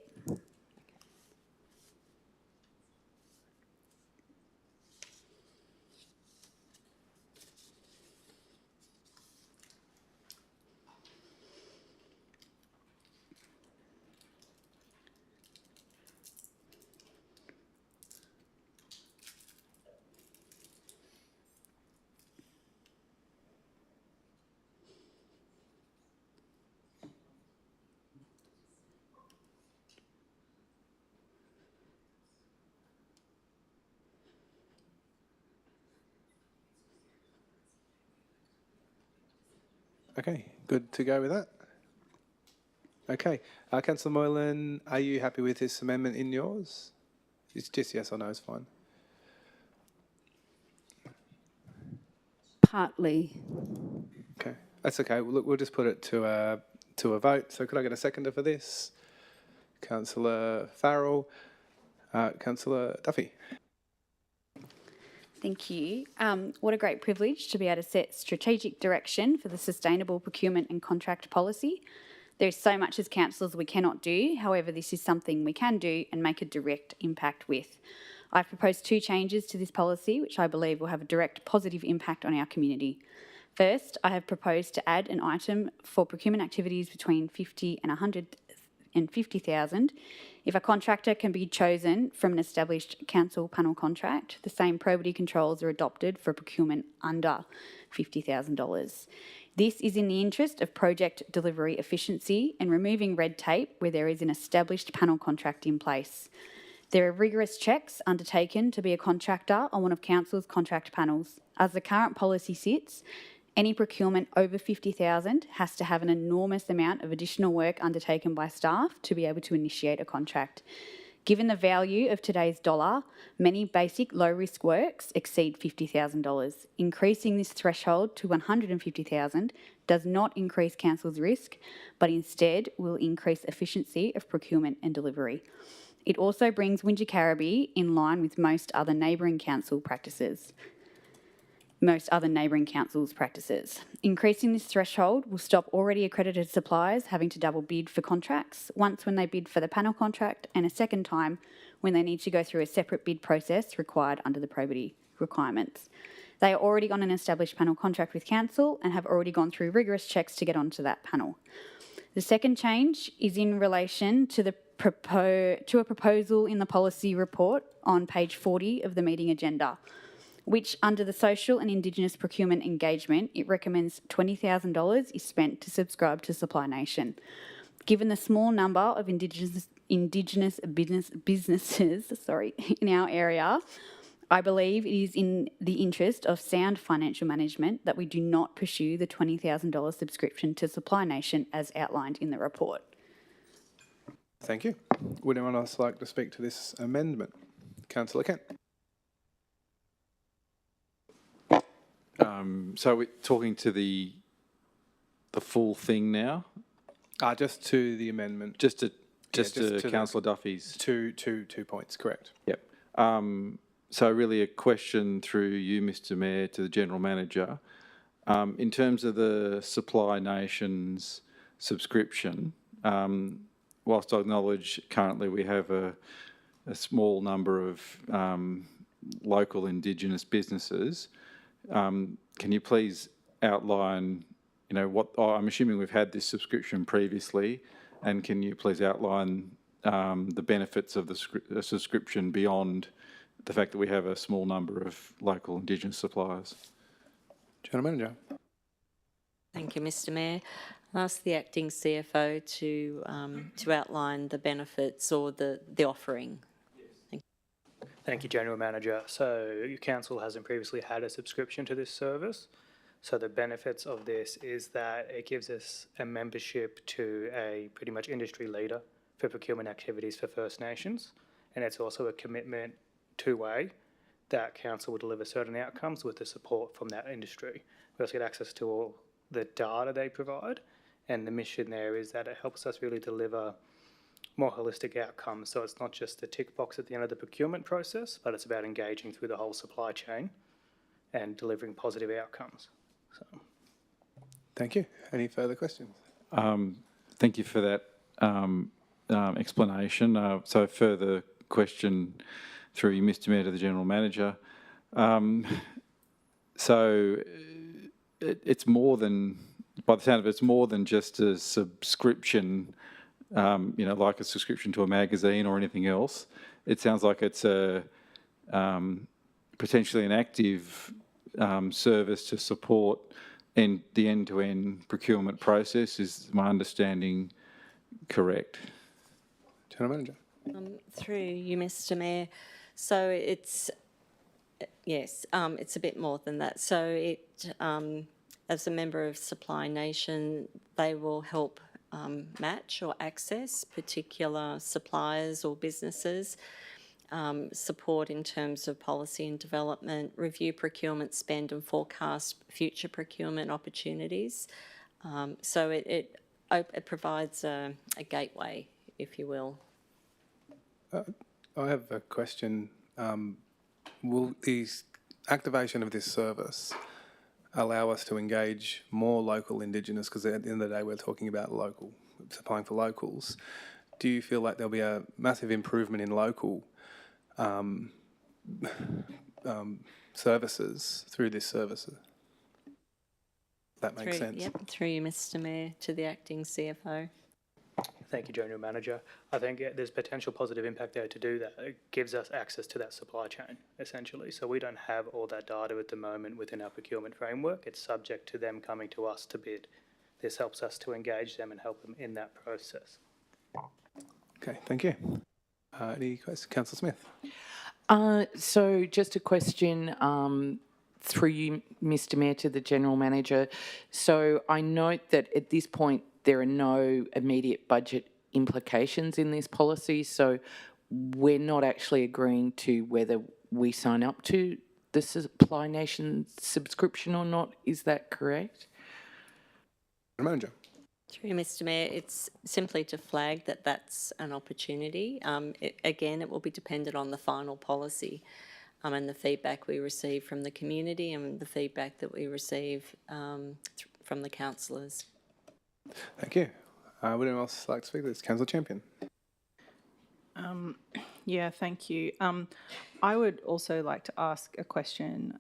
Okay, good to go with that. Okay, Councillor Moylan, are you happy with this amendment in yours? It's just yes or no is fine. Partly. Okay, that's okay. Well, look, we'll just put it to a vote. So could I get a seconder for this? Councillor Farrell, Councillor Duffy. Thank you. What a great privilege to be able to set strategic direction for the sustainable procurement and contract policy. There's so much as councillors we cannot do. However, this is something we can do and make a direct impact with. I've proposed 2 changes to this policy, which I believe will have a direct positive impact on our community. First, I have proposed to add an item for procurement activities between 50 and 150,000. If a contractor can be chosen from an established council panel contract, the same probity controls are adopted for procurement under $50,000. This is in the interest of project delivery efficiency and removing red tape where there is an established panel contract in place. There are rigorous checks undertaken to be a contractor on one of council's contract panels. As the current policy sits, any procurement over 50,000 has to have an enormous amount of additional work undertaken by staff to be able to initiate a contract. Given the value of today's dollar, many basic low-risk works exceed $50,000. Increasing this threshold to $150,000 does not increase council's risk, but instead will increase efficiency of procurement and delivery. It also brings Wingecarribee in line with most other neighbouring councils' practices. Increasing this threshold will stop already accredited suppliers having to double bid for contracts, once when they bid for the panel contract and a second time when they need to go through a separate bid process required under the probity requirements. They are already on an established panel contract with council and have already gone through rigorous checks to get onto that panel. The second change is in relation to a proposal in the policy report on page 40 of the meeting agenda, which under the social and Indigenous procurement engagement, it recommends $20,000 is spent to subscribe to Supply Nation. Given the small number of Indigenous businesses in our area, I believe it is in the interest of sound financial management that we do not pursue the $20,000 subscription to Supply Nation as outlined in the report. Thank you. Would anyone else like to speak to this amendment? Councillor Kent. So we're talking to the full thing now? Just to the amendment. Just to to Councillor Duffy's? Two points, correct. Yep. So really a question through you, Mr Mayor, to the General Manager. In terms of the Supply Nations subscription, whilst I acknowledge currently we have a small number of local Indigenous businesses, can you please outline, I'm assuming we've had this subscription previously, and can you please outline the benefits of the subscription beyond the fact that we have a small number of local Indigenous suppliers? General Manager. Thank you, Mr Mayor. I'll ask the Acting CFO to outline the benefits or the offering. Thank you, General Manager. So your council hasn't previously had a subscription to this service. So the benefits of this is that it gives us a membership to a pretty much industry leader for procurement activities for First Nations. And it's also a commitment two-way that council will deliver certain outcomes with the support from that industry. We also get access to all the data they provide. And the mission there is that it helps us really deliver more holistic outcomes. So it's not just the tick box at the end of the procurement process, but it's about engaging through the whole supply chain and delivering positive outcomes. So. Thank you. Any further questions? Thank you for that explanation. So further question through you, Mr Mayor, to the General Manager. So it's more than, by the sound of it, it's more than just a subscription, like a subscription to a magazine or anything else. It sounds like it's a potentially an active service to support the end-to-end procurement process. Is my understanding correct? General Manager. Through you, Mr Mayor. So it's, yes, it's a bit more than that. So as a member of Supply Nation, they will help match or access particular suppliers or businesses, support in terms of policy and development, review procurement spend and forecast future procurement opportunities. So it provides a gateway, if you will. I have a question. Will the activation of this service allow us to engage more local Indigenous, because at the end of the day we're talking about local, supplying for locals. Do you feel like there'll be a massive improvement in local services through this service? That makes sense. Yep, through you, Mr. Mayor, to the acting CFO. Thank you, General Manager. I think there's potential positive impact there to do that. It gives us access to that supply chain, essentially. So we don't have all that data at the moment within our procurement framework. It's subject to them coming to us to bid. This helps us to engage them and help them in that process. Okay, thank you. Any questions? Councillor Smith. So just a question through you, Mr. Mayor, to the General Manager. So I note that at this point there are no immediate budget implications in this policy, so we're not actually agreeing to whether we sign up to the Supply Nation subscription or not. Is that correct? Manager. Through you, Mr. Mayor, it's simply to flag that that's an opportunity. Again, it will be dependent on the final policy and the feedback we receive from the community and the feedback that we receive from the councillors. Thank you. Would anyone else like to speak to this? Councillor Champion. Yeah, thank you. I would also like to ask a question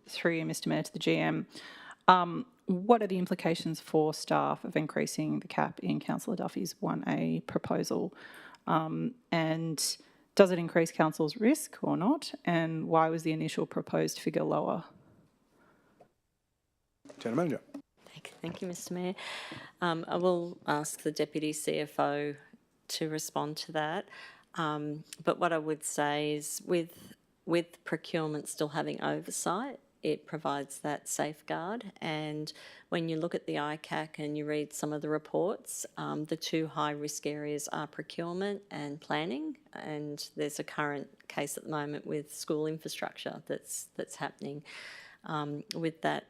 through you, Mr. Mayor, to the GM. What are the implications for staff of increasing the cap in Councillor Duffy's 1A proposal? And does it increase council's risk or not? And why was the initial proposed figure lower? General Manager. Thank you, Mr. Mayor. I will ask the Deputy CFO to respond to that. But what I would say is with procurement still having oversight, it provides that safeguard. And when you look at the ICAC and you read some of the reports, the two high-risk areas are procurement and planning. And there's a current case at the moment with school infrastructure that's happening. With that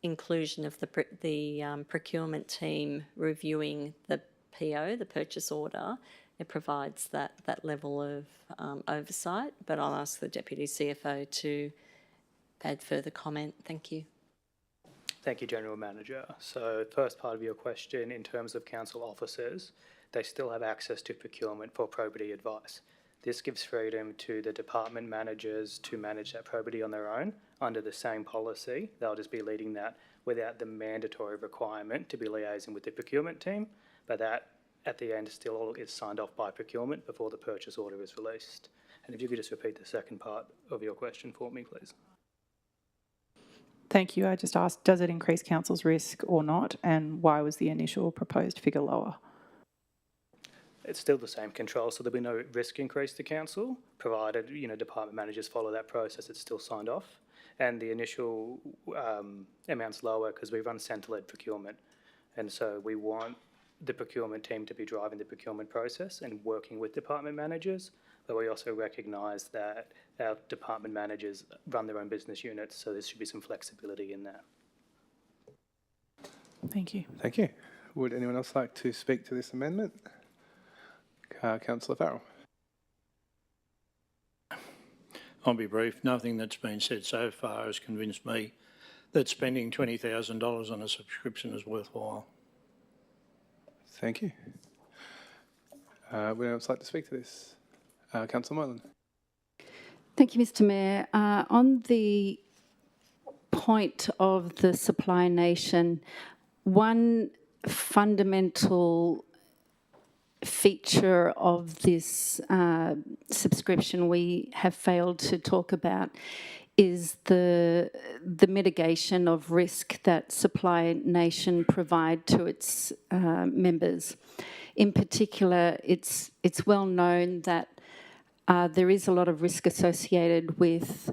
inclusion of the procurement team reviewing the PO, the purchase order, it provides that level of oversight. But I'll ask the Deputy CFO to add further comment. Thank you. Thank you, General Manager. So first part of your question, in terms of council officers, they still have access to procurement for probity advice. This gives freedom to the department managers to manage that probity on their own under the same policy. They'll just be leading that without the mandatory requirement to be liaising with the procurement team, but that at the end still all is signed off by procurement before the purchase order is released. And if you could just repeat the second part of your question for me, please. Thank you. I just asked, does it increase council's risk or not? And why was the initial proposed figure lower? It's still the same control, so there'll be no risk increase to council, provided, department managers follow that process, it's still signed off. And the initial amount's lower because we run centre-led procurement. And so we want the procurement team to be driving the procurement process and working with department managers, but we also recognise that our department managers run their own business units, so there should be some flexibility in that. Thank you. Thank you. Would anyone else like to speak to this amendment? Councillor Farrell. I'll be brief. Nothing that's been said so far has convinced me that spending $20,000 on a subscription is worthwhile. Thank you. Would anyone else like to speak to this? Councillor Moylan. Thank you, Mr. Mayor. On the point of the Supply Nation, one fundamental feature of this subscription we have failed to talk about is the mitigation of risk that Supply Nation provide to its members. In particular, it's well known that there is a lot of risk associated with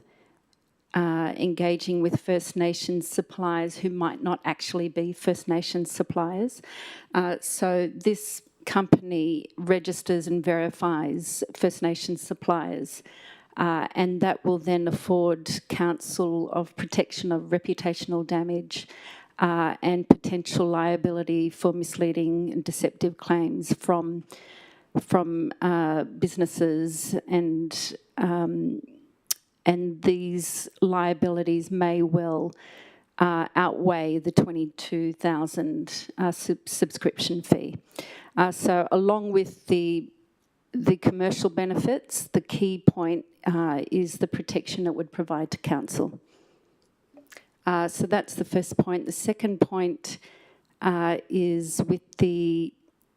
engaging with First Nations suppliers who might not actually be First Nations suppliers. So this company registers and verifies First Nations suppliers, and that will then afford council of protection of reputational damage and potential liability for misleading and deceptive claims from businesses, and these liabilities may well outweigh the $22,000 subscription fee. So along with the commercial benefits, the key point is the protection it would provide to council. So that's the first point. The second point is with the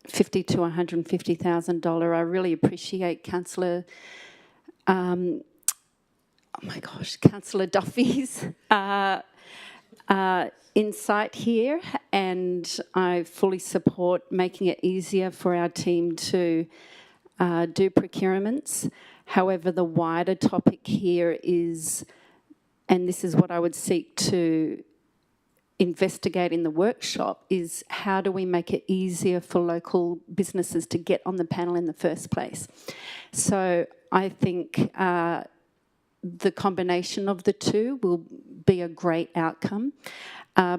$50,000 to $150,000. I really appreciate Councillor Councillor Duffy's insight here, and I fully support making it easier for our team to do procurements. However, the wider topic here is, and this is what I would seek to investigate in the workshop, is how do we make it easier for local businesses to get on the panel in the first place? So I think the combination of the two will be a great outcome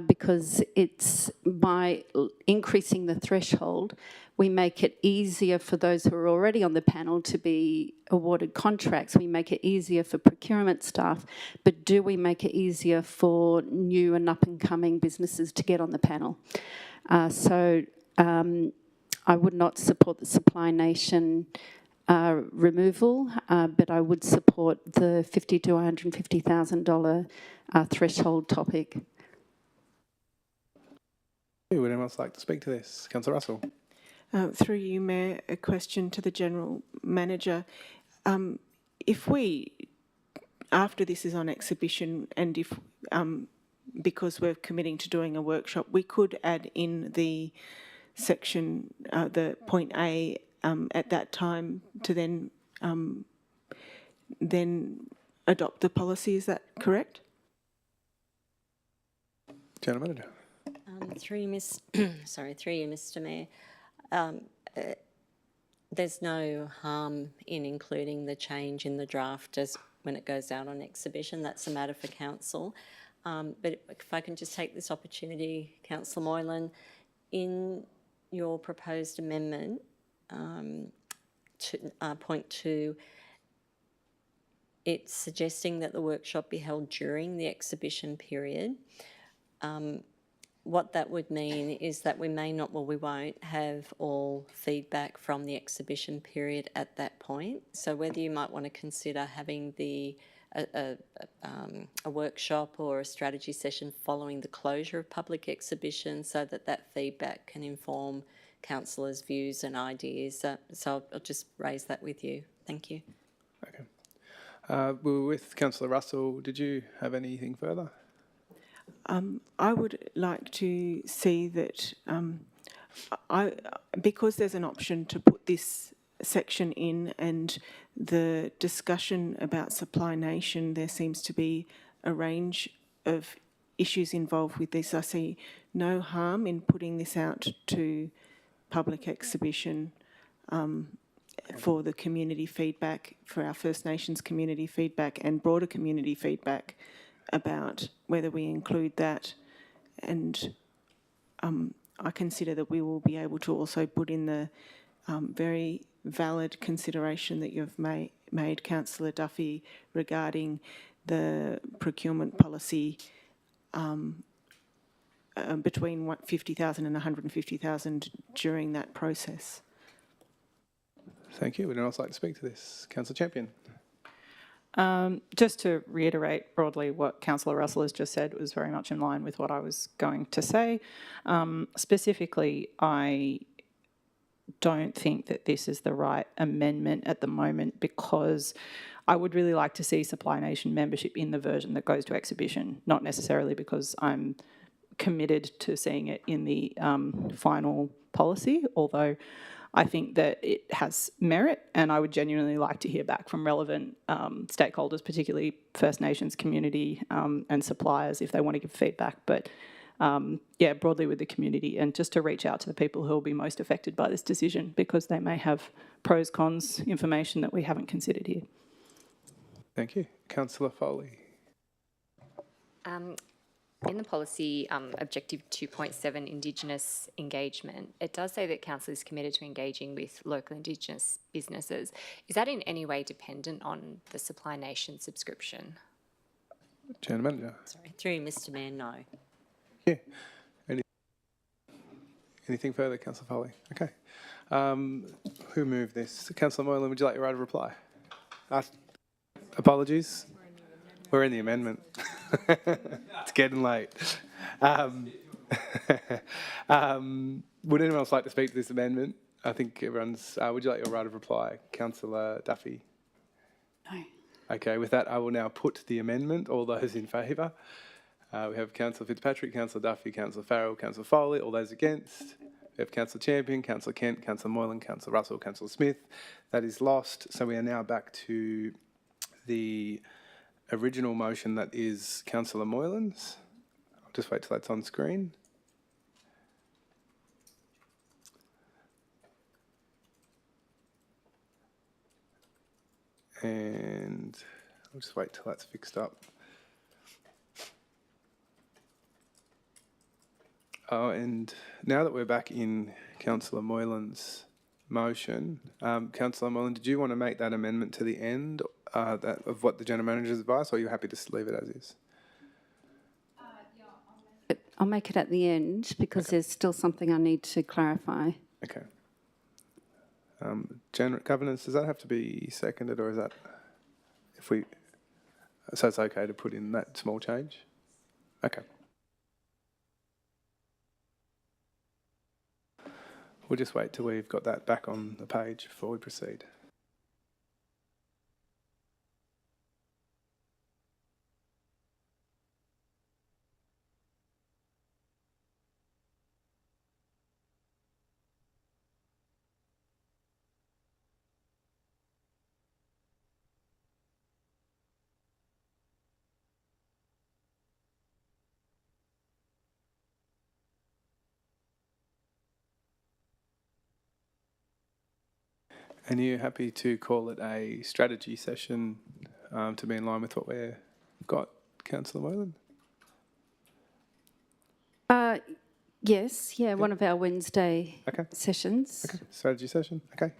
because it's by increasing the threshold, we make it easier for those who are already on the panel to be awarded contracts. We make it easier for procurement staff, but do we make it easier for new and up-and-coming businesses to get on the panel? So I would not support the Supply Nation removal, but I would support the $50,000 to $150,000 threshold topic. Would anyone else like to speak to this? Councillor Russell. Through you, Mayor, a question to the General Manager. If we, after this is on exhibition, and if, because we're committing to doing a workshop, we could add in the section, the point A, at that time to then adopt the policy. Is that correct? General Manager. Through you, Mr. Mayor. There's no harm in including the change in the draft as when it goes out on exhibition. That's a matter for council. But if I can just take this opportunity, Councillor Moylan, in your proposed amendment, to point 2, it's suggesting that the workshop be held during the exhibition period. What that would mean is that we may not, well, we won't have all feedback from the exhibition period at that point. So whether you might want to consider having a workshop or a strategy session following the closure of public exhibition so that feedback can inform councillors' views and ideas. So I'll just raise that with you. Thank you. Okay. We're with Councillor Russell. Did you have anything further? I would like to see that, because there's an option to put this section in and the discussion about Supply Nation, there seems to be a range of issues involved with this. I see no harm in putting this out to public exhibition for the community feedback, for our First Nations community feedback and broader community feedback about whether we include that. And I consider that we will be able to also put in the very valid consideration that you've made, Councillor Duffy, regarding the procurement policy between $50,000 and $150,000 during that process. Thank you. Would anyone else like to speak to this? Councillor Champion. Just to reiterate broadly what Councillor Russell has just said, was very much in line with what I was going to say. Specifically, I don't think that this is the right amendment at the moment, because I would really like to see Supply Nation membership in the version that goes to exhibition, not necessarily because I'm committed to seeing it in the final policy, although I think that it has merit, and I would genuinely like to hear back from relevant stakeholders, particularly First Nations community and suppliers, if they want to give feedback. But yeah, broadly with the community, and just to reach out to the people who will be most affected by this decision, because they may have pros, cons, information that we haven't considered here. Thank you. Councillor Foley. In the policy objective 2.7, Indigenous engagement, it does say that council is committed to engaging with local Indigenous businesses. Is that in any way dependent on the Supply Nation subscription? General Manager. Sorry, through you, Mr Mayor, no. Yeah. Anything further, Councillor Foley? Okay. Who moved this? Councillor Moylan, would you like your right of reply? Apologies. We're in the amendment. It's getting late. Would anyone else like to speak to this amendment? I think everyone's... would you like your right of reply? Councillor Duffy? No. Okay, with that, I will now put the amendment. All those in favour? We have Councillor Fitzpatrick, Councillor Duffy, Councillor Farrell, Councillor Foley. All those against? We have Councillor Champion, Councillor Kent, Councillor Moylan, Councillor Russell, Councillor Smith. That is lost. So we are now back to the original motion that is Councillor Moylan's. I'll just wait till that's on screen. And I'll just wait till that's fixed up. Oh, and now that we're back in Councillor Moylan's motion, Councillor Moylan, did you want to make that amendment to the end of what the General Manager's advice, or are you happy to leave it as is? I'll make it at the end because there's still something I need to clarify. Okay. General governance, does that have to be seconded, or is that if we... So it's okay to put in that small change? Okay. We'll just wait till we've got that back on the page before we proceed. And are you happy to call it a strategy session to be in line with what we've got, Councillor Moylan? Yes, yeah, one of our Wednesday sessions. Okay, strategy session, okay.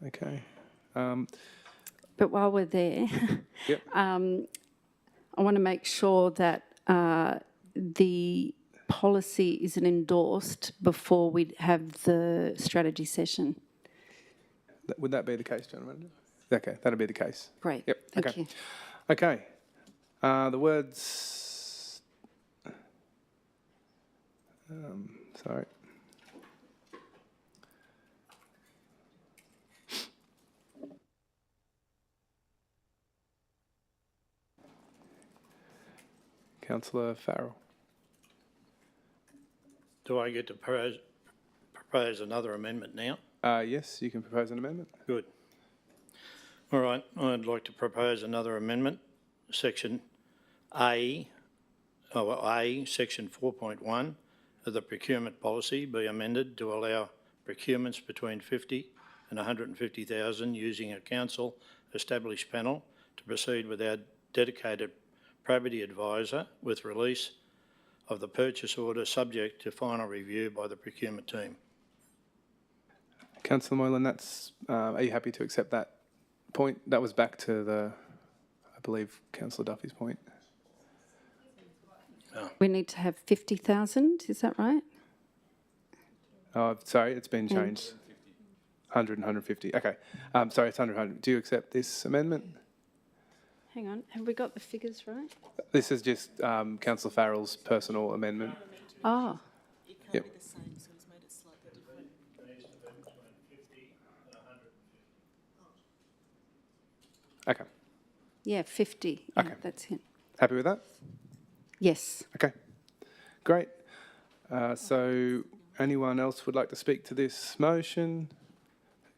Okay. But while we're there, Yep. I want to make sure that the policy isn't endorsed before we have the strategy session. Would that be the case, General Manager? Okay, that'll be the case. Great. Yep. Thank you. Okay. The words... sorry. Councillor Farrell. Do I get to propose another amendment now? Yes, you can propose an amendment. Good. All right, I'd like to propose another amendment, section A, section 4.1 of the procurement policy be amended to allow procurements between 50 and 150,000 using a council established panel to proceed with our dedicated probity advisor with release of the purchase order subject to final review by the procurement team. Councillor Moylan, that's, are you happy to accept that point? That was back to the, I believe, Councillor Duffy's point. We need to have 50,000, is that right? Oh, sorry, it's been changed. 100 and 150. Okay. Sorry, it's 100. Do you accept this amendment? Hang on, have we got the figures right? This is just Councillor Farrell's personal amendment. Oh. Yep. Okay. Yeah, 50. Yeah, Okay. that's it. Happy with that? Yes. Okay. Great. So Anyone else would like to speak to this motion?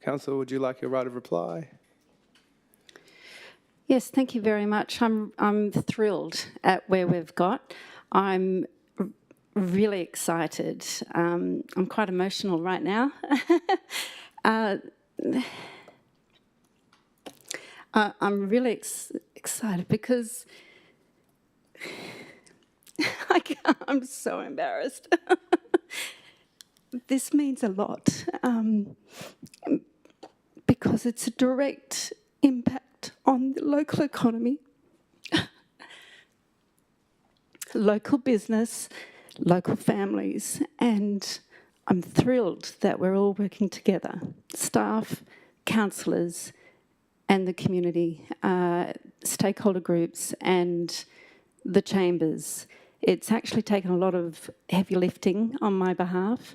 Councillor, would you like your right of reply? Yes, thank you very much. I'm thrilled at where we've got. I'm really excited. I'm quite emotional right now. I'm really excited because I'm so embarrassed. This means a lot because it's a direct impact on the local economy, local business, local families, and I'm thrilled that we're all working together, staff, councillors, and the community, stakeholder groups, and the chambers. It's actually taken a lot of heavy lifting on my behalf,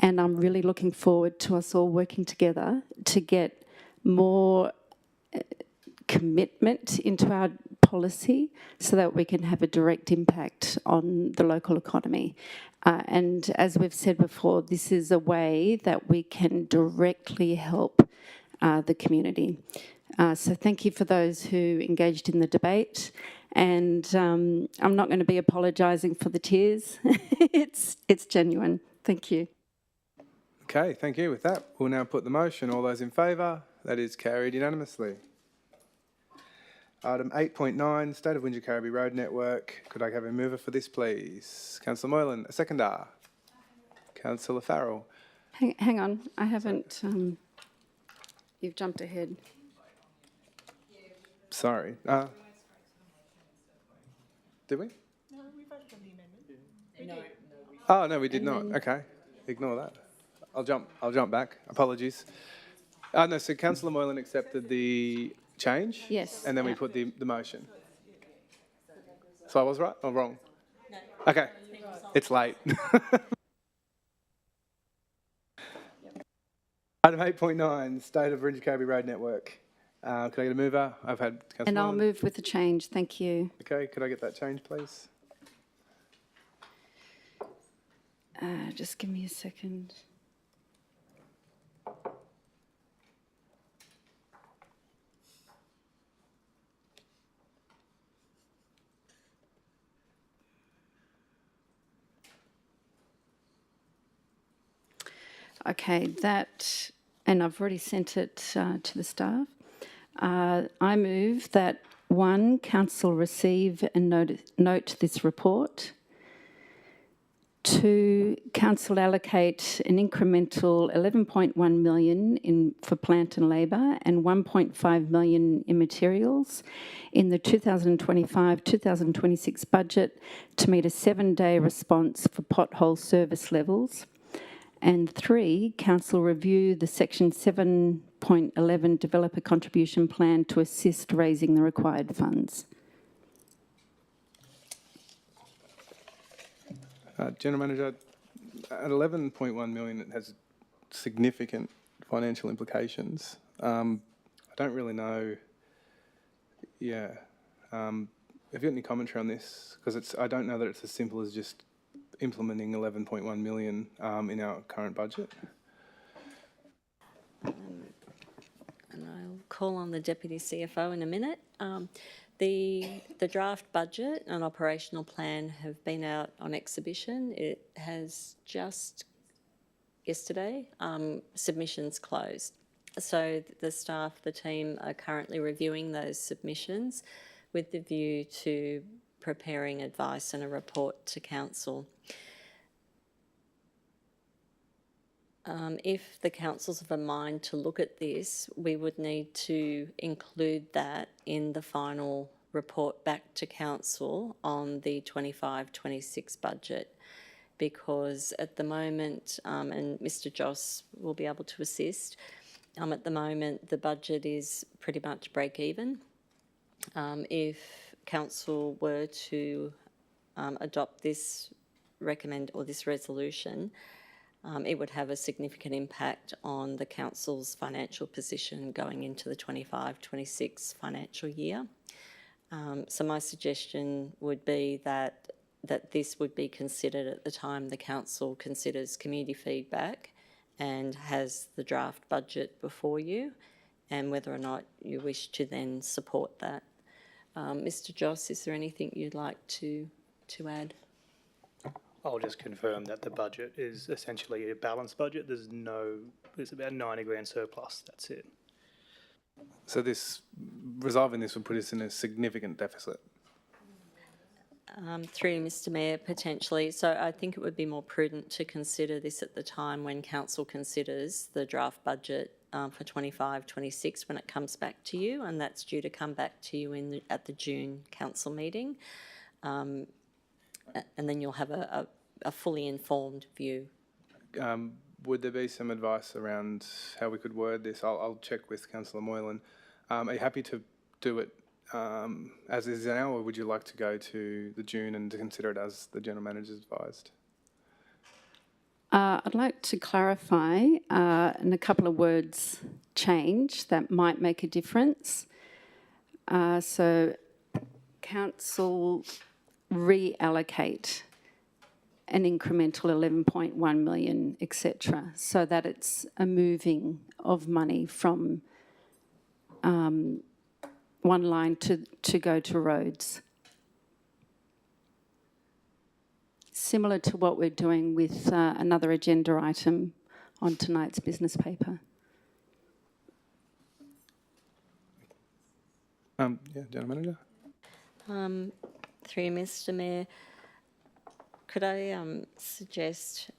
and I'm really looking forward to us all working together to get more commitment into our policy so that we can have a direct impact on the local economy. And as we've said before, this is a way that we can directly help the community. So thank you for those who engaged in the debate. And I'm not going to be apologising for the tears. It's genuine. Thank you. Okay, thank you. With that, we'll now put the motion. All those in favour? That is carried unanimously. Item 8.9, State of Wingecarribee Road Network. Could I have a mover for this, please? Councillor Moylan, a seconder. Councillor Farrell. Hang on, I haven't... you've jumped ahead. Sorry. Did we? No, we voted on the amendment. Oh, no, we did not. Okay, ignore that. I'll jump back. Apologies. No, so Councillor Moylan accepted the change? Yes. And then we put the motion. So I was right or wrong? No. Okay, it's late. Item 8.9, State of Wingecarribee Road Network. Could I get a mover? I've had Councillor And I'll Moylan. move with the change. Thank you. Okay, could I get that change, please? Just give me a second. Okay, that, and I've already sent it to the staff. I move that 1, Council receive and note this report. 2, Council allocate an incremental 11.1 million for plant and labour and 1.5 million in materials in the 2025-2026 budget to meet a 7-day response for pothole service levels. And 3, Council review the Section 7.11 Developer Contribution Plan to assist raising the required funds. General Manager, at 11.1 million, it has significant financial implications. I don't really know. Yeah. Have you got any commentary on this? Because I don't know that it's as simple as just implementing 11.1 million in our current budget. And I'll call on the Deputy CFO in a minute. The draft budget and operational plan have been out on exhibition. It has just yesterday, submissions closed. So the staff, the team are currently reviewing those submissions with the view to preparing advice and a report to Council. If the councils have a mind to look at this, we would need to include that in the final report back to Council on the 25-26 budget, because at the moment, and Mr Joss will be able to assist, at the moment the budget is pretty much break even. If Council were to adopt this this resolution, it would have a significant impact on the Council's financial position going into the 25-26 financial year. So my suggestion would be that that this would be considered at the time the council considers community feedback and has the draft budget before you, and whether or not you wish to then support that. Mr. Joss, is there anything you'd like to add? I'll just confirm that the budget is essentially a balanced budget. There's about 90 grand surplus, that's it. So resolving this would put us in a significant deficit. Through Mr. Mayor, potentially. So I think it would be more prudent to consider this at the time when council considers the draft budget for 25-26 when it comes back to you, and that's due to come back to you at the June council meeting, and then you'll have a fully informed view. Would there be some advice around how we could word this? I'll check with Councillor Moylan. Are you happy to do it as is now, or would you like to go to the June and to consider it as the General Manager's advised? I'd like to clarify and a couple of words change that might make a difference. So council reallocate an incremental 11.1 million, etc., so that it's a moving of money from one line to go to roads. Similar to what we're doing with another agenda item on tonight's business paper. Yeah, General Manager. Through Mr. Mayor, could I suggest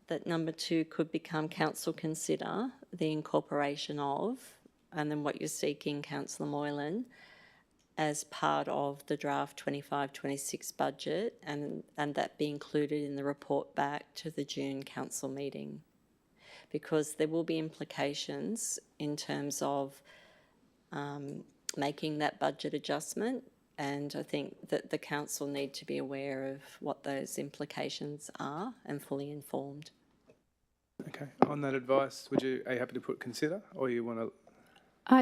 that number 2 could become council consider the incorporation of, and then what you're seeking, Councillor Moylan, as part of the draft 25-26 budget, and that be included in the report back to the June council meeting, because there will be implications in terms of making that budget adjustment, and I think that the council need to be aware of what those implications are and fully informed. Okay. On that advice, are you happy to put consider, or you want to?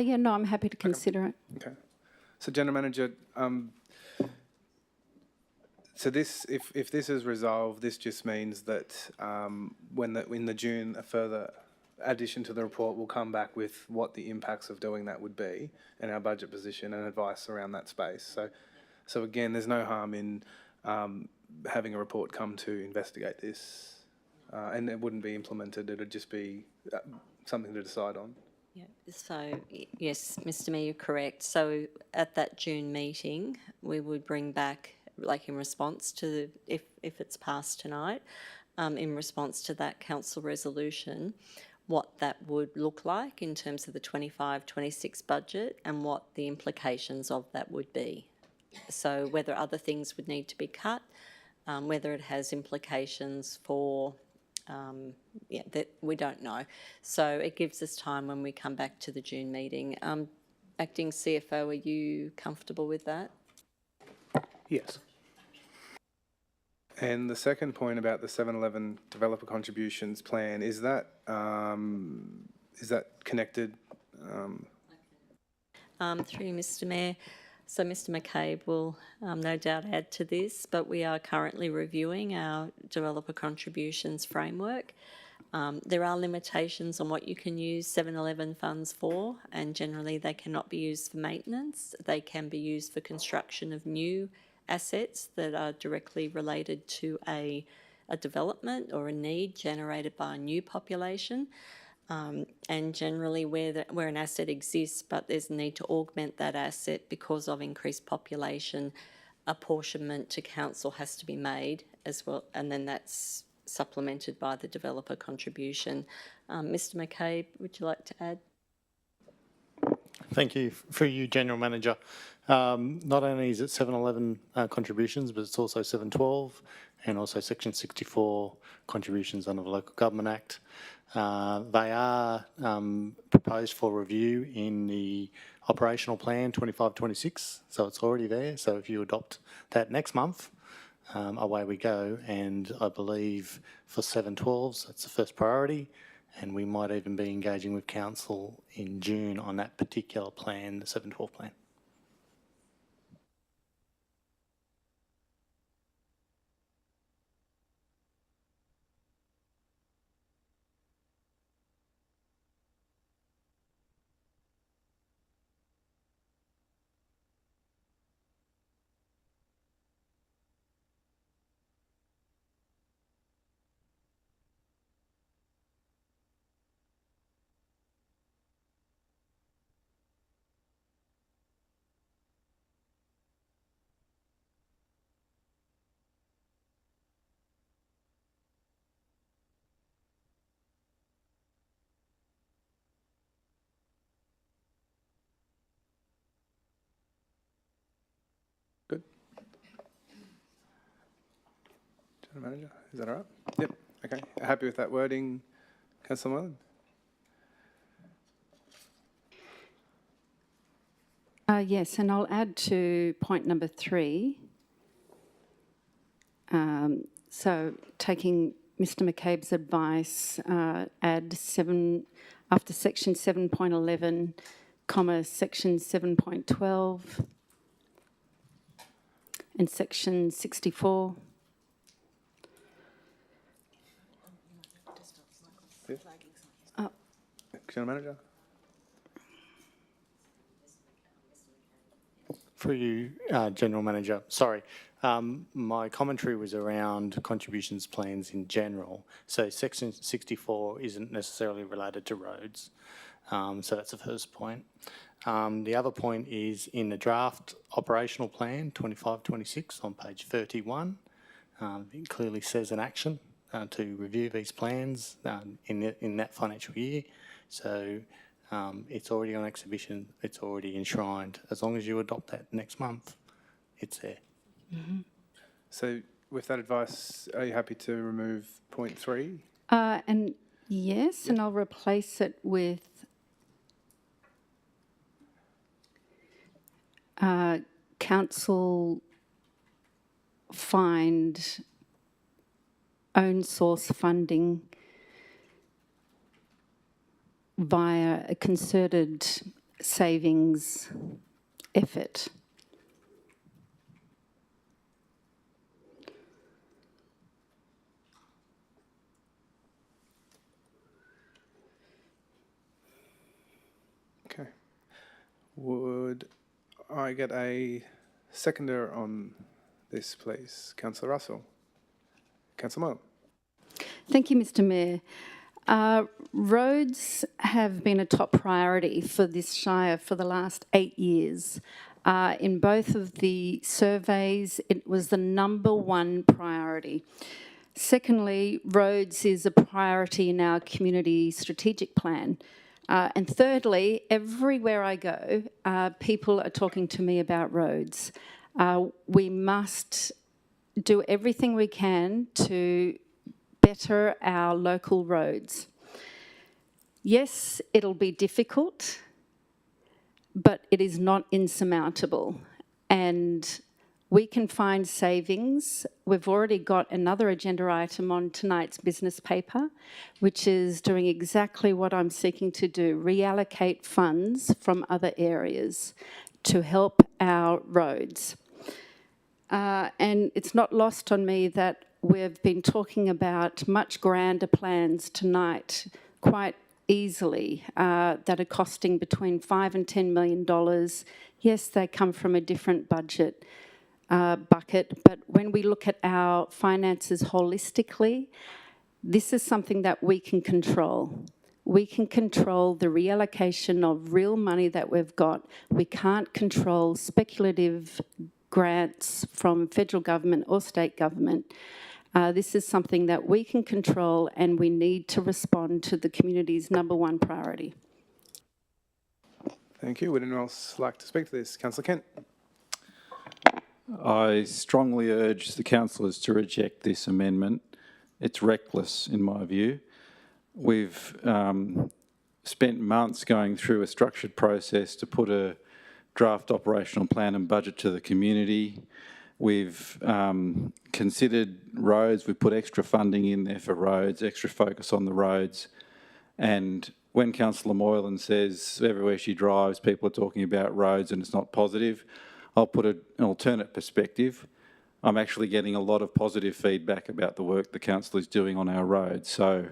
Yeah, no, I'm happy to consider it. Okay. So, General Manager, so this, if this is resolved, this just means that in the June, a further addition to the report will come back with what the impacts of doing that would be and our budget position and advice around that space. So again, there's no harm in having a report come to investigate this, and it wouldn't be implemented. It would just be something to decide on. Yeah, so yes, Mr. Mayor, you're correct. So at that June meeting, we would bring back, like in response to, if it's passed tonight, in response to that council resolution, what that would look like in terms of the 25-26 budget and what the implications of that would be. So whether other things would need to be cut, whether it has implications for that we don't know. So it gives us time when we come back to the June meeting. Acting CFO, are you comfortable with that? Yes. And the second point about the 7-Eleven developer contributions plan, is that connected? Through Mr. Mayor. So Mr. McCabe will no doubt add to this, but we are currently reviewing our developer contributions framework. There are limitations on what you can use 7-Eleven funds for, and generally they cannot be used for maintenance. They can be used for construction of new assets that are directly related to a development or a need generated by a new population. And generally where an asset exists but there's a need to augment that asset because of increased population, apportionment to council has to be made as well, and then that's supplemented by the developer contribution. Mr. McCabe, would you like to add? Thank you. For you, General Manager, not only is it 7-Eleven contributions, but it's also 712 and also Section 64 contributions under the Local Government Act. They are proposed for review in the operational plan 25-26, so it's already there. So if you adopt that next month, away we go. And I believe for 712s, that's the first priority, and we might even be engaging with council in June on that particular plan, the 712 plan. General Manager, is that all right? Yep, okay. Happy with that wording, Councillor Moylan? Yes, and I'll add to point number 3. So taking Mr McCabe's advice, add 7 after section 7.11, comma section 7.12 and section 64. General Manager? For you, General Manager, sorry. My commentary was around contributions plans in general. So section 64 isn't necessarily related to roads. So that's the first point. The other point is in the draft operational plan 25-26 on page 31. It clearly says an action to review these plans in that financial year. So it's already on exhibition, it's already enshrined. As long as you adopt that next month, it's there. Mm-hmm. So with that advice, are you happy to remove point 3? And yes, and I'll replace it with council find own source funding via a concerted savings effort. Okay. Would I get a seconder on this, please? Councillor Russell. Councillor Moyle. Thank you, Mr Mayor. Roads have been a top priority for this Shire for the last 8 years. In both of the surveys, it was the #1 priority. Secondly, roads is a priority in our community strategic plan. And thirdly, everywhere I go, people are talking to me about roads. We must do everything we can to better our local roads. Yes, it'll be difficult, but it is not insurmountable. And we can find savings. We've already got another agenda item on tonight's business paper, which is doing exactly what I'm seeking to do, reallocate funds from other areas to help our roads. And it's not lost on me that we've been talking about much grander plans tonight, quite easily, that are costing between $5 and $10 million. Yes, they come from a different budget bucket, but when we look at our finances holistically, this is something that we can control. We can control the reallocation of real money that we've got. We can't control speculative grants from federal government or state government. This is something that we can control, and we need to respond to the community's #1 priority. Thank you. Would anyone else like to speak to this? Councillor Kent. I strongly urge the councillors to reject this amendment. It's reckless, in my view. We've spent months going through a structured process to put a draft operational plan and budget to the community. We've considered roads. We've put extra funding in there for roads, extra focus on the roads. And when Councillor Moylan says everywhere she drives, people are talking about roads and it's not positive, I'll put an alternate perspective. I'm actually getting a lot of positive feedback about the work the council is doing on our roads. So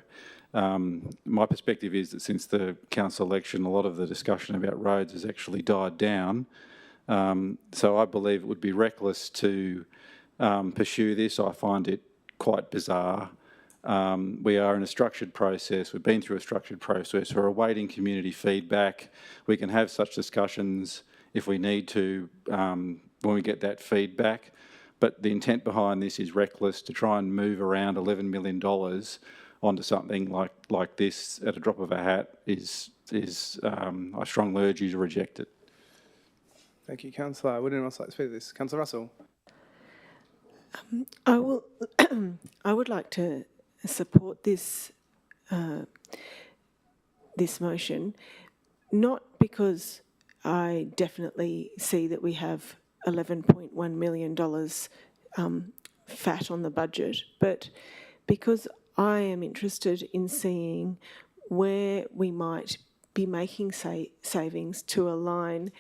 my perspective is that since the council election, a lot of the discussion about roads has actually died down. So I believe it would be reckless to pursue this. I find it quite bizarre. We are in a structured process. We've been through a structured process. We're awaiting community feedback. We can have such discussions if we need to when we get that feedback. But the intent behind this is reckless. To try and move around $11 million onto something like this at a drop of a hat is I strongly urge you to reject it. Thank you, Councillor. Would anyone else like to speak to this? Councillor Russell. I will. I would like to support this this motion, not because I definitely see that we have $11.1 million fat on the budget, but because I am interested in seeing where we might be making savings to align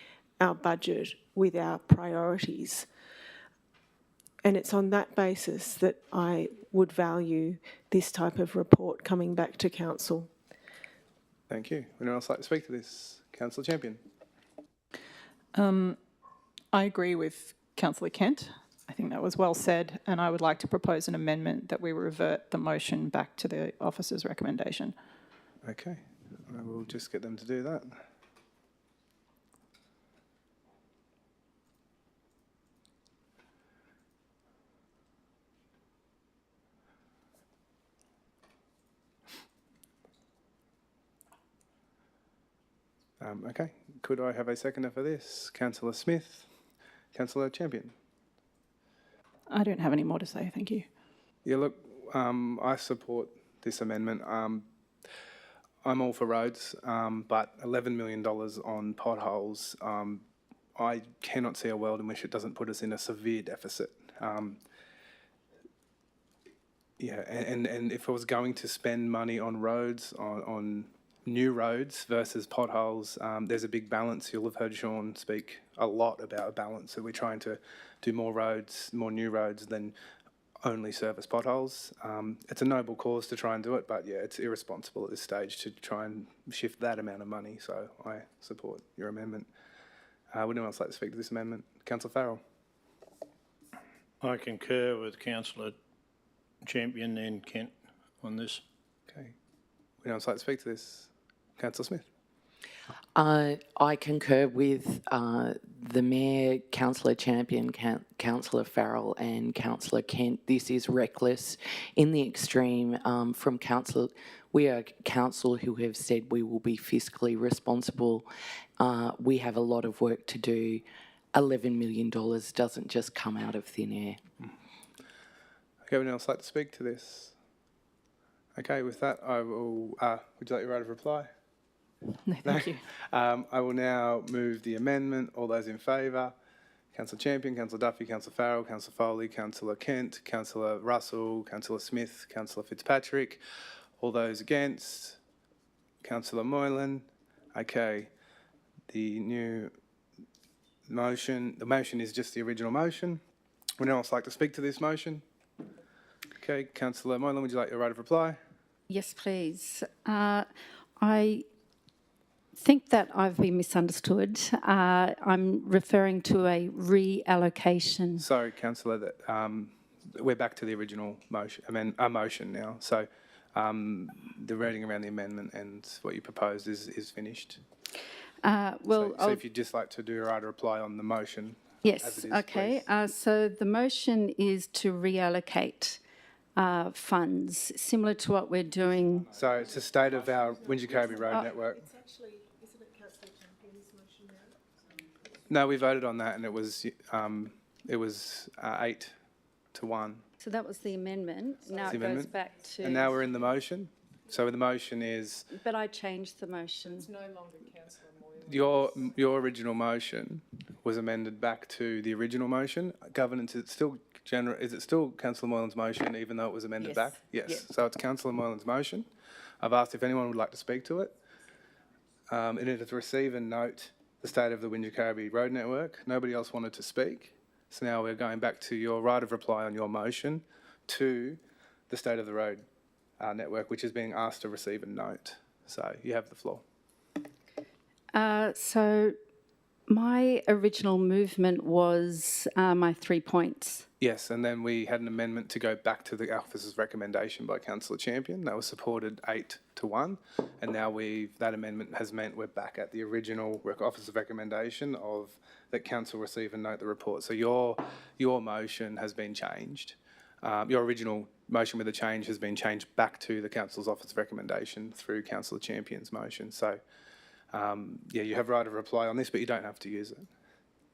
our budget with our priorities. And it's on that basis that I would value this type of report coming back to council. Thank you. Would anyone else like to speak to this? Councillor Champion. I agree with Councillor Kent. I think that was well said, and I would like to propose an amendment that we revert the motion back to the officer's recommendation. Okay, I will just get them to do that. Okay, could I have a seconder for this? Councillor Smith. Councillor Champion. I don't have any more to say, thank you. Yeah, look, I support this amendment. I'm all for roads, but $11 million on potholes, I cannot see a world in which it doesn't put us in a severe deficit. Yeah, and if I was going to spend money on roads, on new roads versus potholes, there's a big balance. You'll have heard Sean speak a lot about a balance. So we're trying to do more roads, more new roads than only service potholes. It's a noble cause to try and do it, but yeah, it's irresponsible at this stage to try and shift that amount of money. So I support your amendment. Would anyone else like to speak to this amendment? Councillor Farrell. I concur with Councillor Champion and Kent on this. Okay. Would anyone else like to speak to this? Councillor Smith. I concur with the Mayor, Councillor Champion, Councillor Farrell and Councillor Kent. This is reckless in the extreme from council. We are council who have said we will be fiscally responsible. We have a lot of work to do. $11 million doesn't just come out of thin air. Okay, would anyone else like to speak to this? Okay, with that, I will. Would you like your right of reply? No, thank you. I will now move the amendment. All those in favour? Councillor Champion, Councillor Duffy, Councillor Farrell, Councillor Foley, Councillor Kent, Councillor Russell, Councillor Smith, Councillor Fitzpatrick. All those against? Councillor Moylan. Okay, the new motion. The motion is just the original motion. Would anyone else like to speak to this motion? Okay, Councillor Moylan, would you like your right of reply? Yes, please. I think that I've been misunderstood. I'm referring to a reallocation. Sorry, Councillor, that we're back to the original motion. Motion now. So the reading around the amendment and what you proposed is finished. Well, so if you'd just like to do a right of reply on the motion. Yes. As it is, Okay. So the motion is to reallocate funds, similar to what we're doing. So it's the state of our Wingecarribee Road network. It's actually, isn't it Councillor Champion's motion now? No, we voted on that, and it was 8-1. So that was the amendment. Now it goes back to. And now we're in the motion. So the motion is. But I changed the motion. It's no longer Councillor Moylan. Your original motion was amended back to the original motion. Governance is it still Councillor Moylan's motion, even though it was amended back? Yes. So it's Councillor Moylan's motion. I've asked if anyone would like to speak to it. It is to receive and note the state of the Wingecarribee Road network. Nobody else wanted to speak. So now we're going back to your right of reply on your motion to the state of the road network, which is being asked to receive and note. So you have the floor. So my original movement was my 3 points. Yes, and then we had an amendment to go back to the officer's recommendation by Councillor Champion. That was supported 8-1, and now that amendment has meant we're back at the original officer's recommendation of that council receive and note the report. So your motion has been changed. Your original motion with a change has been changed back to the council's office recommendation through Councillor Champion's motion. So, yeah, you have right of reply on this, but you don't have to use it.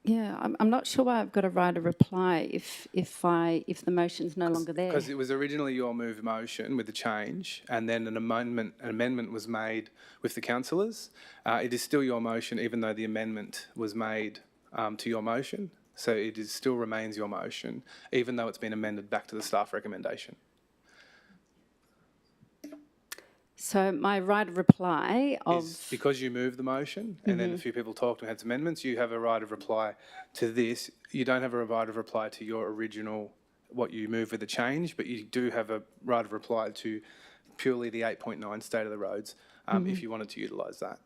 Yeah, I'm not sure why I've got to write a reply if the motion's no longer there. Because it was originally your move motion with the change, and then an amendment was made with the councillors. It is still your motion, even though the amendment was made to your motion. So it still remains your motion, even though it's been amended back to the staff recommendation. So my right of reply Is because you moved the motion, and then a few people talked and had some amendments, you have a right of reply to this. You don't have a right of reply to your original, what you moved with the change, but you do have a right of reply to purely the 8.9 state of the roads, if you wanted to utilise that.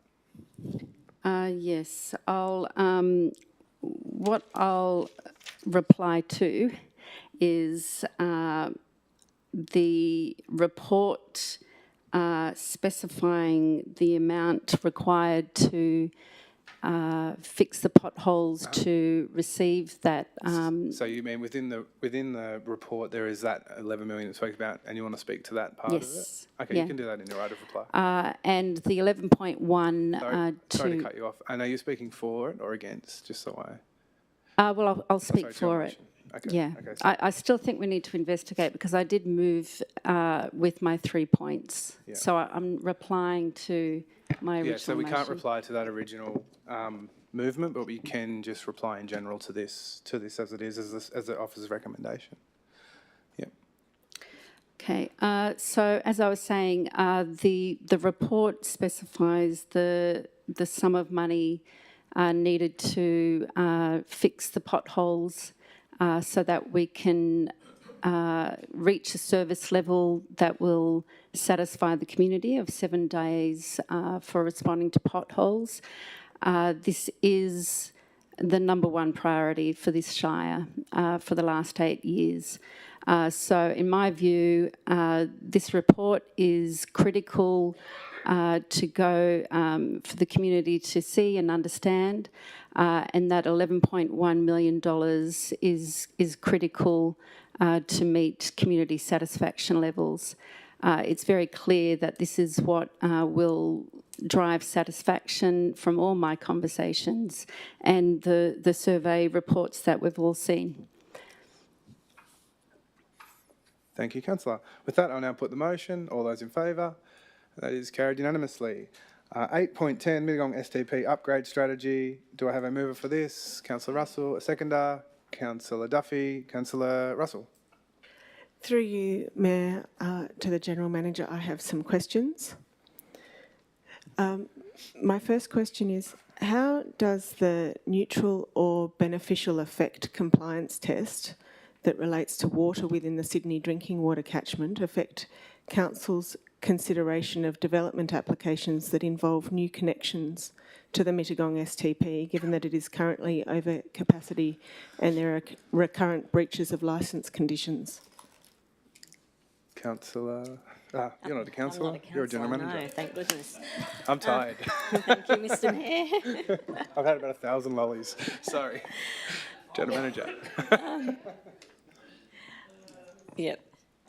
Yes, what I'll reply to is the report specifying the amount required to fix the potholes to receive that. So you mean within the report there is that 11 million it spoke about, and you want to speak to that part of it? Okay, yeah. you can do that in your right of reply. And the 11.1 Sorry to cut you off. And are you speaking for it or against? Just so well, I'll speak sorry, for it. Okay. Yeah, Okay, I still think we need to investigate because I did move with my 3 points. Yeah. So I'm replying to my original Yeah, so we can't motion. reply to that original movement, but we can just reply in general to this as it is, as the officer's recommendation. Yeah. Okay, so as I was saying, the report specifies the sum of money needed to fix the potholes so that we can reach a service level that will satisfy the community of 7 days for responding to potholes. This is the #1 priority for this Shire for the last 8 years. So in my view, this report is critical to go for the community to see and understand, and that $11.1 million is critical to meet community satisfaction levels. It's very clear that this is what will drive satisfaction from all my conversations and the survey reports that we've all seen. Thank you, Councillor. With that, I'll now put the motion. All those in favour? That is carried unanimously. 8.10, Mittagong STP upgrade strategy. Do I have a mover for this? Councillor Russell, a seconder. Councillor Duffy, Councillor Russell. Through you, Mayor, to the General Manager, I have some questions. My first question is, how does the neutral or beneficial effect compliance test that relates to water within the Sydney drinking water catchment affect Council's consideration of development applications that involve new connections to the Mittagong STP, given that it is currently over capacity and there are recurrent breaches of licence conditions? Councillor, you're not a councillor, you're a general manager. No, thank goodness. I'm tired. Thank you, Mr Mayor. I've had about 1,000 lollies. Sorry. General manager. Yep.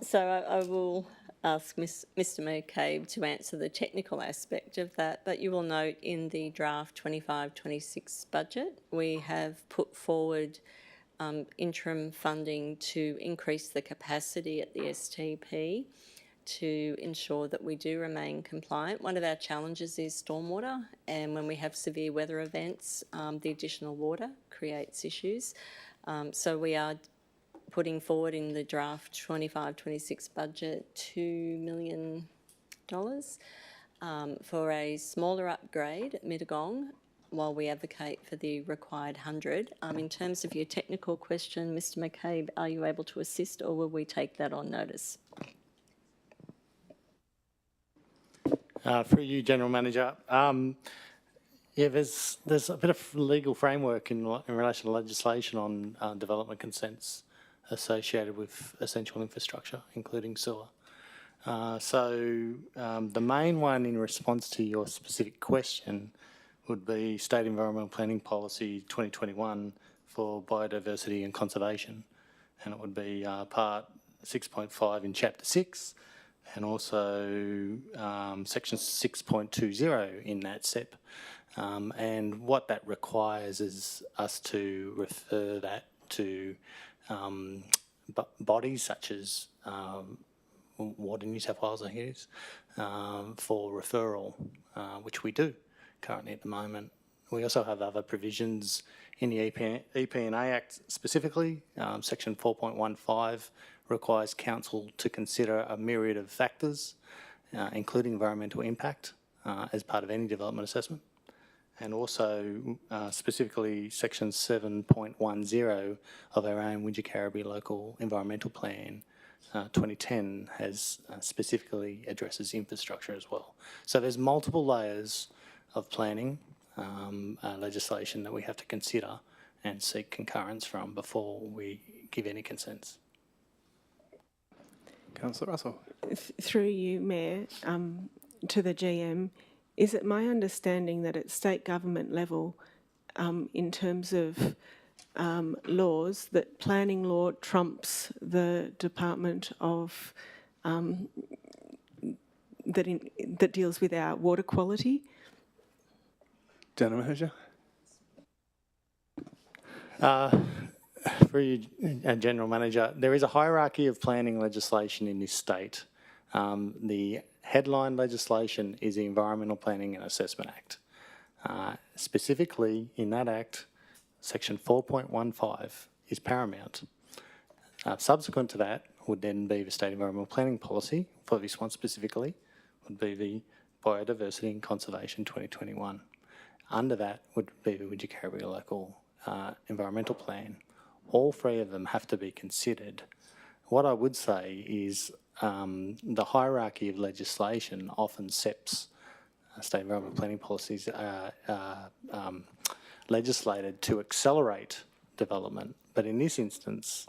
So I will ask Mr McCabe to answer the technical aspect of that, but you will note in the draft 25-26 budget, we have put forward interim funding to increase the capacity at the STP to ensure that we do remain compliant. One of our challenges is stormwater, and when we have severe weather events, the additional water creates issues. So we are putting forward in the draft 25-26 budget $2 million for a smaller upgrade at Mittagong, while we advocate for the required 100. In terms of your technical question, Mr McCabe, are you able to assist, or will we take that on notice? For you, General Manager, yeah, there's a bit of legal framework in relation to legislation on development consents associated with essential infrastructure, including sewer. So the main one in response to your specific question would be State Environmental Planning Policy 2021 for biodiversity and conservation, and it would be part 6.5 in Chapter 6, and also section 6.20 in that SEP. And what that requires is us to refer that to bodies such as Water New South Wales, I think it is, for referral, which we do currently at the moment. We also have other provisions in the EP&A Act specifically. Section 4.15 requires council to consider a myriad of factors, including environmental impact, as part of any development assessment. And also specifically section 7.10 of our own Wingecarribee Local Environmental Plan 2010 has specifically addresses infrastructure as well. So there's multiple layers of planning legislation that we have to consider and seek concurrence from before we give any consents. Councillor Russell. Through you, Mayor, to the GM, is it my understanding that at state government level, in terms of laws, that planning law trumps the Department of that deals with our water quality? General Manager. For you, General Manager, there is a hierarchy of planning legislation in this state. The headline legislation is the Environmental Planning and Assessment Act. Specifically, in that Act, Section 4.15 is paramount. Subsequent to that would then be the State Environmental Planning Policy, for this one specifically, would be the Biodiversity and Conservation 2021. Under that would be the Wingecarribee Local Environmental Plan. All three of them have to be considered. What I would say is the hierarchy of legislation often SEPs, State Environmental Planning Policies, legislated to accelerate development. But in this instance,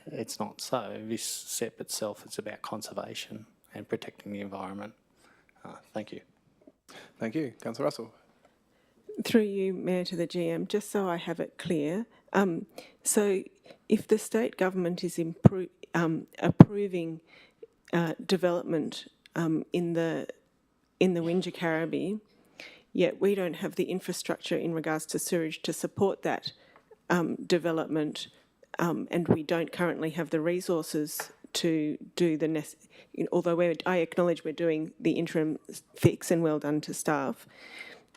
it's not so. This SEP itself is about conservation and protecting the environment. Thank you. Thank you. Councillor Russell. Through you, Mayor, to the GM, just so I have it clear, so if the state government is approving development in the Wingecarribee, yet we don't have the infrastructure in regards to sewage to support that development, and we don't currently have the resources to do the although I acknowledge we're doing the interim fix, and well done to staff.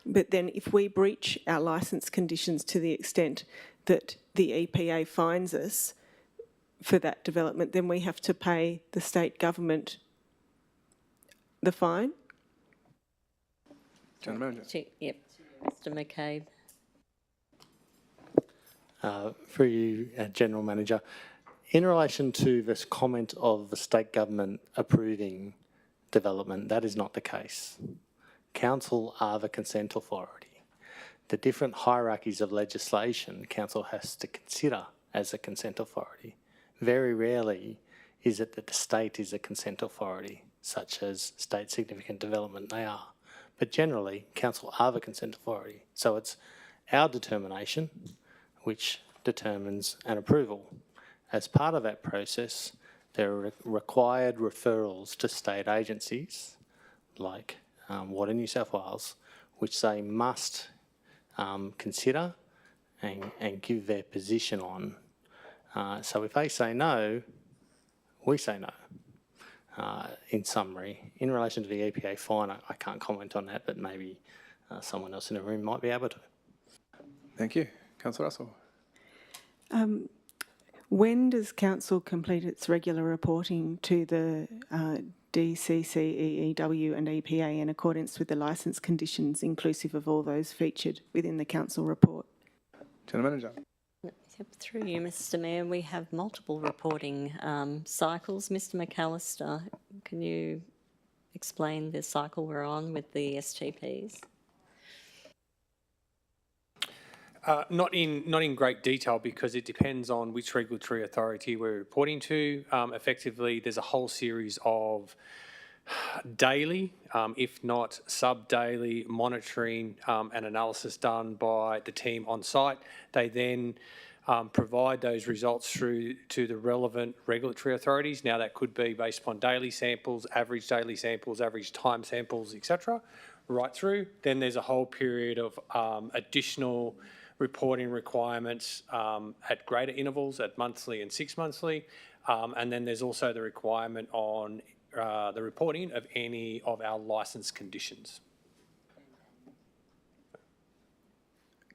But then if we breach our licence conditions to the extent that the EPA fines us for that development, then we have to pay the state government the fine? General Manager. Yep. Mr McCabe. For you, General Manager, in relation to this comment of the state government approving development, that is not the case. Council are the consent authority. The different hierarchies of legislation Council has to consider as a consent authority. Very rarely is it that the state is a consent authority, such as state significant development, they are. But generally, Council are the consent authority. So it's our determination which determines an approval. As part of that process, there are required referrals to state agencies like Water New South Wales, which they must consider and give their position on. So if they say no, we say no. In summary, in relation to the EPA fine, I can't comment on that, but maybe someone else in the room might be able to. Thank you. Councillor Russell. When does Council complete its regular reporting to the DCCEEW and EPA in accordance with the licence conditions, inclusive of all those featured within the Council report? General Manager. Yep, through you, Mr Mayor, we have multiple reporting cycles. Mr McAllister, can you explain the cycle we're on with the STPs? Not in great detail, because it depends on which regulatory authority we're reporting to. Effectively, there's a whole series of daily, if not sub-daily, monitoring and analysis done by the team on site. They then provide those results through to the relevant regulatory authorities. Now, that could be based upon daily samples, average time samples, etc., right through. Then there's a whole period of additional reporting requirements at greater intervals, at monthly and 6 monthly. And then there's also the requirement on the reporting of any of our licence conditions.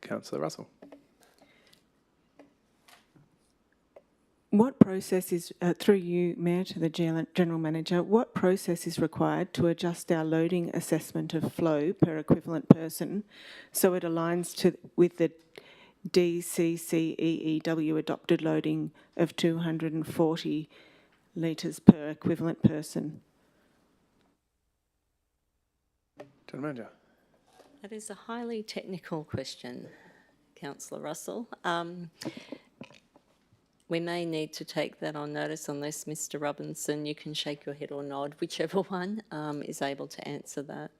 Councillor Russell. What process is, through you, Mayor, to the General Manager, what process is required to adjust our loading assessment of flow per equivalent person so it aligns with the DCCEEW adopted loading of 240 litres per equivalent person? General Manager. That is a highly technical question, Councillor Russell. We may need to take that on notice unless Mr Robinson, you can shake your head or nod, whichever one is able to answer that.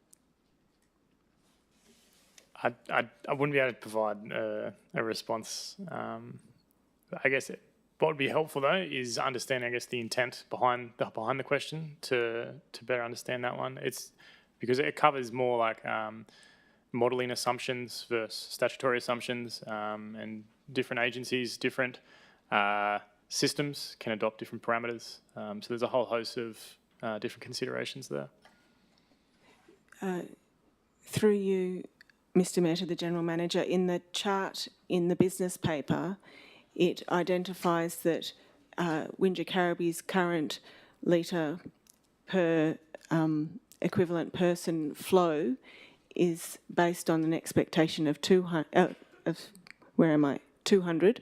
I wouldn't be able to provide a response. I guess what would be helpful though is understanding, I guess, the intent behind the question to better understand that one. It's because it covers more like modelling assumptions versus statutory assumptions, and different agencies, different systems can adopt different parameters. So there's a whole host of different considerations there. Through you, Mr Mayor, to the General Manager, in the chart in the business paper, it identifies that Wingecarriby's current litre per equivalent person flow is based on an expectation of 200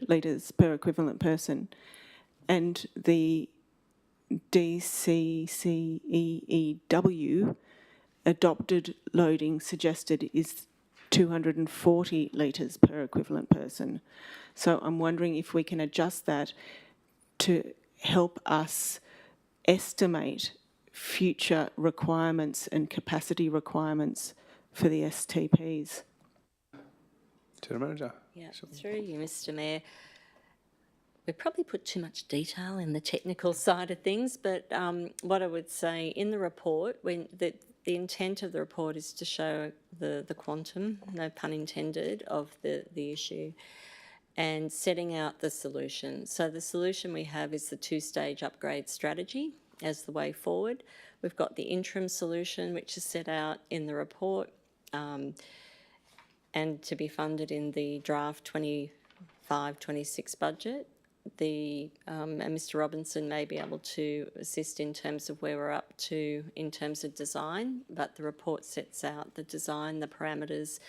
litres per equivalent person, and the DCCEEW adopted loading suggested is 240 litres per equivalent person. So I'm wondering if we can adjust that to help us estimate future requirements and capacity requirements for the STPs. General Manager. Yeah, through you, Mr Mayor. We probably put too much detail in the technical side of things, but what I would say in the report, when the intent of the report is to show the quantum, no pun intended, of the issue, and setting out the solution. So the solution we have is the two-stage upgrade strategy as the way forward. We've got the interim solution, which is set out in the report, and to be funded in the draft 25-26 budget. And Mr Robinson may be able to assist in terms of where we're up to in terms of design, but the report sets out the design, the parameters.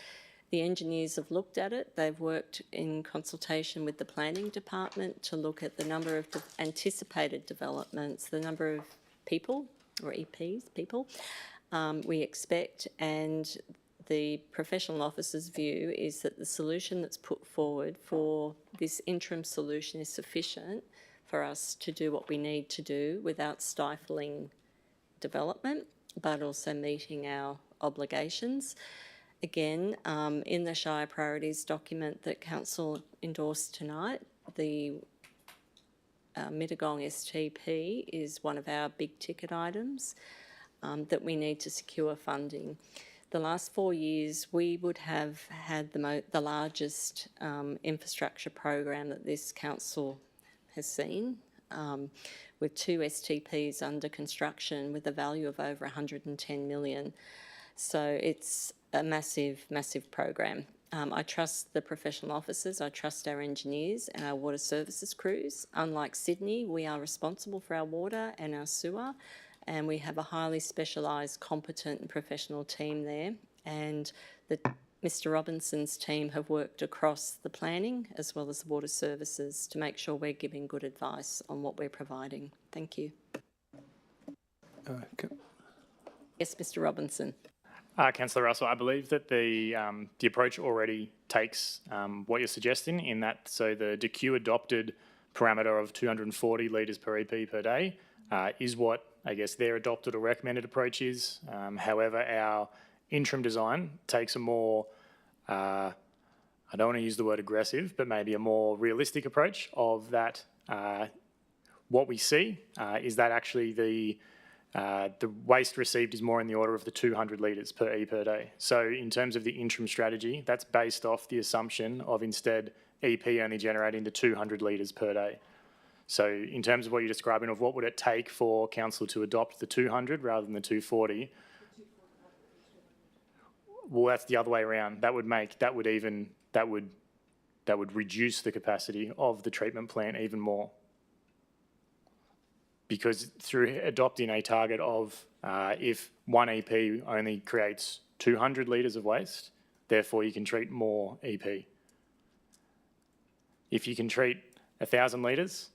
The engineers have looked at it. They've worked in consultation with the planning department to look at the number of anticipated developments, the number of people, or EPs, people, we expect, and the professional officer's view is that the solution that's put forward for this interim solution is sufficient for us to do what we need to do without stifling development, but also meeting our obligations. Again, in the Shire priorities document that Council endorsed tonight, the Mittagong STP is one of our big ticket items that we need to secure funding. The last 4 years, we would have had the largest infrastructure program that this council has seen, with 2 STPs under construction with a value of over 110 million. So it's a massive, massive program. I trust the professional officers, I trust our engineers and our water services crews. Unlike Sydney, we are responsible for our water and our sewer, and we have a highly specialised, competent and professional team there. And Mr Robinson's team have worked across the planning as well as the water services to make sure we're giving good advice on what we're providing. Thank you. Yes, Mr Robinson. Councillor Russell, I believe that the approach already takes what you're suggesting in that, so the DQ adopted parameter of 240 litres per EP per day is what I guess their adopted or recommended approach is. However, our interim design takes a more, I don't want to use the word aggressive, but maybe a more realistic approach of that. What we see is that actually the waste received is more in the order of the 200 litres per E per day. So in terms of the interim strategy, that's based off the assumption of instead EP only generating the 200 litres per day. So in terms of what you're describing of what would it take for council to adopt the 200 rather than the 240, well, that's the other way around. That would reduce the capacity of the treatment plant even more. Because through adopting a target of if one EP only creates 200 litres of waste, therefore you can treat more EP. If you can treat 1,000 litres,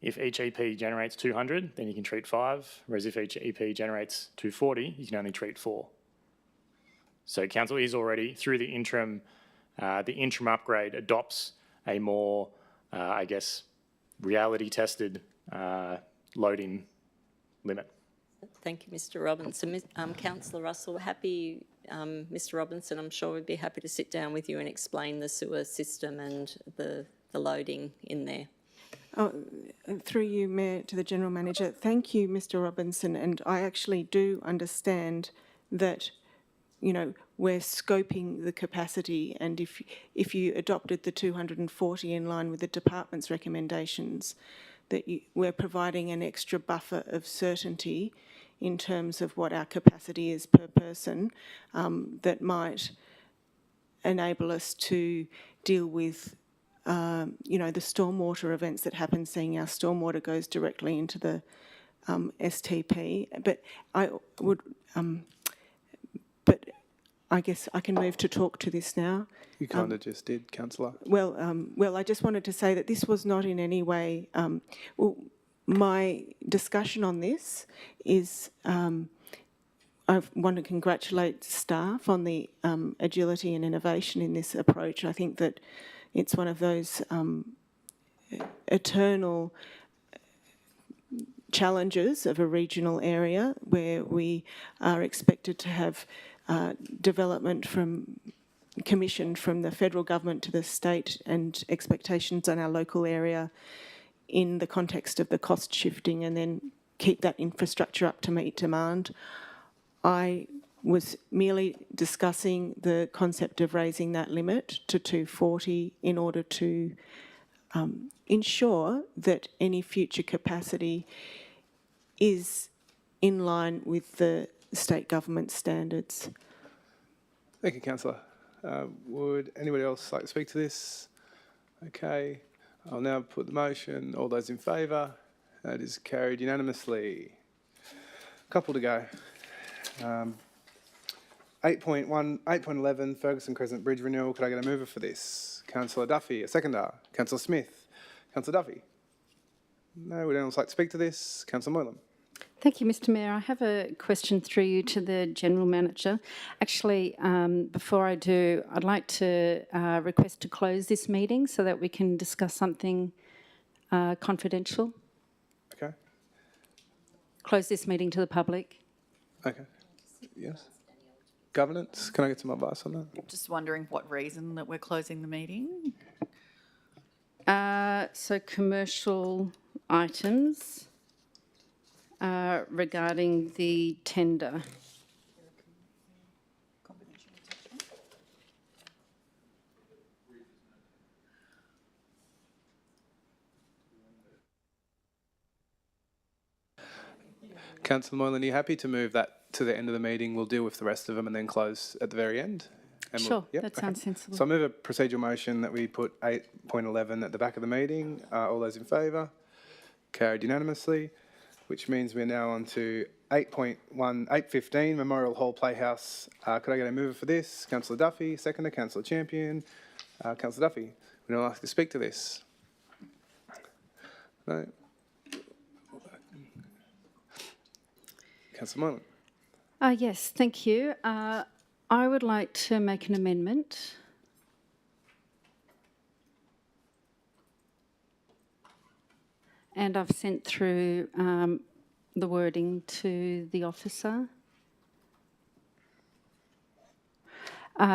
if each EP generates 200, then you can treat 5, whereas if each EP generates 240, you can only treat 4. So council is already, through the interim upgrade, adopts a more, I guess, reality-tested loading limit. Thank you, Mr Robinson. Councillor Russell, happy, Mr Robinson, I'm sure would be happy to sit down with you and explain the sewer system and the loading in there. Oh, through you, Mayor, to the General Manager. Thank you, Mr Robinson, and I actually do understand that, you know, we're scoping the capacity, and if you adopted the 240 in line with the department's recommendations, that we're providing an extra buffer of certainty in terms of what our capacity is per person, that might enable us to deal with you know, the stormwater events that happen, seeing our stormwater goes directly into the STP. But I would, but I guess I can move to talk to this now. You kind of just did, Councillor. Well, I just wanted to say that this was not in any way. Well, my discussion on this is. I want to congratulate staff on the agility and innovation in this approach. I think that it's one of those eternal challenges of a regional area where we are expected to have development commissioned from the federal government to the state and expectations on our local area in the context of the cost shifting, and then keep that infrastructure up to meet demand. I was merely discussing the concept of raising that limit to 240 in order to ensure that any future capacity is in line with the state government standards. Thank you, Councillor. Would anybody else like to speak to this? Okay, I'll now put the motion. All those in favour? That is carried unanimously. Couple to go. 8.11 Ferguson Crescent Bridge renewal. Could I get a mover for this? Councillor Duffy, a seconder. Councillor Smith. Councillor Duffy. No, would anyone else like to speak to this? Councillor Moylan. Thank you, Mr Mayor. I have a question through you to the General Manager. Actually, before I do, I'd like to request to close this meeting so that we can discuss something confidential. Okay. Close this meeting to the public. Okay. Yes. Governance, can I get some advice on that? Just wondering what reason that we're closing the meeting? So commercial items regarding the tender. Councillor Moylan, are you happy to move that to the end of the meeting? We'll deal with the rest of them and then close at the very end? And Sure, that sounds sensible. So I move a procedural motion that we put 8.11 at the back of the meeting. All those in favour? Carried unanimously, which means we're now on to 8.15 Memorial Hall Playhouse. Could I get a mover for this? Councillor Duffy, seconder. Councillor Champion. Councillor Duffy, would anyone like to speak to this? No. Councillor Moylan. Yes, thank you. I would like to make an amendment. And I've sent through the wording to the officer.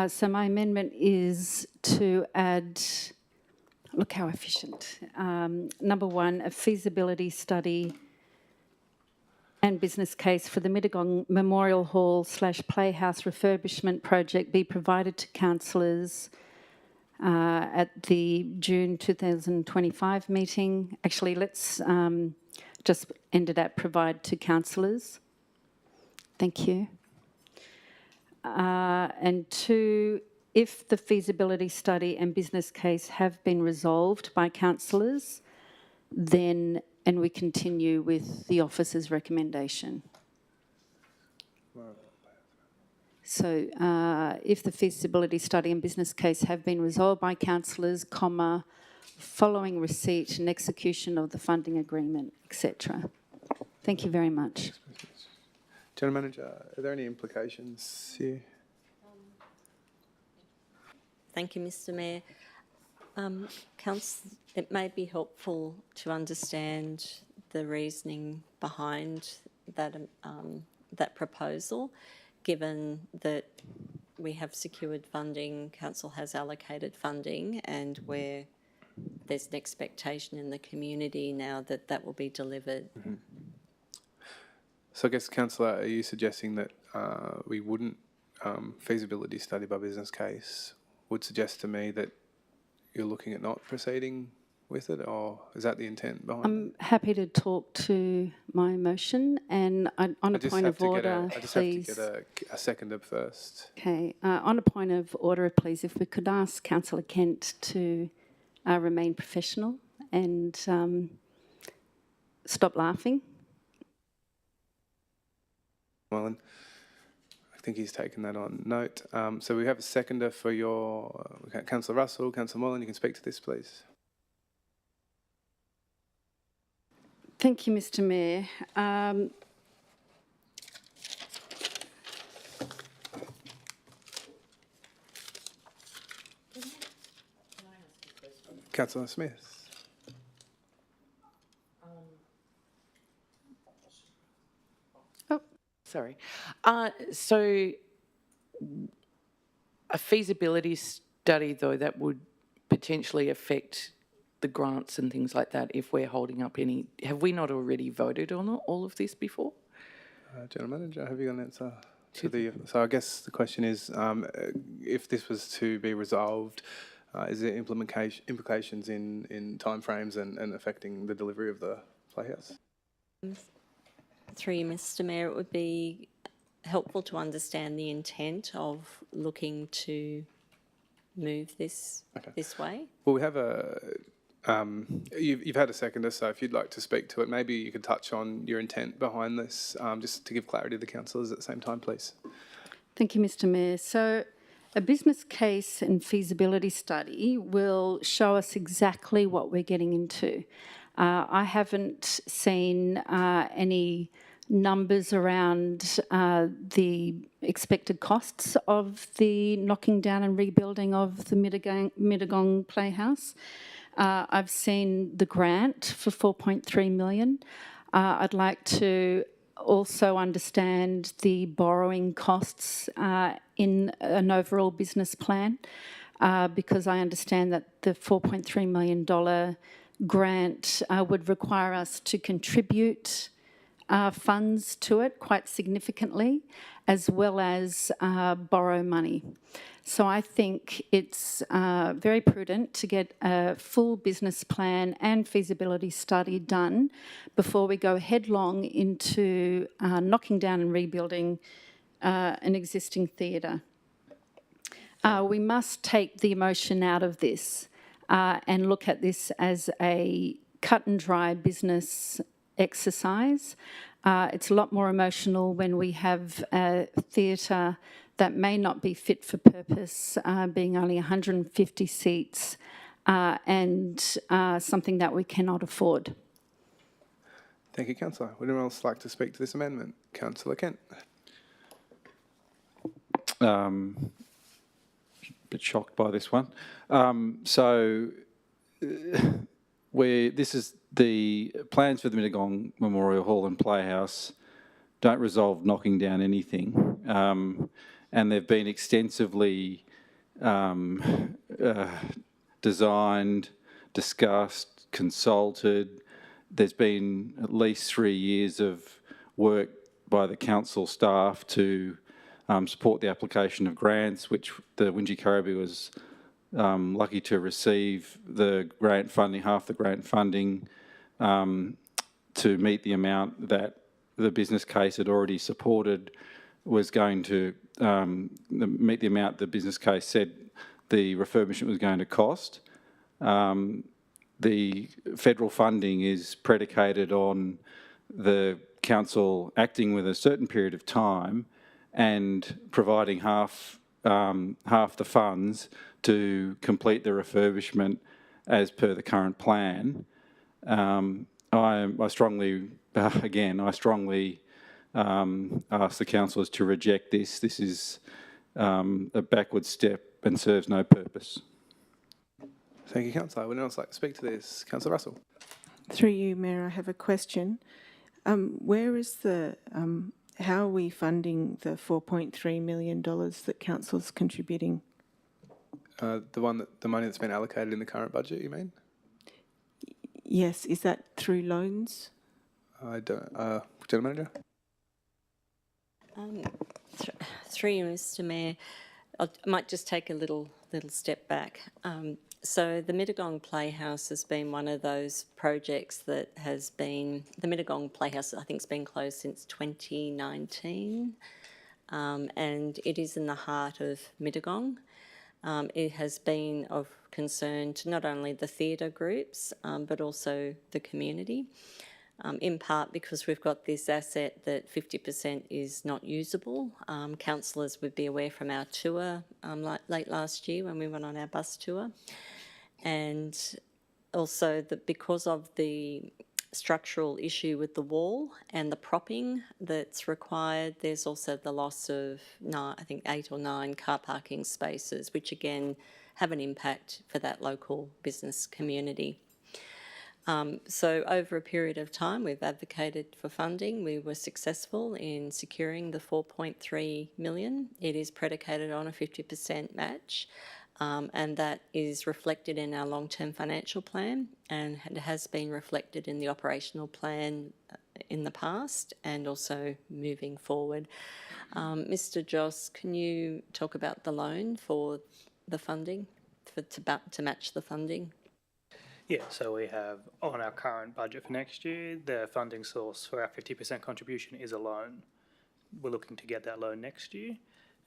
So my amendment is to add, look how efficient. Number one, a feasibility study and business case for the Mittagong Memorial Hall / Playhouse refurbishment project be provided to councillors at the June 2025 meeting. Actually, let's just end it at provide to councillors. Thank you. And 2, if the feasibility study and business case have been resolved by councillors, then, and we continue with the officer's recommendation. So if the feasibility study and business case have been resolved by councillors, comma, following receipt and execution of the funding agreement, etc. Thank you very much. General Manager, are there any implications here? Thank you, Mr. Mayor. Council, it may be helpful to understand the reasoning behind that that proposal, given that we have secured funding, Council has allocated funding, and where there's an expectation in the community now that that will be delivered. Mm-hmm. So I guess, Councillor, are you suggesting that we wouldn't feasibility study by business case would suggest to me that you're looking at not proceeding with it, or is that the intent behind it? I'm happy to talk to my motion, and on a point of order, I just please. have to get a seconder first. Okay, on a point of order, please, if we could ask Councillor Kent to remain professional and stop laughing. Well, I think he's taken that on note. So we have a seconder for your Councillor Russell, Councillor Moylan. You can speak to this, please. Thank you, Mr. Mayor. Councillor Smith. Sorry. So a feasibility study, though, that would potentially affect the grants and things like that if we're holding up any. Have we not already voted on all of this before? General Manager, have you got an answer to the... So I guess the question is, if this was to be resolved, is there implications in timeframes and affecting the delivery of the Playhouse? Through you, Mr. Mayor, it would be helpful to understand the intent of looking to move this this way. Well, we have a... you've had a seconder, so if you'd like to speak to it, maybe you could touch on your intent behind this, just to give clarity to the councillors at the same time, please. Thank you, Mr. Mayor. So a business case and feasibility study will show us exactly what we're getting into. I haven't seen any numbers around the expected costs of the knocking down and rebuilding of the Mittagong Playhouse. I've seen the grant for $4.3 million. I'd like to also understand the borrowing costs in an overall business plan, because I understand that the $4.3 million grant would require us to contribute funds to it quite significantly, as well as borrow money. So I think it's very prudent to get a full business plan and feasibility study done before we go headlong into knocking down and rebuilding an existing theatre. We must take the emotion out of this and look at this as a cut and dry business exercise. It's a lot more emotional when we have a theatre that may not be fit for purpose, being only 150 seats, and something that we cannot afford. Thank you, Councillor. Would anyone else like to speak to this amendment? Councillor Kent. A bit shocked by this one. This is the plans for the Mittagong Memorial Hall and Playhouse don't resolve knocking down anything. And they've been extensively designed, discussed, consulted. There's been at least 3 years of work by the council staff to support the application of grants, which the Wingie Caribou was lucky to receive the grant funding, half the grant funding, to meet the amount that the business case had already supported, was going to meet the amount the business case said the refurbishment was going to cost. The federal funding is predicated on the council acting with a certain period of time and providing half the funds to complete the refurbishment as per the current plan. I strongly ask the councillors to reject this. This is a backward step and serves no purpose. Thank you, Councillor. Would anyone else like to speak to this? Councillor Russell. Through you, Mayor, I have a question. Where is the, how are we funding the $4.3 million that Council's contributing? The money that's been allocated in the current budget, you mean? Yes, is that through loans? I don't. General Manager? Through you, Mr Mayor, I might just take a little step back. So the Mittagong Playhouse has been one of those projects that has been, the Mittagong Playhouse I think has been closed since 2019, and it is in the heart of Mittagong. It has been of concern to not only the theatre groups but also the community, in part because we've got this asset that 50% is not usable. Councillors would be aware from our tour late last year when we went on our bus tour. And also that because of the structural issue with the wall and the propping that's required, there's also the loss of, I think, 8 or 9 car parking spaces, which again have an impact for that local business community. So over a period of time, we've advocated for funding. We were successful in securing the $4.3 million. It is predicated on a 50% match. And that is reflected in our long-term financial plan, and it has been reflected in the operational plan in the past and also moving forward. Mr Joss, can you talk about the loan for the funding, to match the funding? Yeah, so we have on our current budget for next year, the funding source for our 50% contribution is a loan. We're looking to get that loan next year.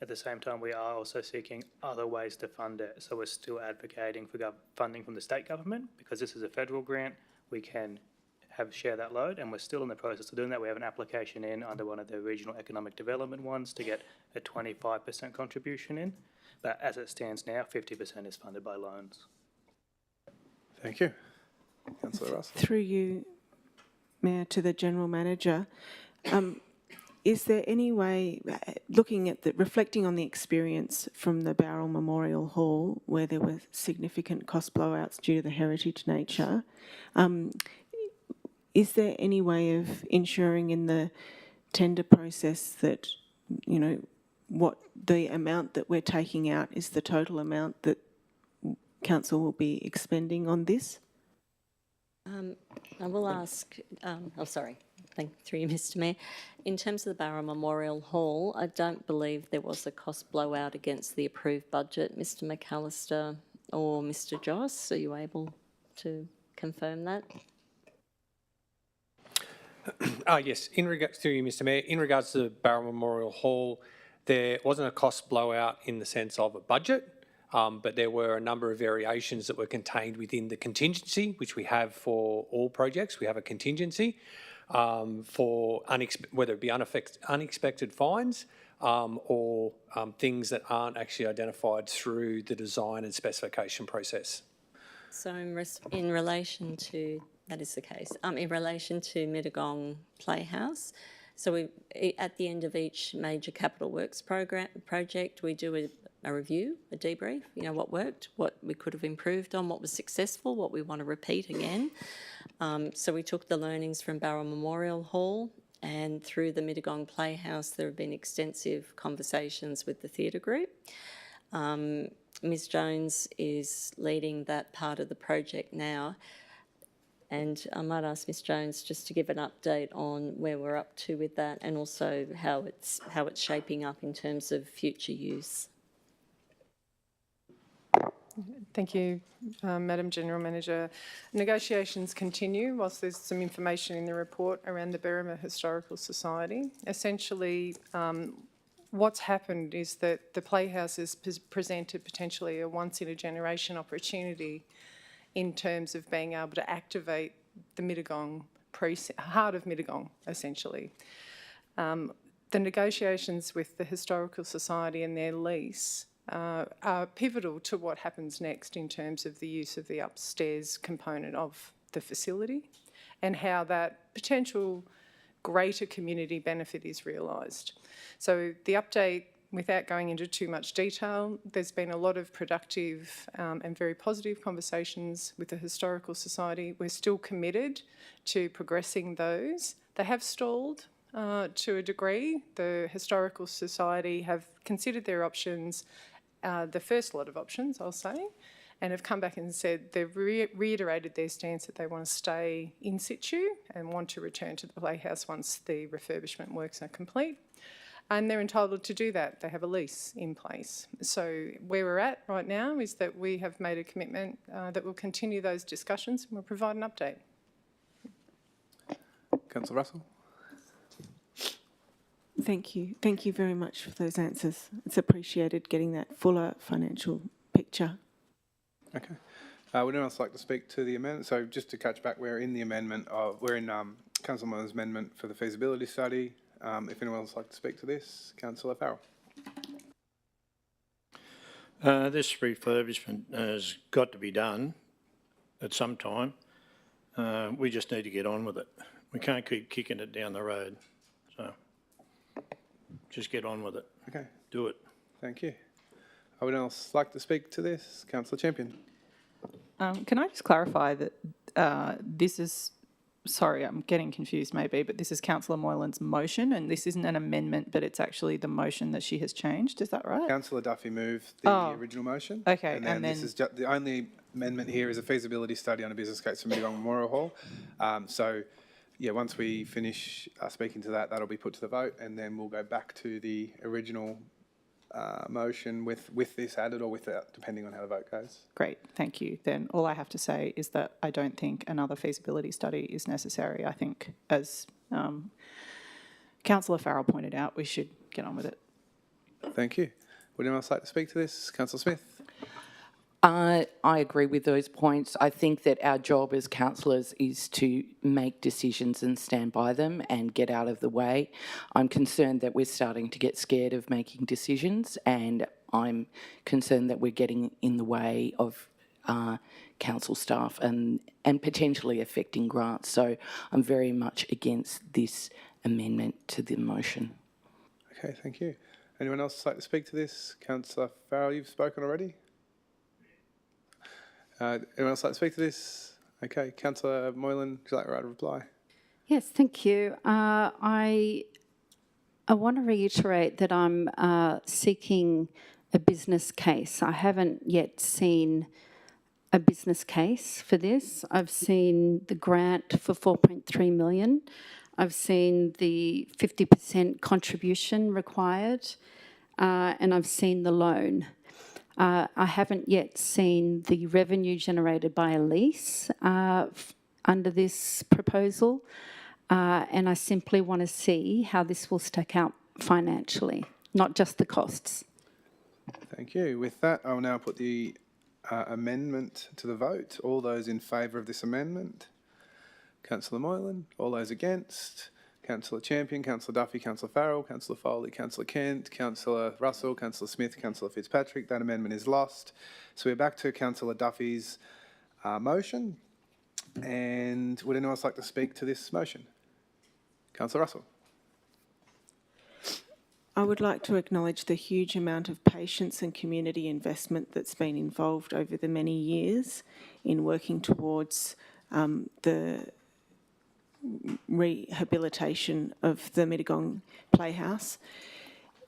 At the same time, we are also seeking other ways to fund it. So we're still advocating for funding from the state government, because this is a federal grant. We can share that load, and we're still in the process of doing that. We have an application in under one of the regional economic development ones to get a 25% contribution in. But as it stands now, 50% is funded by loans. Thank you. Councillor Russell. Through you, Mayor, to the General Manager. Is there any way, reflecting on the experience from the Bowral Memorial Hall, where there were significant cost blowouts due to the heritage nature, is there any way of ensuring in the tender process that, you know, what the amount that we're taking out is the total amount that Council will be expending on this? I will ask, through you, Mr Mayor. In terms of the Barra Memorial Hall, I don't believe there was a cost blowout against the approved budget. Mr McAllister or Mr Joss, are you able to confirm that? Yes, in regards to you, Mr Mayor, in regards to the Barra Memorial Hall, there wasn't a cost blowout in the sense of a budget. But there were a number of variations that were contained within the contingency, which we have for all projects. We have a contingency for whether it be unexpected fines or things that aren't actually identified through the design and specification process. So in relation to, that is the case, in relation to Mittagong Playhouse, so at the end of each major capital works project, we do a review, a debrief, you know, what worked, what we could have improved on, what was successful, what we want to repeat again. So we took the learnings from Barra Memorial Hall, and through the Mittagong Playhouse there have been extensive conversations with the theatre group. Ms Jones is leading that part of the project now. And I might ask Ms Jones just to give an update on where we're up to with that, and also how it's shaping up in terms of future use. Thank you, Madam General Manager. Negotiations continue whilst there's some information in the report around the Berrima Historical Society. Essentially, what's happened is that the Playhouse has presented potentially a once-in-a-generation opportunity in terms of being able to activate the Mittagong heart of Mittagong, essentially. The negotiations with the Historical Society and their lease are pivotal to what happens next in terms of the use of the upstairs component of the facility and how that potential greater community benefit is realised. So the update, without going into too much detail, there's been a lot of productive and very positive conversations with the Historical Society. We're still committed to progressing those. They have stalled to a degree. The Historical Society have considered their options, the first lot of options, I'll say, and have come back and said they've reiterated their stance that they want to stay in situ and want to return to the Playhouse once the refurbishment works are complete. And they're entitled to do that. They have a lease in place. So where we're at right now is that we have made a commitment that we'll continue those discussions and we'll provide an update. Councillor Russell. Thank you. Thank you very much for those answers. It's appreciated getting that fuller financial picture. Okay. Would anyone else like to speak to the amendment? So just to catch back, we're in the amendment we're in Councillor Moylan's amendment for the feasibility study. If anyone else would like to speak to this, Councillor Farrell. This refurbishment has got to be done at some time. We just need to get on with it. We can't keep kicking it down the road. So just get on with it. Okay. Do it. Thank you. Would anyone else like to speak to this? Councillor Champion. Can I just clarify that this is, sorry, I'm getting confused maybe, but this is Councillor Moylan's motion and this isn't an amendment, but it's actually the motion that she has changed. Is that right? Councillor Duffy moved the original motion. Okay. And then this is just, the only amendment here is a feasibility study on a business case for Mittagong Memorial Hall. So, yeah, once we finish speaking to that, that'll be put to the vote and then we'll go back to the original motion with this added or without, depending on how the vote goes. Great, thank you. Then all I have to say is that I don't think another feasibility study is necessary. I think, as Councillor Farrell pointed out, we should get on with it. Thank you. Would anyone else like to speak to this? Councillor Smith. I agree with those points. I think that our job as councillors is to make decisions and stand by them and get out of the way. I'm concerned that we're starting to get scared of making decisions and I'm concerned that we're getting in the way of council staff and potentially affecting grants. So I'm very much against this amendment to the motion. Okay, thank you. Anyone else like to speak to this? Councillor Farrell, you've spoken already. Anyone else like to speak to this? Okay, Councillor Moylan, would you like to write a reply? Yes, thank you. I want to reiterate that I'm seeking a business case. I haven't yet seen a business case for this. I've seen the grant for 4.3 million. I've seen the 50% contribution required, and I've seen the loan. I haven't yet seen the revenue generated by a lease under this proposal, and I simply want to see how this will stack out financially, not just the costs. Thank you. With that, I will now put the amendment to the vote. All those in favour of this amendment? Councillor Moylan. All those against? Councillor Champion, Councillor Duffy, Councillor Farrell, Councillor Foley, Councillor Kent, Councillor Russell, Councillor Smith, Councillor Fitzpatrick. That amendment is lost. So we're back to Councillor Duffy's motion. And would anyone else like to speak to this motion? Councillor Russell. I would like to acknowledge the huge amount of patience and community investment that's been involved over the many years in working towards the rehabilitation of the Mittagong Playhouse.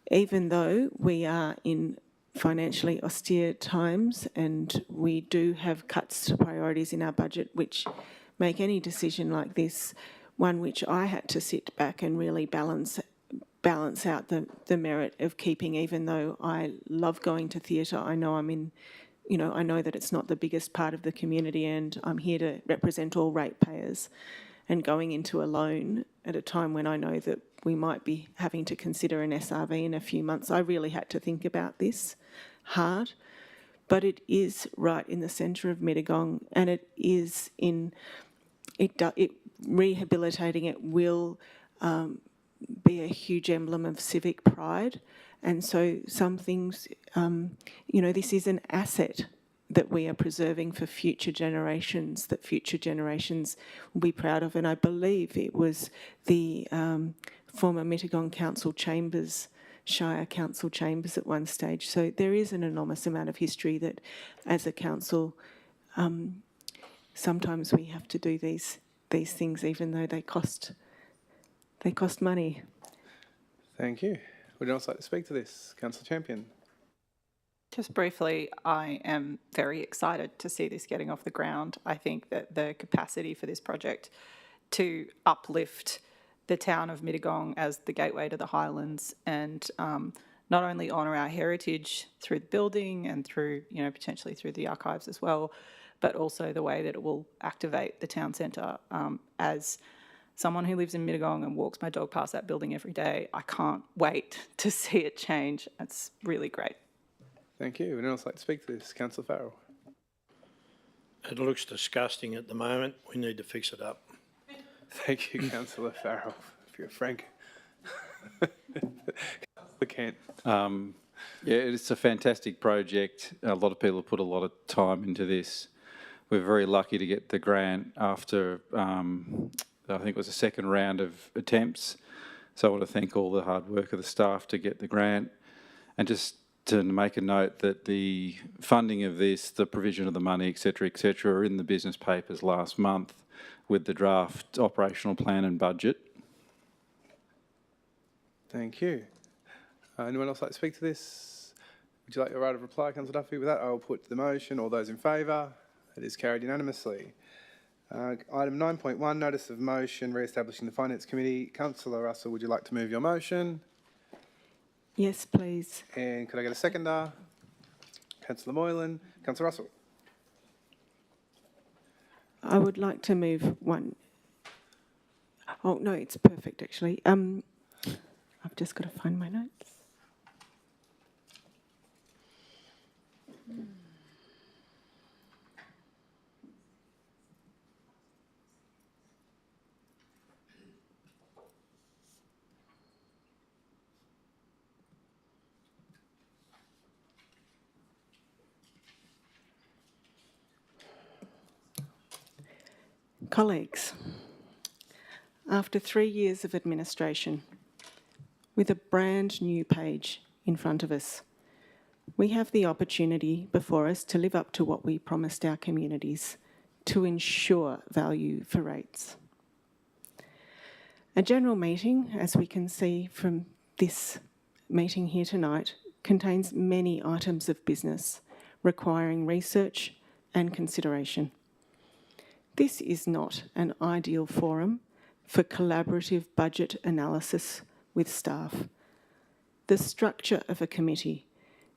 Even though we are in financially austere times and we do have cuts to priorities in our budget, which make any decision like this, one which I had to sit back and really balance out the merit of keeping, even though I love going to theatre. I know I know that it's not the biggest part of the community, and I'm here to represent all ratepayers. And going into a loan at a time when I know that we might be having to consider an SRV in a few months, I really had to think about this hard. But it is right in the centre of Mittagong, and it is rehabilitating it will be a huge emblem of civic pride. And so some things, this is an asset that we are preserving for future generations, that future generations will be proud of. And I believe it was the former Mittagong Council Chambers, Shire Council Chambers at one stage. So there is an enormous amount of history that, as a council, sometimes we have to do these things, even though they cost money. Thank you. Would anyone else like to speak to this? Councillor Champion. Just briefly, I am very excited to see this getting off the ground. I think that the capacity for this project to uplift the town of Mittagong as the gateway to the Highlands and not only honour our heritage through the building and through, potentially through the archives as well, but also the way that it will activate the town centre. As someone who lives in Mittagong and walks my dog past that building every day, I can't wait to see it change. It's really great. Thank you. Would anyone else like to speak to this? Councillor Farrell. It looks disgusting at the moment. We need to fix it up. Thank you, Councillor Farrell, if you're frank. Councillor Kent. Yeah, it's a fantastic project. A lot of people put a lot of time into this. We're very lucky to get the grant after, I think it was the second round of attempts. So I want to thank all the hard work of the staff to get the grant. And just to make a note that the funding of this, the provision of the money, et cetera, are in the business papers last month with the draft operational plan and budget. Thank you. Anyone else like to speak to this? Would you like your right of reply, Councillor Duffy? With that, I will put the motion. All those in favour? It is carried unanimously. Item 9.1, notice of motion re-establishing the Finance Committee. Councillor Russell, would you like to move your motion? Yes, please. And could I get a seconder? Councillor Moylan. Councillor Russell. I would like to move one. Oh, no, it's perfect, actually. I've just got to find my notes. Colleagues, after 3 years of administration, with a brand new page in front of us, we have the opportunity before us to live up to what we promised our communities, to ensure value for rates. A general meeting, as we can see from this meeting here tonight, contains many items of business requiring research and consideration. This is not an ideal forum for collaborative budget analysis with staff. The structure of a committee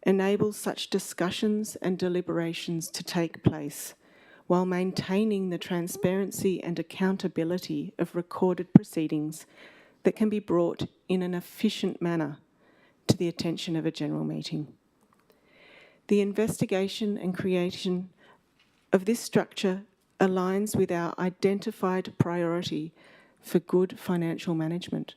enables such discussions and deliberations to take place while maintaining the transparency and accountability of recorded proceedings that can be brought in an efficient manner to the attention of a general meeting. The investigation and creation of this structure aligns with our identified priority for good financial management.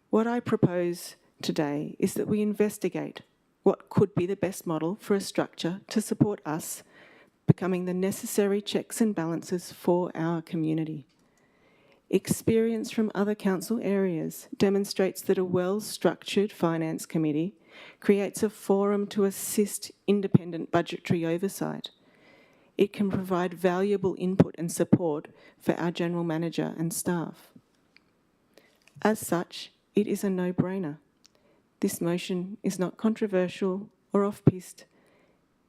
What I propose today is that we investigate what could be the best model for a structure to support us becoming the necessary checks and balances for our community. Experience from other council areas demonstrates that a well-structured finance committee creates a forum to assist independent budgetary oversight. It can provide valuable input and support for our general manager and staff. As such, it is a no-brainer. This motion is not controversial or off-piste.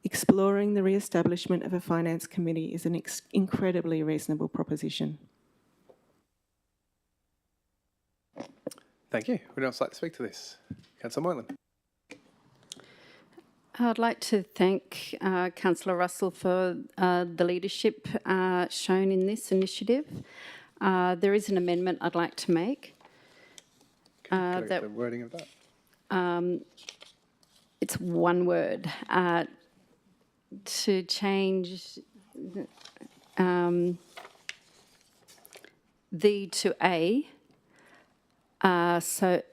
exploring the re-establishment of a finance committee is an incredibly reasonable proposition. Thank you. Would anyone else like to speak to this? Councillor Moylan. I'd like to thank Councillor Russell for the leadership shown in this initiative. There is an amendment I'd like to make. Can I get the wording of that? It's one word. To change the to A. After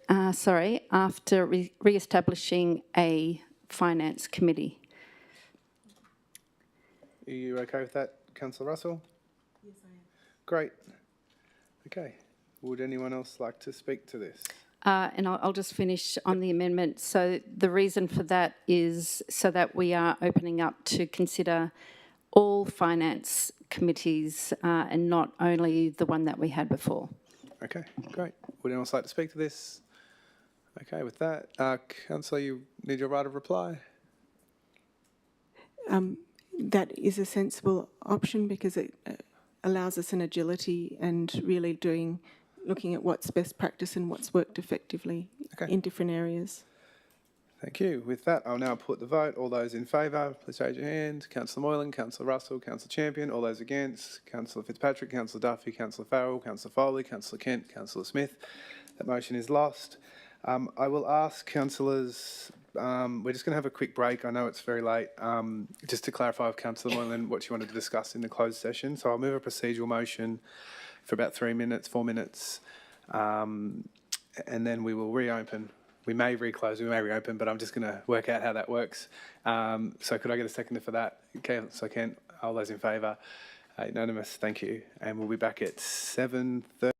re-establishing a finance committee. Are you okay with that, Councillor Russell? Yes, I am. Great. Okay. Would anyone else like to speak to this? And I'll just finish on the amendment. So the reason for that is so that we are opening up to consider all finance committees and not only the one that we had before. Okay, great. Would anyone else like to speak to this? Okay, with that, Councillor, you need your right of reply. That is a sensible option because it allows us an agility and really looking at what's best practice and what's worked effectively in different areas. Thank you. With that, I'll now put the vote. All those in favour, please raise your hand. Councillor Moylan, Councillor Russell, Councillor Champion. All those against, Councillor Fitzpatrick, Councillor Duffy, Councillor Farrell, Councillor Foley, Councillor Kent, Councillor Smith. That motion is lost. I will ask councillors, we're just going to have a quick break. I know it's very late. Just to clarify with Councillor Moylan what she wanted to discuss in the closed session. So I'll move a procedural motion for about 4 minutes, and then we will reopen. We may reclose, we may reopen, but I'm just going to work out how that works. So could I get a seconder for that? Okay, so I can. All those in favour? Unanimous, thank you. And we'll be back at 7:30.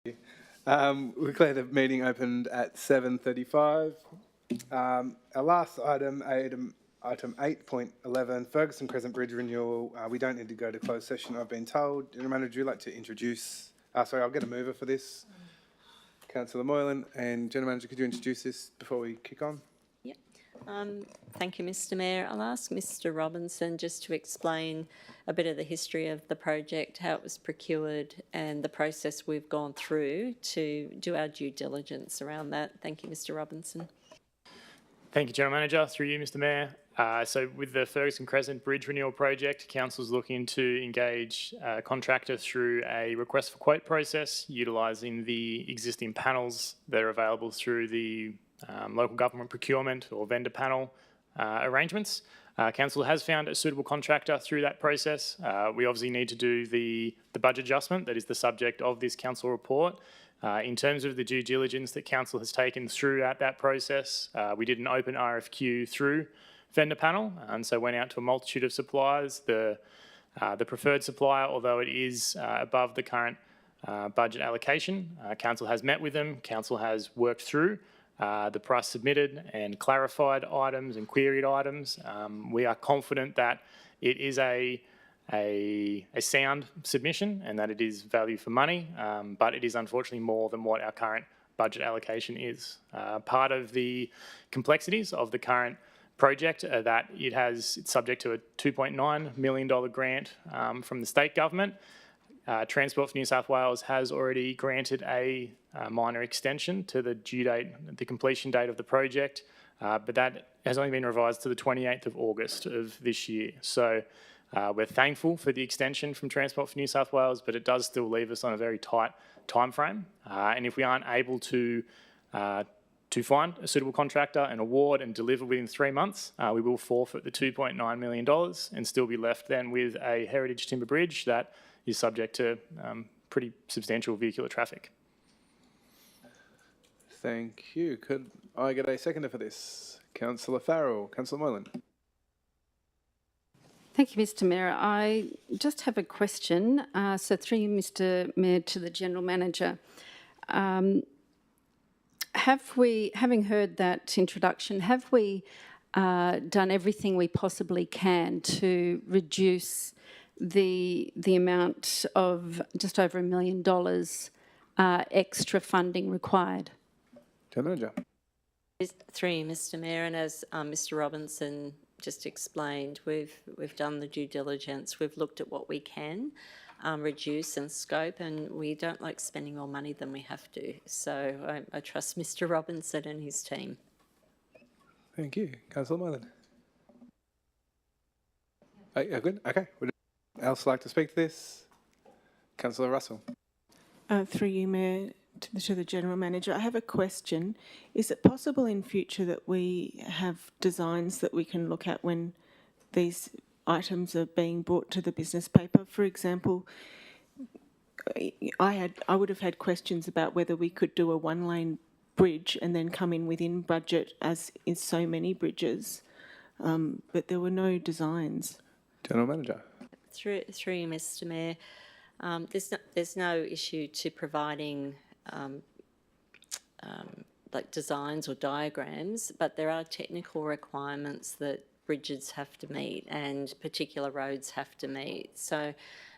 We declare the meeting opened at 7:35. Our last item 8.11, Ferguson Crescent Bridge renewal. We don't need to go to closed session, I've been told. General Manager, would you like to introduce? Sorry, I'll get a mover for this. Councillor Moylan, and General Manager, could you introduce this before we kick on? Yep. Thank you, Mr. Mayor. I'll ask Mr. Robinson just to explain a bit of the history of the project, how it was procured, and the process we've gone through to do our due diligence around that. Thank you, Mr. Robinson. Thank you, General Manager. Through you, Mr. Mayor. So with the Ferguson Crescent Bridge Renewal Project, Council's looking to engage a contractor through a request for quote process, utilising the existing panels that are available through the local government procurement or vendor panel arrangements. Council has found a suitable contractor through that process. We obviously need to do the budget adjustment that is the subject of this council report. In terms of the due diligence that Council has taken throughout that process, we did an open RFQ through vendor panel, and so went out to a multitude of suppliers. The preferred supplier, although it is above the current budget allocation, Council has met with them. Council has worked through the price submitted and clarified items and queried items. We are confident that it is a sound submission and that it is value for money, but it is unfortunately more than what our current budget allocation is. Part of the complexities of the current project are that it's subject to a $2.9 million grant from the state government. Transport for New South Wales has already granted a minor extension to the due date, the completion date of the project, but that has only been revised to the 28th of August of this year. So we're thankful for the extension from Transport for New South Wales, but it does still leave us on a very tight time frame. And if we aren't able to find a suitable contractor and award and deliver within 3 months, we will forfeit the $2.9 million and still be left then with a heritage timber bridge that is subject to pretty substantial vehicular traffic. Thank you. Could I get a seconder for this? Councillor Farrell, Councillor Moylan. Thank you, Mr. Mayor. I just have a question. So through you, Mr. Mayor, to the General Manager. Have we, having heard that introduction, have we done everything we possibly can to reduce the amount of just over $1 million extra funding required? General Manager. Through you, Mr. Mayor, and as Mr. Robinson just explained, we've done the due diligence. We've looked at what we can reduce and scope, and we don't like spending more money than we have to. So I trust Mr. Robinson and his team. Thank you. Councillor Moylan. Good. Okay. Would anyone else like to speak to this? Councillor Russell. Through you, Mayor, to the General Manager, I have a question. Is it possible in future that we have designs that we can look at when these items are being brought to the business paper? For example, I would have had questions about whether we could do a one-lane bridge and then come in within budget, as in so many bridges, but there were no designs. General Manager. Through you, Mr. Mayor, there's no issue to providing like designs or diagrams, but there are technical requirements that bridges have to meet and particular roads have to meet. So,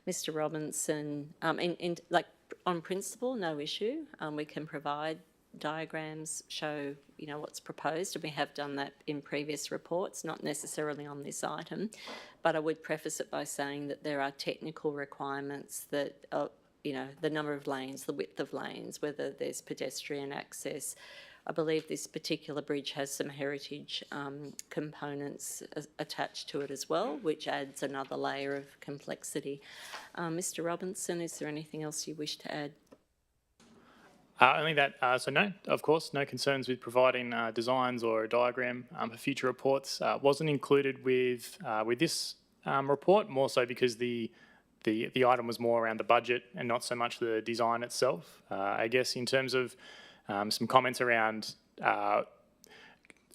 Mr. Robinson, like on principle, no issue. We can provide diagrams, show what's proposed, and we have done that in previous reports, not necessarily on this item. But I would preface it by saying that there are technical requirements that the number of lanes, the width of lanes, whether there's pedestrian access. I believe this particular bridge has some heritage components attached to it as well, which adds another layer of complexity. Mr. Robinson, is there anything else you wish to add? Only that, so no, of course, no concerns with providing designs or a diagram for future reports. Wasn't included with this report, more so because the item was more around the budget and not so much the design itself. I guess in terms of some comments around,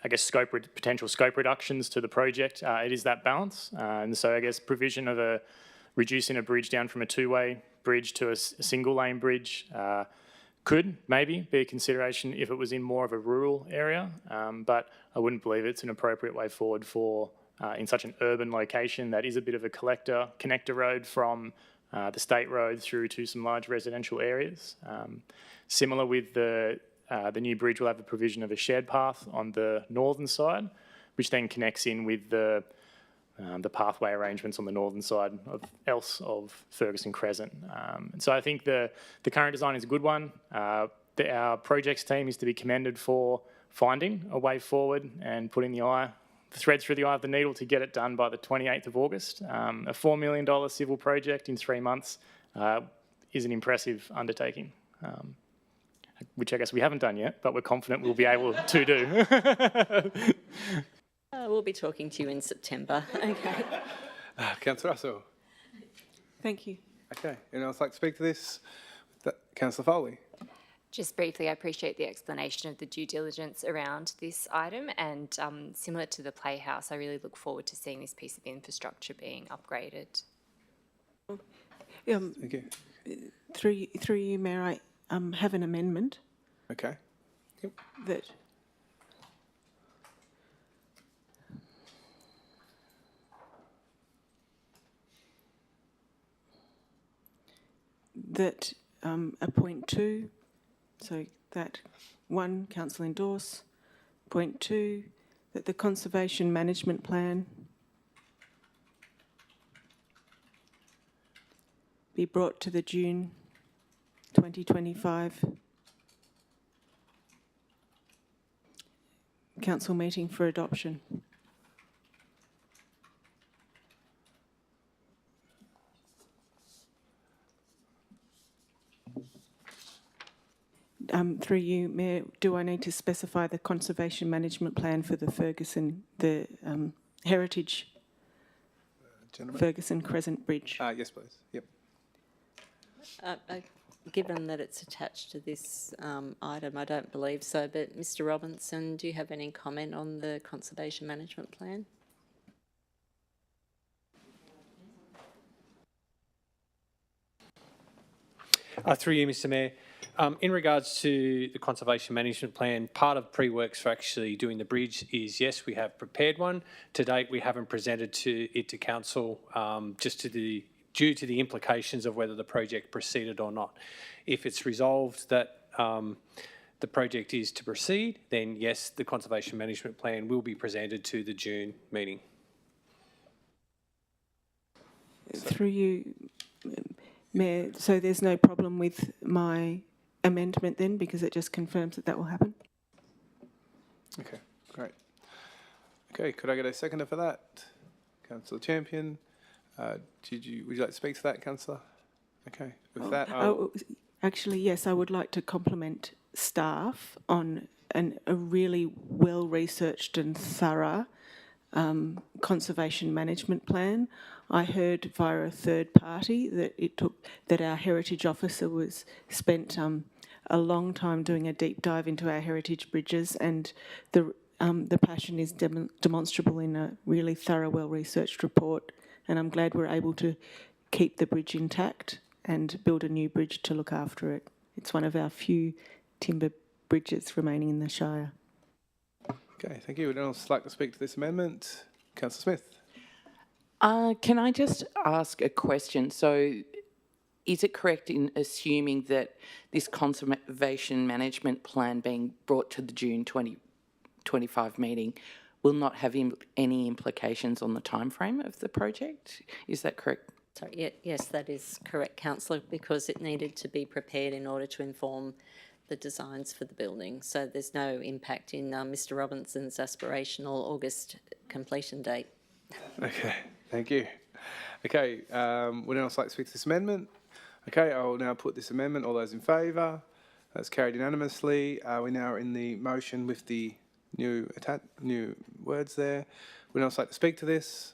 potential scope reductions to the project, it is that balance. And so I guess provision of reducing a bridge down from a two-way bridge to a single lane bridge could maybe be a consideration if it was in more of a rural area, but I wouldn't believe it's an appropriate way forward for in such an urban location that is a bit of a connector road from the state road through to some large residential areas. Similar with the new bridge, will have a provision of a shared path on the northern side, which then connects in with the pathway arrangements on the northern side of Ferguson Crescent. And so I think the current design is a good one. Our projects team is to be commended for finding a way forward and putting the thread through the eye of the needle to get it done by the 28th of August. A $4 million civil project in 3 months is an impressive undertaking, which I guess we haven't done yet, but we're confident we'll be able to do. We'll be talking to you in September. Okay. Councillor Russell. Thank you. Okay, anyone else like to speak to this? Councillor Foley. Just briefly, I appreciate the explanation of the due diligence around this item, and similar to the Playhouse, I really look forward to seeing this piece of infrastructure being upgraded. Thank you. Through you, Mayor, I have an amendment. Okay. Yep. That a point 2, so that 1, council endorse. Point 2, that the conservation management plan be brought to the June 2025 council meeting for adoption. Through you, Mayor, do I need to specify the conservation management plan for the Ferguson, the heritage Ferguson Crescent Bridge? Yes, please. Yep. Given that it's attached to this item, I don't believe so, but Mr Robinson, do you have any comment on the conservation management plan? Through you, Mr Mayor. In regards to the conservation management plan, part of pre-works for actually doing the bridge is, yes, we have prepared one. To date, we haven't presented it to council due to the implications of whether the project proceeded or not. If it's resolved that the project is to proceed, then yes, the conservation management plan will be presented to the June meeting. Through you, Mayor, so there's no problem with my amendment then, because it just confirms that will happen? Okay, great. Okay, could I get a seconder for that? Councillor Champion. Would you like to speak to that, Councillor? Okay, with that, actually, yes, I would like to compliment staff on a really well-researched and thorough conservation management plan. I heard via a third party that our heritage officer spent a long time doing a deep dive into our heritage bridges, and the passion is demonstrable in a really thorough, well-researched report. And I'm glad we're able to keep the bridge intact and build a new bridge to look after it. It's one of our few timber bridges remaining in the Shire. Okay, thank you. Would anyone else like to speak to this amendment? Councillor Smith. Can I just ask a question? So is it correct in assuming that this conservation management plan being brought to the June 2025 meeting will not have any implications on the timeframe of the project? Is that correct? Sorry, yes, that is correct, Councillor, because it needed to be prepared in order to inform the designs for the building. So there's no impact in Mr Robinson's aspirational August completion date. Okay, thank you. Okay, would anyone else like to speak to this amendment? Okay, I will now put this amendment. All those in favour? That's carried unanimously. We now are in the motion with the new words there. Would anyone else like to speak to this?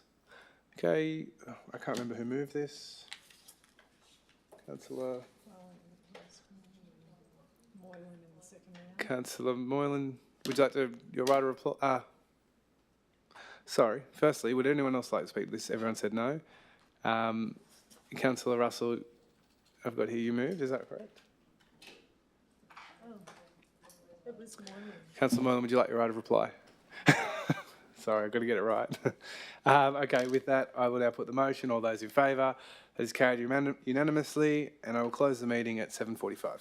Okay, I can't remember who moved this. Councillor Moylan, would you like to, your right to reply? Sorry, firstly, would anyone else like to speak to this? Everyone said no. Councillor Russell, I've got here you moved, is that correct? Councillor Moylan, would you like your right of reply? Sorry, I've got to get it right. Okay, with that, I will now put the motion. All those in favour? That is carried unanimously, and I will close the meeting at 7:45.